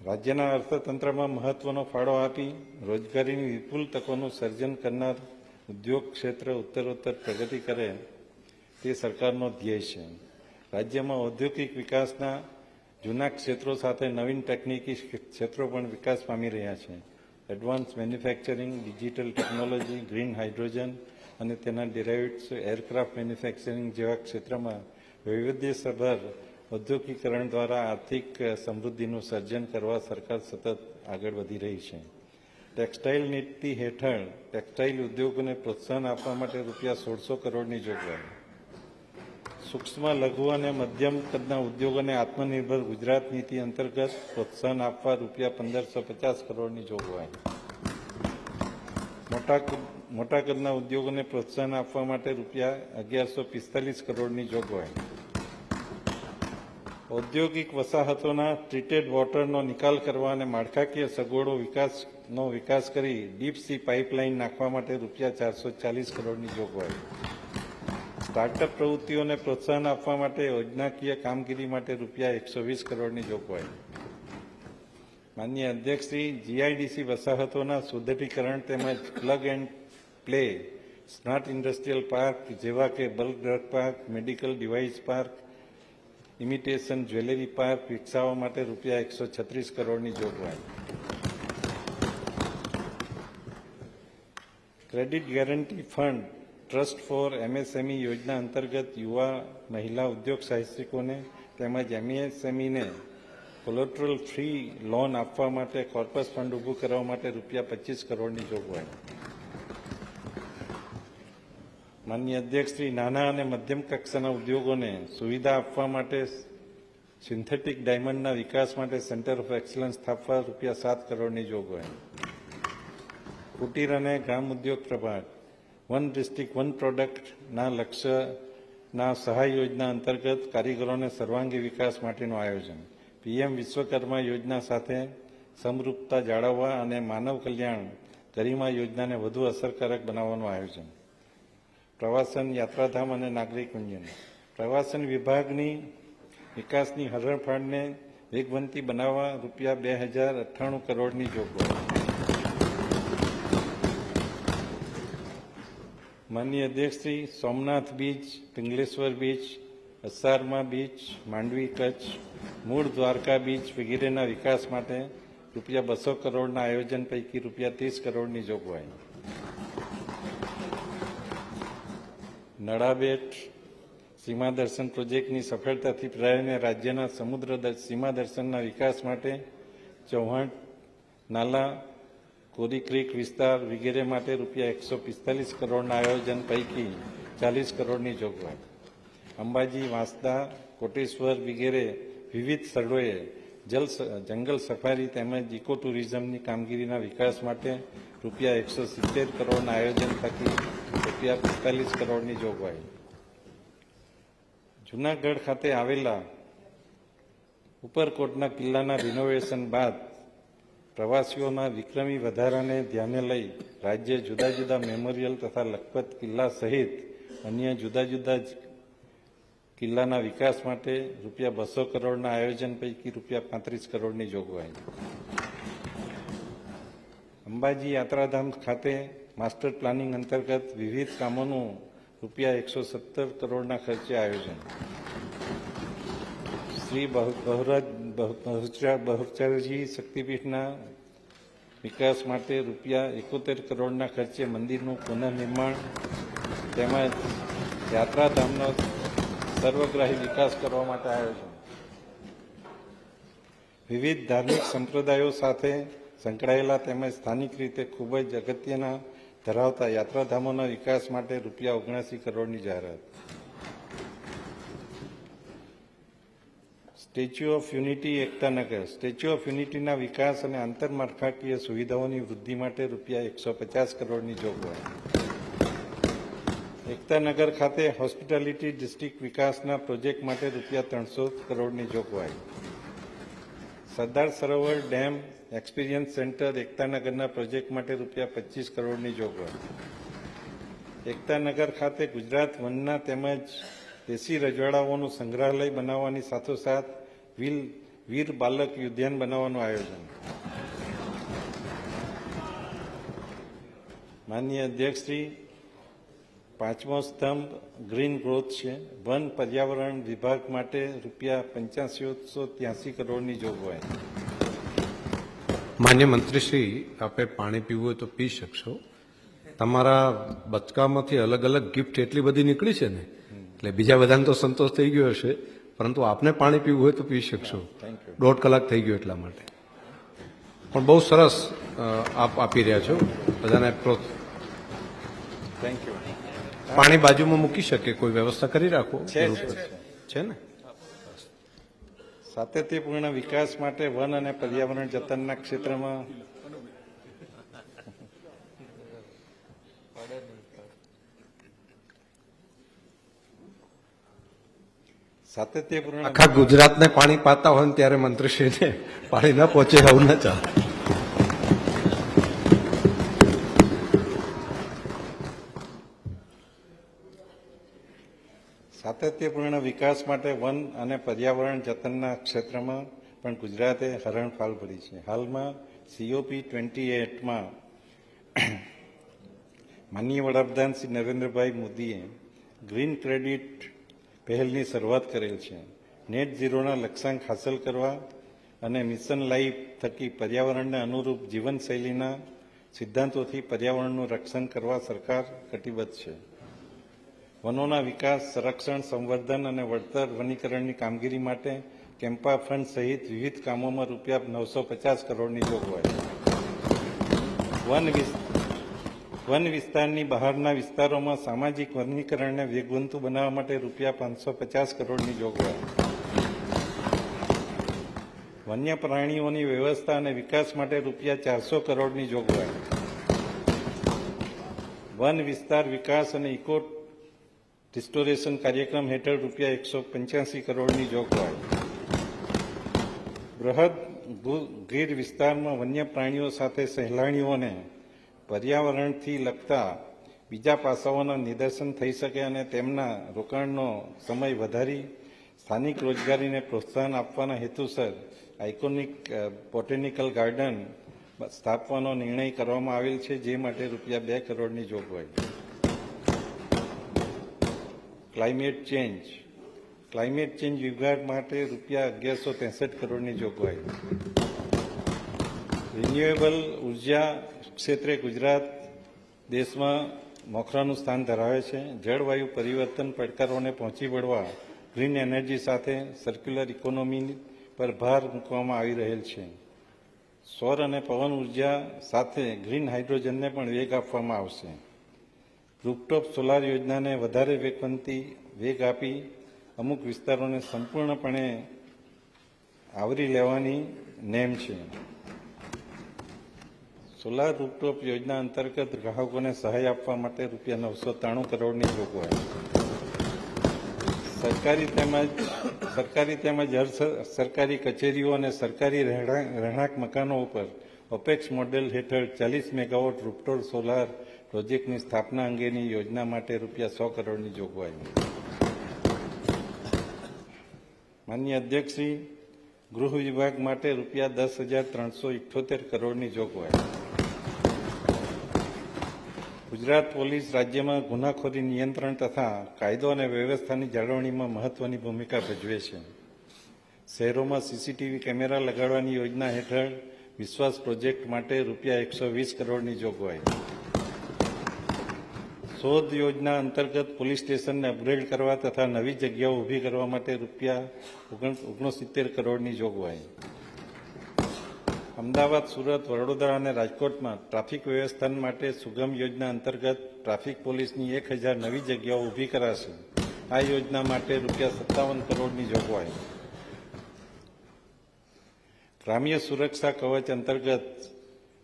રાજ્યના અર્થતંત્રમાં મહત્વનો ફાળો આપી રોજગારીની વિપુલ તકોનું સર્જન કરનાર ઉદ્યોગ ક્ષેત્ર ઉત્તરોત્તર પ્રગતિ કરે તે સરકારનો ધ્યેય છે. રાજ્યમાં ઔદ્યોગિક વિકાસના જૂના ક્ષેત્રો સાથે નવીન તકનીકી ક્ષેત્રો પણ વિકાસ પામી રહ્યા છે. Advance manufacturing, digital technology, green hydrogen અને તેના ડેરાઇવેટ્સ, એરક્રાફ્ટ મેન્યુફેક્ચરિંગ જેવા ક્ષેત્રમાં વૈવિધ્યસભર ઔદ્યોગિકરણ દ્વારા આર્થિક સમૃદ્ધિનું સર્જન કરવા સરકાર સતત આગળ વધી રહી છે. ટેક્સટાઇલ નીતિ હેઠળ ટેક્સટાઇલ ઉદ્યોગોને પ્રોત્સાહન આપવા માટે રૂપિયા 1600 કરોડની જોગવાઈ. સૂક્ષ્મ, લઘુ અને મધ્યમ કદના ઉદ્યોગોને આત્મનિર્ભર ગુજરાત નીતિ અંતર્ગત પ્રોત્સાહન આપવા રૂપિયા 1550 કરોડની જોગવાઈ. મોટા કદના ઉદ્યોગોને પ્રોત્સાહન આપવા માટે રૂપિયા 1145 કરોડની જોગવાઈ. ઔદ્યોગિક વસાહતોના ટ્રીટેડ વોટરનો નિકાલ કરવા અને માળખાકીય સગવડો વિકાસ કરી ડીપ સી પાઇપલાઇન નાખવા માટે રૂપિયા 440 કરોડની જોગવાઈ. સ્ટાર્ટઅપ પ્રવૃત્તિઓને પ્રોત્સાહન આપવા માટે યોજનાકીય કામગીરી માટે રૂપિયા 120 કરોડની જોગવાઈ. માનનીય અધ્યક્ષશ્રી, જીઆઈડીસી વસાહતોના સુદૃઢીકરણ તેમજ plug and play smart industrial park જેવા કે bulk drug park, medical device park, imitation jewellery park વિકસાવવા માટે રૂપિયા 136 કરોડની જોગવાઈ. Credit guarantee fund trust for MSME યોજના અંતર્ગત યુવા મહિલા ઉદ્યોગ સાહસિકોને તેમજ એમએસએમઈને કોલેટરલ ફ્રી લોન આપવા માટે કોર્પસ ફંડ ઊભું કરવા માટે રૂપિયા 25 કરોડની જોગવાઈ. માનનીય અધ્યક્ષશ્રી, નાના અને મધ્યમ કક્ષાના ઉદ્યોગોને સુવિધા આપવા માટે સિન્થેટિક ડાયમંડના વિકાસ માટે સેન્ટર ઓફ એક્સલન્સ સ્થાપવા રૂપિયા 7 કરોડની જોગવાઈ. કુટીર અને ગ્રામ ઉદ્યોગ પ્રભાગ વન ડિસ્ટ્રિક્ટ વન પ્રોડક્ટના લક્ષ્યના સહાય યોજના અંતર્ગત કારીગરોને સર્વાંગી વિકાસ માટેનું આયોજન. પીએમ વિશ્વકર્મા યોજના સાથે સમરૂપતા જાળવવા અને માનવ કલ્યાણ ગરિમા યોજનાને વધુ અસરકારક બનાવવાનું આયોજન. પ્રવાસન, યાત્રાધામ અને નાગરિક ઉડ્ડયન. પ્રવાસન વિભાગની વિકાસની હરણફાળને વેગવંતી બનાવવા રૂપિયા 2098 કરોડની જોગવાઈ. માનનીય અધ્યક્ષશ્રી, Somnath beach, Pingleshwar beach, Asarma beach, Mandvi Kutch, Mul Dwarka beach વગેરેના વિકાસ માટે રૂપિયા 200 કરોડના આયોજન પૈકી રૂપિયા 30 કરોડની જોગવાઈ. નળાબેટ સીમા દર્શન પ્રોજેક્ટની સફળતાથી પ્રાયને રાજ્યના સમુદ્ર સીમા દર્શનના વિકાસ માટે ચૌહાણ નાલા, કોરી ક્રીક વિસ્તાર વગેરે માટે રૂપિયા 145 કરોડના આયોજન પૈકી 40 કરોડની જોગવાઈ. અંબાજી, વાંસદા, કોટેશ્વર વગેરે વિવિધ સ્થળોએ જંગલ સફારી તેમજ ઇકો ટુરિઝમની કામગીરીના વિકાસ માટે રૂપિયા 170 કરોડના આયોજન થકી રૂપિયા 45 કરોડની જોગવાઈ. જૂનાગઢ ખાતે આવેલા ઉપરકોટના કિલ્લાના રિનોવેશન બાદ પ્રવાસીઓના વિક્રમી વધારાને ધ્યાને લઈ રાજ્ય જુદા જુદા મેમોરિયલ તથા લખપત કિલ્લા સહિત અન્ય જુદા જુદા કિલ્લાના વિકાસ માટે રૂપિયા 200 કરોડના આયોજન પૈકી રૂપિયા 35 કરોડની જોગવાઈ. અંબાજી યાત્રાધામ ખાતે માસ્ટર પ્લાનિંગ અંતર્ગત વિવિધ કામોનું રૂપિયા 117 કરોડના ખર્ચે આયોજન. શ્રી બહુચરાજી શક્તિપીઠના વિકાસ માટે રૂપિયા 71 કરોડના ખર્ચે મંદિરનું પુનઃનિર્માણ તેમજ યાત્રાધામનો સર્વગ્રાહી વિકાસ કરવા માટે આયોજન. વિવિધ ધાર્મિક સંપ્રદાયો સાથે સંકળાયેલા તેમજ સ્થાનિક રીતે ખૂબ જ અગત્યના ધરાવતા યાત્રાધામોના વિકાસ માટે રૂપિયા 79 કરોડની જાહેરાત. Statue of unity Ektanagar. Statue of યુનિટીના વિકાસ અને આંતરમાળખાકીય સુવિધાઓની વૃદ્ધિ માટે રૂપિયા 150 કરોડની જોગવાઈ. એકતાનગર ખાતે હોસ્પિટાલિટી ડિસ્ટ્રિક્ટ વિકાસના પ્રોજેક્ટ માટે રૂપિયા 300 કરોડની જોગવાઈ. Sardar Sarovar dam experience centre એકતાનગરના project માટે રૂપિયા 25 કરોડની જોગવાઈ. એકતાનગર ખાતે ગુજરાત વનના તેમજ દેશી રજવાડાઓનું સંગ્રહાલય બનાવવાની સાથોસાથ વીર બાલક ઉદ્યાન બનાવવાનું આયોજન. માનનીય અધ્યક્ષશ્રી, પાંચમો સ્તંભ ગ્રીન ગ્રોથ છે. વન પર્યાવરણ વિભાગ માટે રૂપિયા 8583 કરોડની જોગવાઈ. માન્ય મંત્રીશ્રી, આપે પાણી પીવું હોય તો પી શકશો. તમારા બચકામાંથી અલગ અલગ ગિફ્ટ એટલી બધી નીકળી છે ને, એટલે બીજા બધાને તો સંતોષ થઈ ગયો હશે, પરંતુ આપને પાણી પીવું હોય તો પી શકશો. 1.5 કલાક થઈ ગયો એટલા માટે. પણ બહુ સરસ આપ આપી રહ્યા છો બધાને. Thank you. પાણી બાજુમાં મૂકી શકે, કોઈ વ્યવસ્થા કરી રાખો. છે ને. સાતત્યપૂર્ણ વિકાસ માટે વન અને પર્યાવરણ જતનના ક્ષેત્રમાં સાતત્યપૂર્ણ આખા ગુજરાતને પાણી પાતા હોય ને ત્યારે મંત્રીશ્રીને પાણી ના પહોંચે આવું ના ચાલે. સાતત્યપૂર્ણ વિકાસ માટે વન અને પર્યાવરણ જતનના ક્ષેત્રમાં પણ ગુજરાતે હરણફાળ ભરી છે. હાલમાં COP 28માં માનનીય વડાપ્રધાન શ્રી નરેન્દ્રભાઈ મોદીએ ગ્રીન ક્રેડિટ પહેલની શરૂઆત કરેલ છે. નેટ ઝીરોના લક્ષ્યાંક હાંસલ કરવા અને મિશન લાઈફ થકી પર્યાવરણને અનુરૂપ જીવનશૈલીના સિદ્ધાંતોથી પર્યાવરણનું રક્ષણ કરવા સરકાર કટિબદ્ધ છે. વનોના વિકાસ, સંરક્ષણ, સંવર્ધન અને વળતર વનીકરણની કામગીરી માટે કેમ્પા ફંડ સહિત વિવિધ કામોમાં રૂપિયા 950 કરોડની જોગવાઈ. વન વિસ્તારની બહારના વિસ્તારોમાં સામાજિક વનીકરણને વેગવંતુ બનાવવા માટે રૂપિયા 550 કરોડની જોગવાઈ. વન્ય પ્રાણીઓની વ્યવસ્થા અને વિકાસ માટે રૂપિયા 400 કરોડની જોગવાઈ. વન વિસ્તાર વિકાસ અને ઇકો રિસ્ટોરેશન કાર્યક્રમ હેઠળ રૂપિયા 185 કરોડની જોગવાઈ. બૃહદ ગીર વિસ્તારમાં વન્ય પ્રાણીઓ સાથે સહેલાણીઓને પર્યાવરણથી લગતા બીજા પાસાઓના નિદર્શન થઈ શકે અને તેમના રોકાણનો સમય વધારી સ્થાનિક રોજગારીને પ્રોત્સાહન આપવાના હેતુસર આઇકોનિક બોટેનિકલ ગાર્ડન સ્થાપવાનો નિર્ણય કરવામાં આવેલ છે, જે માટે રૂપિયા 2 કરોડની જોગવાઈ. ક્લાઇમેટ ચેન્જ વિભાગ માટે રૂપિયા 1163 કરોડની જોગવાઈ. રિન્યુએબલ ઉર્જા ક્ષેત્રે ગુજરાત દેશમાં મોખરાનું સ્થાન ધરાવે છે. જળવાયુ પરિવર્તન પડકારોને પહોંચી વળવા ગ્રીન એનર્જી સાથે સર્ક્યુલર ઇકોનોમી પર ભાર મૂકવામાં આવી રહેલ છે. સૌર અને પવન ઉર્જા સાથે ગ્રીન હાઇડ્રોજનને પણ વેગ આપવામાં આવશે. રૂફટોપ સોલાર યોજનાને વધારે વેગ આપી અમુક વિસ્તારોને સંપૂર્ણપણે આવરી લેવાની નેમ છે. સોલાર રૂફટોપ યોજના અંતર્ગત ગ્રાહકોને સહાય આપવા માટે રૂપિયા 993 કરોડની જોગવાઈ. સરકારી તેમજ સરકારી કચેરીઓ અને સરકારી રહેણાંક મકાનો ઉપર ઓપેક્સ મોડેલ હેઠળ 40 મેગાવોટ રૂફટોપ સોલાર પ્રોજેક્ટની સ્થાપના અંગેની યોજના માટે રૂપિયા 100 કરોડની જોગવાઈ. માનનીય અધ્યક્ષશ્રી, ગૃહ વિભાગ માટે રૂપિયા 10,378 કરોડની જોગવાઈ. ગુજરાત પોલીસ રાજ્યમાં ગુનાખોરી નિયંત્રણ તથા કાયદો અને વ્યવસ્થાની જાળવણીમાં મહત્વની ભૂમિકા ભજવે છે. શહેરોમાં CCTV કેમેરા લગાડવાની યોજના હેઠળ વિશ્વાસ પ્રોજેક્ટ માટે રૂપિયા 120 કરોડની જોગવાઈ. શોધ યોજના અંતર્ગત પોલીસ સ્ટેશનને અપગ્રેડ કરવા તથા નવી જગ્યાઓ ઊભી કરવા માટે રૂપિયા 69 કરોડની જોગવાઈ. અમદાવાદ, સુરત, વડોદરા અને રાજકોટમાં ટ્રાફિક વ્યવસ્થાન માટે સુગમ યોજના અંતર્ગત ટ્રાફિક પોલીસની 1000 નવી જગ્યાઓ ઊભી કરાશે. આ યોજના માટે રૂપિયા 57 કરોડની જોગવાઈ. ગ્રામ્ય સુરક્ષા કવચ અંતર્ગત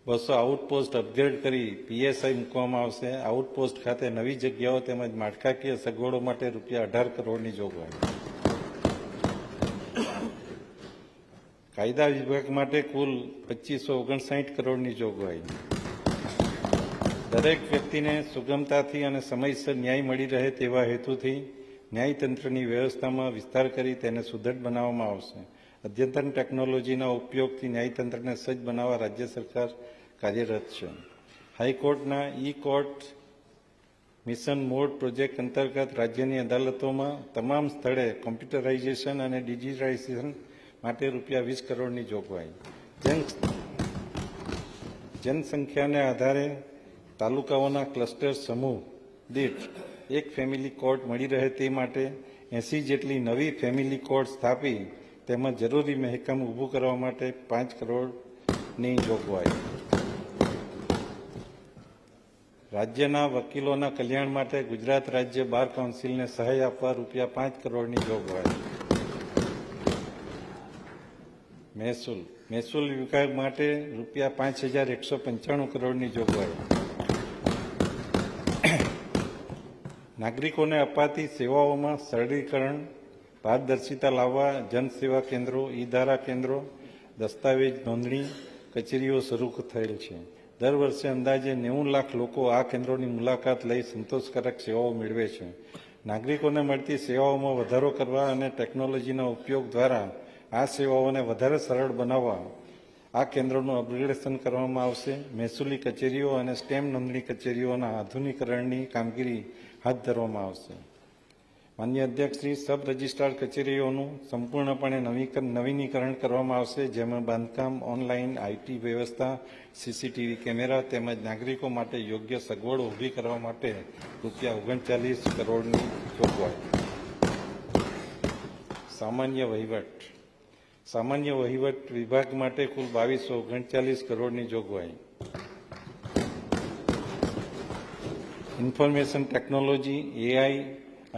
200 આઉટપોસ્ટ અપગ્રેડ કરી પીએસઆઈ મૂકવામાં આવશે. આઉટપોસ્ટ ખાતે નવી જગ્યાઓ તેમજ માળખાકીય સગવડો માટે રૂપિયા 18 કરોડની જોગવાઈ. કાયદા વિભાગ માટે કુલ 2559 કરોડની જોગવાઈ. દરેક વ્યક્તિને સુગમતાથી અને સમયસર ન્યાય મળી રહે તેવા હેતુથી ન્યાયતંત્રની વ્યવસ્થામાં વિસ્તાર કરી તેને સુદૃઢ બનાવવામાં આવશે. અદ્યતન ટેકનોલોજીના ઉપયોગથી ન્યાયતંત્રને સજ્જ બનાવવા રાજ્ય સરકાર કાર્યરત છે. હાઈકોર્ટના ઈ કોર્ટ મિશન મોડ પ્રોજેક્ટ અંતર્ગત રાજ્યની અદાલતોમાં તમામ સ્થળે કોમ્પ્યુટરાઇઝેશન અને ડિજિટાઇઝેશન માટે રૂપિયા 20 કરોડની જોગવાઈ. જનસંખ્યાને આધારે તાલુકાઓના ક્લસ્ટર સમૂહ દીઠ એક ફેમિલી કોર્ટ મળી રહે તે માટે 80 જેટલી નવી ફેમિલી કોર્ટ સ્થાપી તેમાં જરૂરી મહેકમ ઊભું કરવા માટે 5 કરોડની જોગવાઈ. રાજ્યના વકીલોના કલ્યાણ માટે ગુજરાત રાજ્ય બાર કાઉન્સિલને સહાય આપવા રૂપિયા 5 કરોડની જોગવાઈ. મહેસૂલ વિભાગ માટે રૂપિયા 5195 કરોડની જોગવાઈ. નાગરિકોને અપાતી સેવાઓમાં સરળીકરણ, પારદર્શિતા લાવવા જનસેવા કેન્દ્રો, ઈ ધારા કેન્દ્રો, દસ્તાવેજ નોંધણી કચેરીઓ શરૂ થયેલ છે. દર વર્ષે અંદાજે 90 લાખ લોકો આ કેન્દ્રોની મુલાકાત લઈ સંતોષકારક સેવાઓ મેળવે છે. નાગરિકોને મળતી સેવાઓમાં વધારો કરવા અને ટેકનોલોજીના ઉપયોગ દ્વારા આ સેવાઓને વધારે સરળ બનાવવા આ કેન્દ્રોનું અપગ્રેડેશન કરવામાં આવશે. મહેસૂલી કચેરીઓ અને સ્ટેમ્પ નોંધણી કચેરીઓના આધુનિકરણની કામગીરી હાથ ધરવામાં આવશે. માન્ય અધ્યક્ષશ્રી, સબ રજિસ્ટ્રાર કચેરીઓનું સંપૂર્ણપણે નવીનીકરણ કરવામાં આવશે, જેમાં બાંધકામ, ઓનલાઈન આઈટી વ્યવસ્થા, સીસીટીવી કેમેરા તેમજ નાગરિકો માટે યોગ્ય સગવડો ઊભી કરવા માટે રૂપિયા 39 કરોડની જોગવાઈ. સામાન્ય વહીવટ વિભાગ માટે કુલ 2239 કરોડની જોગવાઈ. ઇન્ફોર્મેશન ટેકનોલોજી, એઆઈ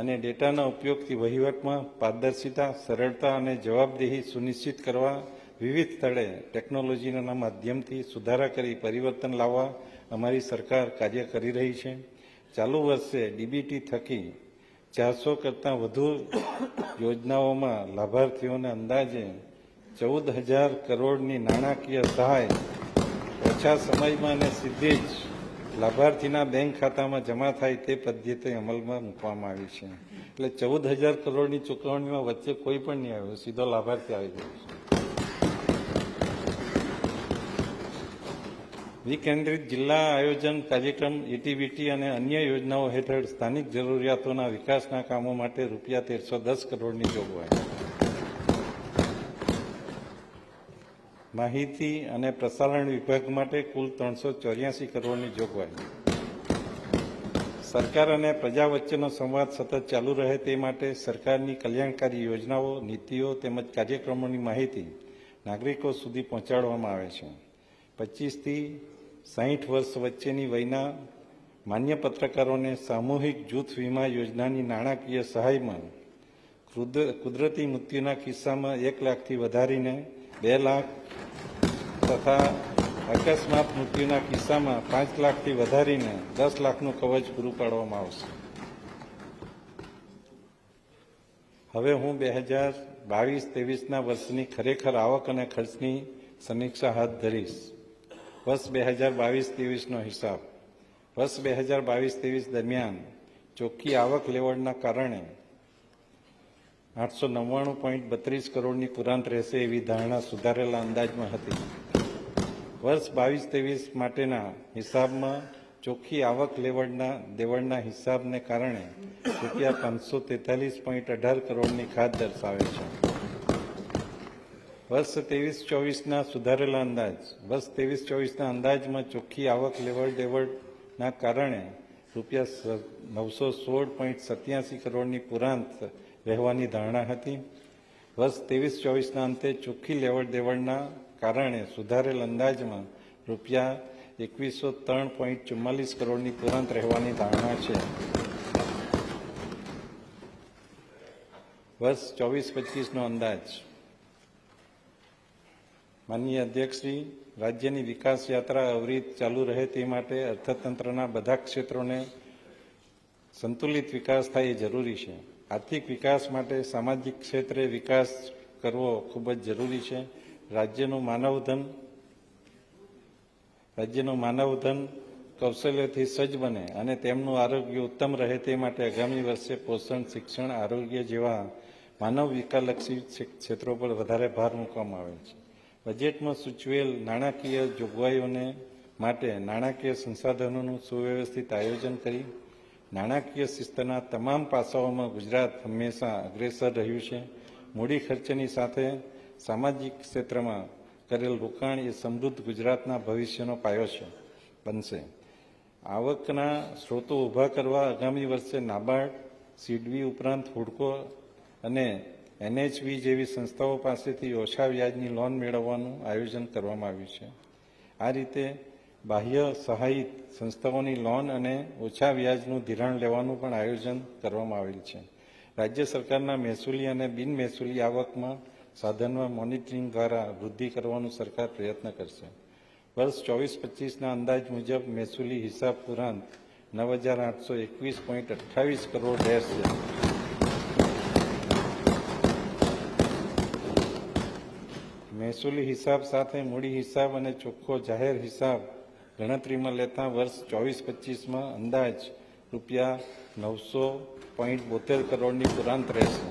અને ડેટાના ઉપયોગથી વહીવટમાં પારદર્શિતા, સરળતા અને જવાબદેહી સુનિશ્ચિત કરવા વિવિધ સ્થળે ટેકનોલોજીના માધ્યમથી સુધારા કરી પરિવર્તન લાવવા અમારી સરકાર કાર્ય કરી રહી છે. ચાલુ વર્ષે ડીબીટી થકી 400 કરતાં વધુ યોજનાઓમાં લાભાર્થીઓને અંદાજે 14,000 કરોડની નાણાકીય સહાય ઓછા સમયમાં અને સીધી જ લાભાર્થીના બેંક ખાતામાં જમા થાય તે પદ્ધતિ અમલમાં મૂકવામાં આવી છે. એટલે 14,000 કરોડની ચૂકવણીમાં વચ્ચે કોઈ પણ નહીં આવ્યો, સીધો લાભાર્થી આવી ગયો છે. વિકેન્દ્રિત જિલ્લા આયોજન કાર્યક્રમ, એટીવીટી અને અન્ય યોજનાઓ હેઠળ સ્થાનિક જરૂરિયાતોના વિકાસના કામો માટે રૂપિયા 1310 કરોડની જોગવાઈ. માહિતી અને પ્રસારણ વિભાગ માટે કુલ 384 કરોડની જોગવાઈ. સરકાર અને પ્રજા વચ્ચેનો સંવાદ સતત ચાલુ રહે તે માટે સરકારની કલ્યાણકારી યોજનાઓ, નીતિઓ તેમજ કાર્યક્રમોની માહિતી નાગરિકો સુધી પહોંચાડવામાં આવે છે. 25 થી 60 વર્ષ વચ્ચેની વયના માન્ય પત્રકારોને સામૂહિક જૂથ વીમા યોજનાની નાણાકીય સહાયમાં કુદરતી મૃત્યુના કિસ્સામાં 1 લાખથી વધારીને 2 લાખ તથા અકસ્માત મૃત્યુના કિસ્સામાં 5 લાખથી વધારીને 10 લાખનું કવચ પૂરું પાડવામાં આવશે. હવે હું 2022-23ના વર્ષની ખરેખર આવક અને ખર્ચની સમીક્ષા હાથ ધરીશ. વર્ષ 2022-23નો હિસાબ. વર્ષ 2022-23 દરમિયાન ચોખ્ખી આવક લેવડના કારણે 899.32 કરોડની કુરાંત રહેશે એવી ધારણા સુધારેલા અંદાજમાં હતી. વર્ષ 22-23 માટેના હિસાબમાં ચોખ્ખી આવક દેવડના હિસાબને કારણે રૂપિયા 543.18 કરોડની ખાત દર્શાવે છે. વર્ષ 23-24ના સુધારેલા અંદાજ. વર્ષ 23-24ના અંદાજમાં ચોખ્ખી આવક દેવડના કારણે રૂપિયા 916.87 કરોડની પુરાંત રહેવાની ધારણા હતી. વર્ષ 23-24ના અંતે ચોખ્ખી લેવડ દેવડના કારણે સુધારેલ અંદાજમાં રૂપિયા 2103.44 કરોડની પુરાંત રહેવાની ધારણા છે. વર્ષ 24-25નો અંદાજ. માનનીય અધ્યક્ષશ્રી, રાજ્યની વિકાસ યાત્રા અવિરત ચાલુ રહે તે માટે અર્થતંત્રના બધા ક્ષેત્રોને સંતુલિત વિકાસ થાય એ જરૂરી છે. આર્થિક વિકાસ માટે સામાજિક ક્ષેત્રે વિકાસ કરવો ખૂબ જ જરૂરી છે. રાજ્યનું માનવધન કૌશલ્યથી સજ્જ બને અને તેમનું આરોગ્ય ઉત્તમ રહે તે માટે આગામી વર્ષે પોષણ, શિક્ષણ, આરોગ્ય જેવા માનવ વિકાસલક્ષી ક્ષેત્રો પર વધારે ભાર મૂકવામાં આવેલ છે. બજેટમાં સૂચવેલ નાણાકીય જોગવાઈઓને માટે નાણાકીય સંસાધનોનું સુવ્યવસ્થિત આયોજન કરી નાણાકીય શિસ્તના તમામ પાસાઓમાં ગુજરાત હંમેશા અગ્રેસર રહ્યું છે. મૂડી ખર્ચની સાથે સામાજિક ક્ષેત્રમાં કરેલ રોકાણ એ સમૃદ્ધ ગુજરાતના ભવિષ્યનો પાયો બનશે. આવકના સ્ત્રોતો ઊભા કરવા આગામી વર્ષે નાબાર્ડ, સીડબી ઉપરાંત હુડકો અને NHB જેવી સંસ્થાઓ પાસેથી ઓછા વ્યાજની લોન મેળવવાનું આયોજન કરવામાં આવ્યું છે. આ રીતે બાહ્ય સહાયિત સંસ્થાઓની લોન અને ઓછા વ્યાજનું ધિરાણ લેવાનું પણ આયોજન કરવામાં આવેલ છે. રાજ્ય સરકારના મહેસૂલી અને બિન મહેસૂલી આવકમાં સાધનમાં મોનિટરિંગ દ્વારા વૃદ્ધિ કરવાનું સરકાર પ્રયત્ન કરશે. વર્ષ 24-25ના અંદાજ મુજબ મહેસૂલી હિસાબ પુરાંત 9,821.28 કરોડ રહેશે. મહેસૂલી હિસાબ સાથે મૂડી હિસાબ અને ચોખ્ખો જાહેર હિસાબ ગણતરીમાં લેતા વર્ષ 24-25માં અંદાજ રૂપિયા 900.72 કરોડની પુરાંત રહેશે.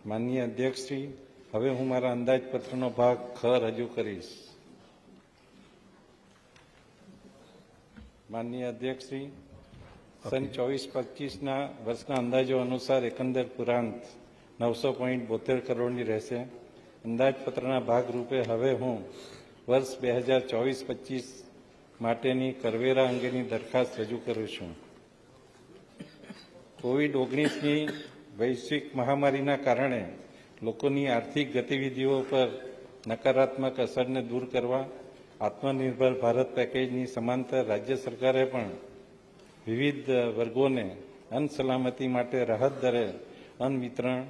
માનનીય અધ્યક્ષશ્રી, હવે હું મારા અંદાજપત્રનો ભાગ ખ રજૂ કરીશ. માનનીય અધ્યક્ષશ્રી, સન 24-25ના વર્ષના અંદાજો અનુસાર એકંદર પુરાંત 900.72 કરોડની રહેશે. અંદાજપત્રના ભાગરૂપે હવે હું વર્ષ 2024-25 માટેની કરવેરા અંગેની દરખાસ્ત રજૂ કરું છું. કોવિડ-19ની વૈશ્વિક મહામારીના કારણે લોકોની આર્થિક ગતિવિધિઓ પર નકારાત્મક અસરને દૂર કરવા આત્મનિર્ભર ભારત પેકેજની સમાંતર રાજ્ય સરકારે પણ વિવિધ વર્ગોને અન્ન સલામતી માટે રાહત દરે અન્ન વિતરણ,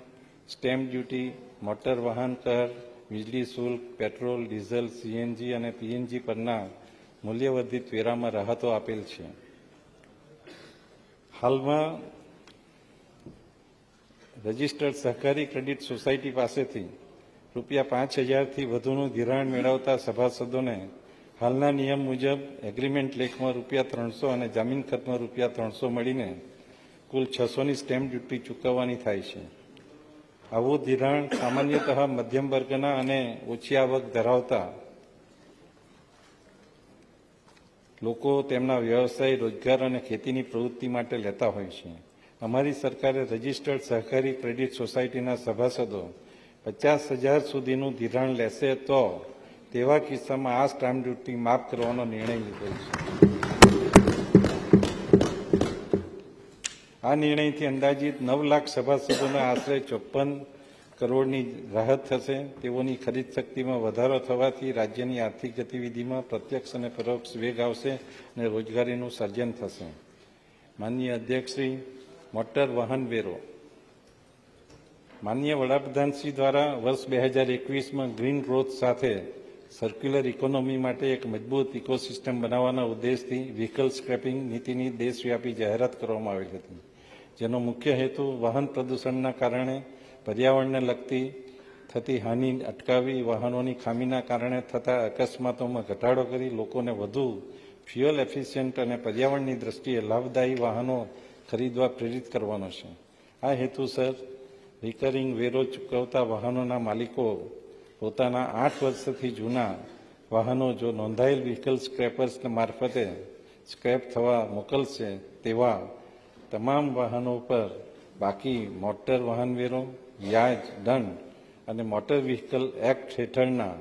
સ્ટેમ્પ ડ્યુટી, મોટર વાહન કર, વીજળી શુલ્ક, પેટ્રોલ, ડીઝલ, CNG અને PNG પરના મૂલ્યવર્ધિત વેરામાં રાહતો આપેલ છે. હાલમાં રજિસ્ટર્ડ સહકારી ક્રેડિટ સોસાયટી પાસેથી રૂપિયા 5,000થી વધુનું ધિરાણ મેળવતા સભાસદોને હાલના નિયમ મુજબ એગ્રીમેન્ટ લેખમાં રૂપિયા 300 અને જામીન ખતમાં રૂપિયા 300 મળીને કુલ 600ની સ્ટેમ્પ ડ્યુટી ચૂકવવાની થાય છે. આવું ધિરાણ સામાન્યતઃ મધ્યમ વર્ગના અને ઓછી આવક ધરાવતા લોકો તેમના વ્યવસાય, રોજગાર અને ખેતીની પ્રવૃત્તિ માટે લેતા હોય છે. અમારી સરકારે રજિસ્ટર્ડ સહકારી ક્રેડિટ સોસાયટીના સભાસદો 50,000 સુધીનું ધિરાણ લેશે તો તેવા કિસ્સામાં આ સ્ટેમ્પ ડ્યુટી માફ કરવાનો નિર્ણય લીધેલ છે. આ નિર્ણયથી અંદાજિત 9 લાખ સભાસદોને આશરે 54 કરોડની રાહત થશે. તેઓની ખરીદ શક્તિમાં વધારો થવાથી રાજ્યની આર્થિક ગતિવિધિમાં પ્રત્યક્ષ અને પરોક્ષ વેગ આવશે અને રોજગારીનું સર્જન થશે. માનનીય અધ્યક્ષશ્રી, મોટર વાહન વેરો. માનનીય વડાપ્રધાનશ્રી દ્વારા વર્ષ 2021માં ગ્રીન ગ્રોથ સાથે સર્ક્યુલર ઇકોનોમી માટે એક મજબૂત ઇકોસિસ્ટમ બનાવવાના ઉદ્દેશથી વ્હીકલ સ્ક્રેપિંગ નીતિની દેશવ્યાપી જાહેરાત કરવામાં આવી હતી, જેનો મુખ્ય હેતુ વાહન પ્રદૂષણના કારણે પર્યાવરણને લગતી થતી હાનિ અટકાવી વાહનોની ખામીના કારણે થતા અકસ્માતોમાં ઘટાડો કરી લોકોને વધુ ફ્યુઅલ એફિશિયન્ટ અને પર્યાવરણની દ્રષ્ટિએ લાભદાયી વાહનો ખરીદવા પ્રેરિત કરવાનો છે. આ હેતુસર રિકરિંગ વેરો ચૂકવતા વાહનોના માલિકો પોતાના 8 વર્ષથી જૂના વાહનો જો નોંધાયેલ વ્હીકલ સ્ક્રેપર્સ મારફતે સ્ક્રેપ થવા મોકલશે તેવા તમામ વાહનો પર બાકી મોટર વાહન વેરો, વ્યાજ, દંડ અને મોટર વ્હીકલ એક્ટ હેઠળના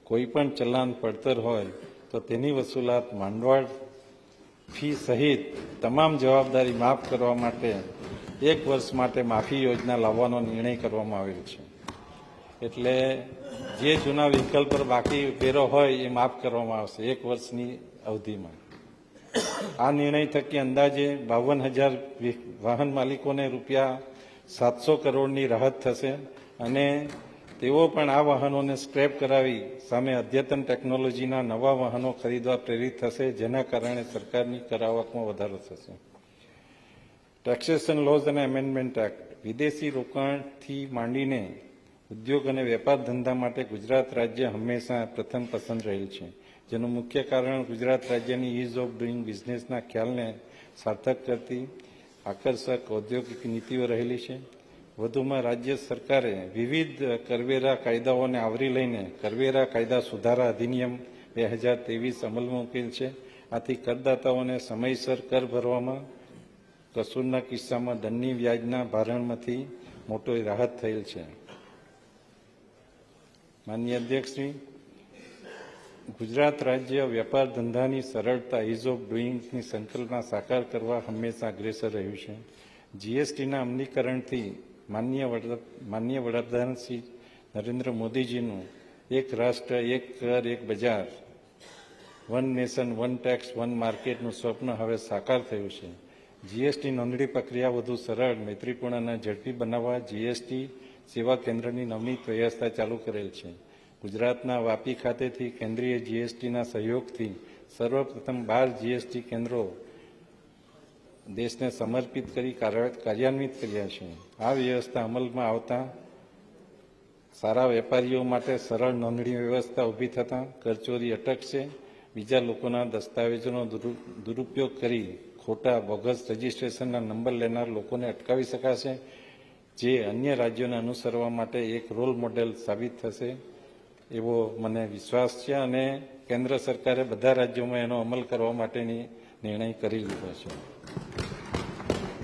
કોઈપણ ચલાન પડતર હોય તો તેની વસૂલાત માંડવાળ ફી સહિત તમામ જવાબદારી માફ કરવા માટે 1 વર્ષ માટે માફી યોજના લાવવાનો નિર્ણય કરવામાં આવેલ છે. એટલે જે જૂના વ્હીકલ પર બાકી વેરો હોય એ માફ કરવામાં આવશે 1 વર્ષની અવધિમાં. આ નિર્ણય થકી અંદાજે 52,000 વાહન માલિકોને રૂપિયા 700 કરોડની રાહત થશે અને તેઓ પણ આ વાહનોને સ્ક્રેપ કરાવી સામે અદ્યતન ટેકનોલોજીના નવા વાહનો ખરીદવા પ્રેરિત થશે, જેના કારણે સરકારની કર આવકમાં વધારો થશે. ટેક્સેશન લોઝ અને એમેન્ડમેન્ટ એક્ટ વિદેશી રોકાણથી માંડીને ઉદ્યોગ અને વેપાર ધંધા માટે ગુજરાત રાજ્ય હંમેશા પ્રથમ પસંદ રહેલ છે, જેનું મુખ્ય કારણ ગુજરાત રાજ્યની ઇઝ ઓફ ડુઇંગ બિઝનેસના ખ્યાલને સાર્થક કરતી આકર્ષક ઔદ્યોગિક નીતિઓ રહેલી છે. વધુમાં રાજ્ય સરકારે વિવિધ કરવેરા કાયદાઓને આવરી લઈને કરવેરા કાયદા સુધારા અધિનિયમ 2023 અમલમાં મૂકેલ છે. આથી કરદાતાઓને સમયસર કર ભરવામાં, કસૂરના કિસ્સામાં દંડની વ્યાજના ભારણમાંથી મોટી રાહત થયેલ છે. માનનીય અધ્યક્ષશ્રી, ગુજરાત રાજ્ય વેપાર ધંધાની સરળતા ઇઝ ઓફ ડુઇંગની સંકલ્પના સાકાર કરવા હંમેશા અગ્રેસર રહ્યું છે. જીએસટીના અમલીકરણથી માનનીય વડાપ્રધાન શ્રી નરેન્દ્ર મોદીજીનું એક રાષ્ટ્ર એક કર એક બજાર, one nation one tax one માર્કેટનું સ્વપ્ન હવે સાકાર થયું છે. જીએસટી નોંધણી પ્રક્રિયા વધુ સરળ, મૈત્રીપૂર્ણ અને ઝડપી બનાવવા જીએસટી સેવા કેન્દ્રની નવનીત વ્યવસ્થા ચાલુ કરેલ છે. ગુજરાતના વાપી ખાતેથી કેન્દ્રીય જીએસટીના સહયોગથી સર્વપ્રથમ 12 જીએસટી કેન્દ્રો દેશને સમર્પિત કરી કાર્યાન્વિત કર્યા છે. આ વ્યવસ્થા અમલમાં આવતા સારા વેપારીઓ માટે સરળ નોંધણી વ્યવસ્થા ઊભી થતાં કરચોરી અટકશે. બીજા લોકોના દસ્તાવેજોનો દુરુપયોગ કરી ખોટા બોગસ રજીસ્ટ્રેશનના નંબર લેનાર લોકોને અટકાવી શકાશે, જે અન્ય રાજ્યોને અનુસરવા માટે એક રોલ મોડેલ સાબિત થશે એવો મને વિશ્વાસ છે અને કેન્દ્ર સરકારે બધા રાજ્યોમાં એનો અમલ કરવા માટેની નિર્ણય કરી લીધો છે.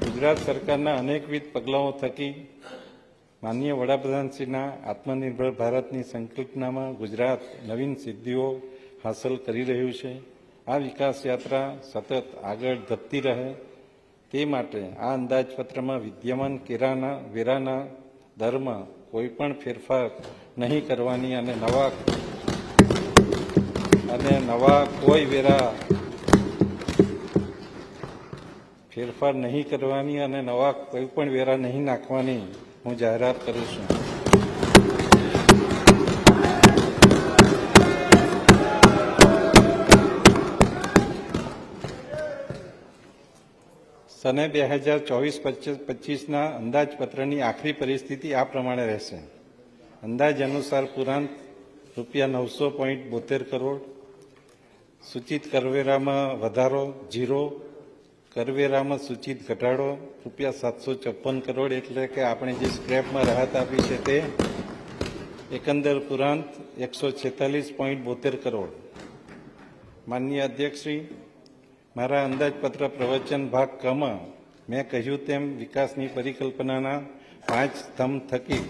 ગુજરાત સરકારના અનેકવિધ પગલાઓ થકી માનનીય વડાપ્રધાનશ્રીના આત્મનિર્ભર ભારતની સંકલ્પનામાં ગુજરાત નવીન સિદ્ધિઓ હાંસલ કરી રહ્યું છે. આ વિકાસ યાત્રા સતત આગળ ધપતી રહે તે માટે આ અંદાજપત્રમાં વિદ્યમાન વેરાના દરમાં કોઈપણ ફેરફાર નહીં કરવાની અને નવા કોઈ વેરા ફેરફાર નહીં કરવાની અને નવા કોઈ પણ વેરા નહીં નાખવાની હું જાહેરાત કરું છું. સને 2024-25ના અંદાજપત્રની આખરી પરિસ્થિતિ આ પ્રમાણે રહેશે. અંદાજ અનુસાર પુરાંત ₹900.72 કરોડ, સૂચિત કરવેરામાં વધારો 0, કરવેરામાં સૂચિત ઘટાડો ₹754 કરોડ, એટલે કે આપણે જે સ્ક્રેપમાં રાહત આપી છે તે એકંદર પુરાંત 146.72 કરોડ. માનનીય અધ્યક્ષશ્રી, મારા અંદાજપત્ર પ્રવચન ભાગ કમાં મેં કહ્યું તેમ વિકાસની પરિકલ્પનાના 5 સ્તંભ થકી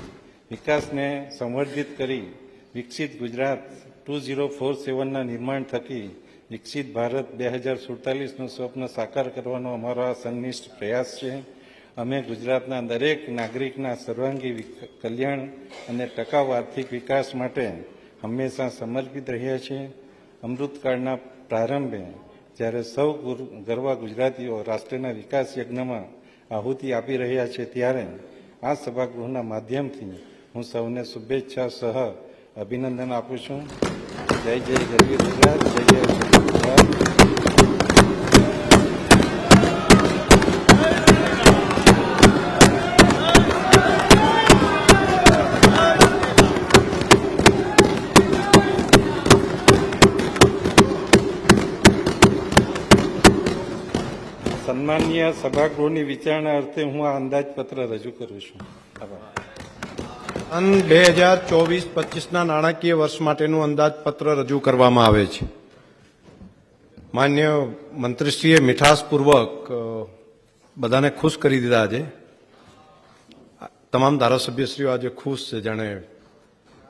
વિકાસને સંવર્ધિત કરી વિકસિત ગુજરાત 2047ના નિર્માણ થકી વિકસિત ભારત 2047નું સ્વપ્ન સાકાર કરવાનો અમારો આ સંનિષ્ઠ પ્રયાસ છે. અમે ગુજરાતના દરેક નાગરિકના સર્વાંગી કલ્યાણ અને ટકાઉ આર્થિક વિકાસ માટે હંમેશા સમર્પિત રહ્યા છીએ. અમૃતકાળના પ્રારંભે જ્યારે સૌ ગરવા ગુજરાતીઓ રાષ્ટ્રના વિકાસ યજ્ઞમાં આહુતિ આપી રહ્યા છે, ત્યારે આ સભાગૃહના માધ્યમથી હું સૌને શુભેચ્છા સહ અભિનંદન આપું છું. જય જય ગરવી ગુજરાત, જય જય ગુજરાત. સન્માનીય સભાગૃહની વિચારણા અર્થે હું આ અંદાજપત્ર રજૂ કરું છું. આભાર. 2024-25ના નાણાકીય વર્ષ માટેનું અંદાજપત્ર રજૂ કરવામાં આવે છે. માન્ય મંત્રીશ્રીએ મીઠાશપૂર્વક બધાને ખુશ કરી દીધા. આજે તમામ ધારાસભ્યશ્રીઓ આજે ખુશ છે, જાણે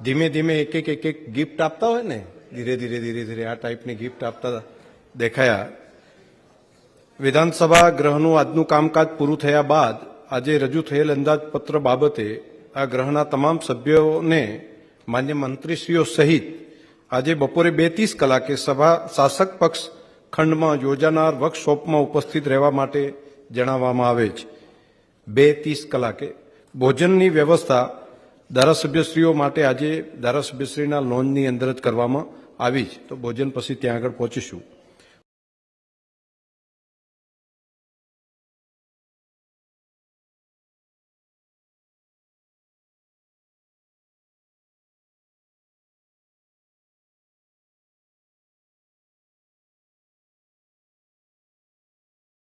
ધીમે ધીમે એક એક ગિફ્ટ આપતા હોય ને ધીરે ધીરે આ ટાઈપની ગિફ્ટ આપતા દેખાયા. વિધાનસભા ગૃહનું આજનું કામકાજ પૂરું થયા બાદ આજે રજૂ થયેલ અંદાજપત્ર બાબતે આ ગૃહના તમામ સભ્યોને માન્ય મંત્રીશ્રીઓ સહિત આજે બપોરે 2:30 કલાકે સભા શાસક પક્ષ ખંડમાં યોજાનાર વર્કશોપમાં ઉપસ્થિત રહેવા માટે જણાવવામાં આવે છે. 2:30 કલાકે ભોજનની વ્યવસ્થા ધારાસભ્યશ્રીઓ માટે આજે ધારાસભ્યશ્રીના લોન્જની અંદર જ કરવામાં આવી છે, તો ભોજન પછી ત્યાં આગળ પહોંચીશું.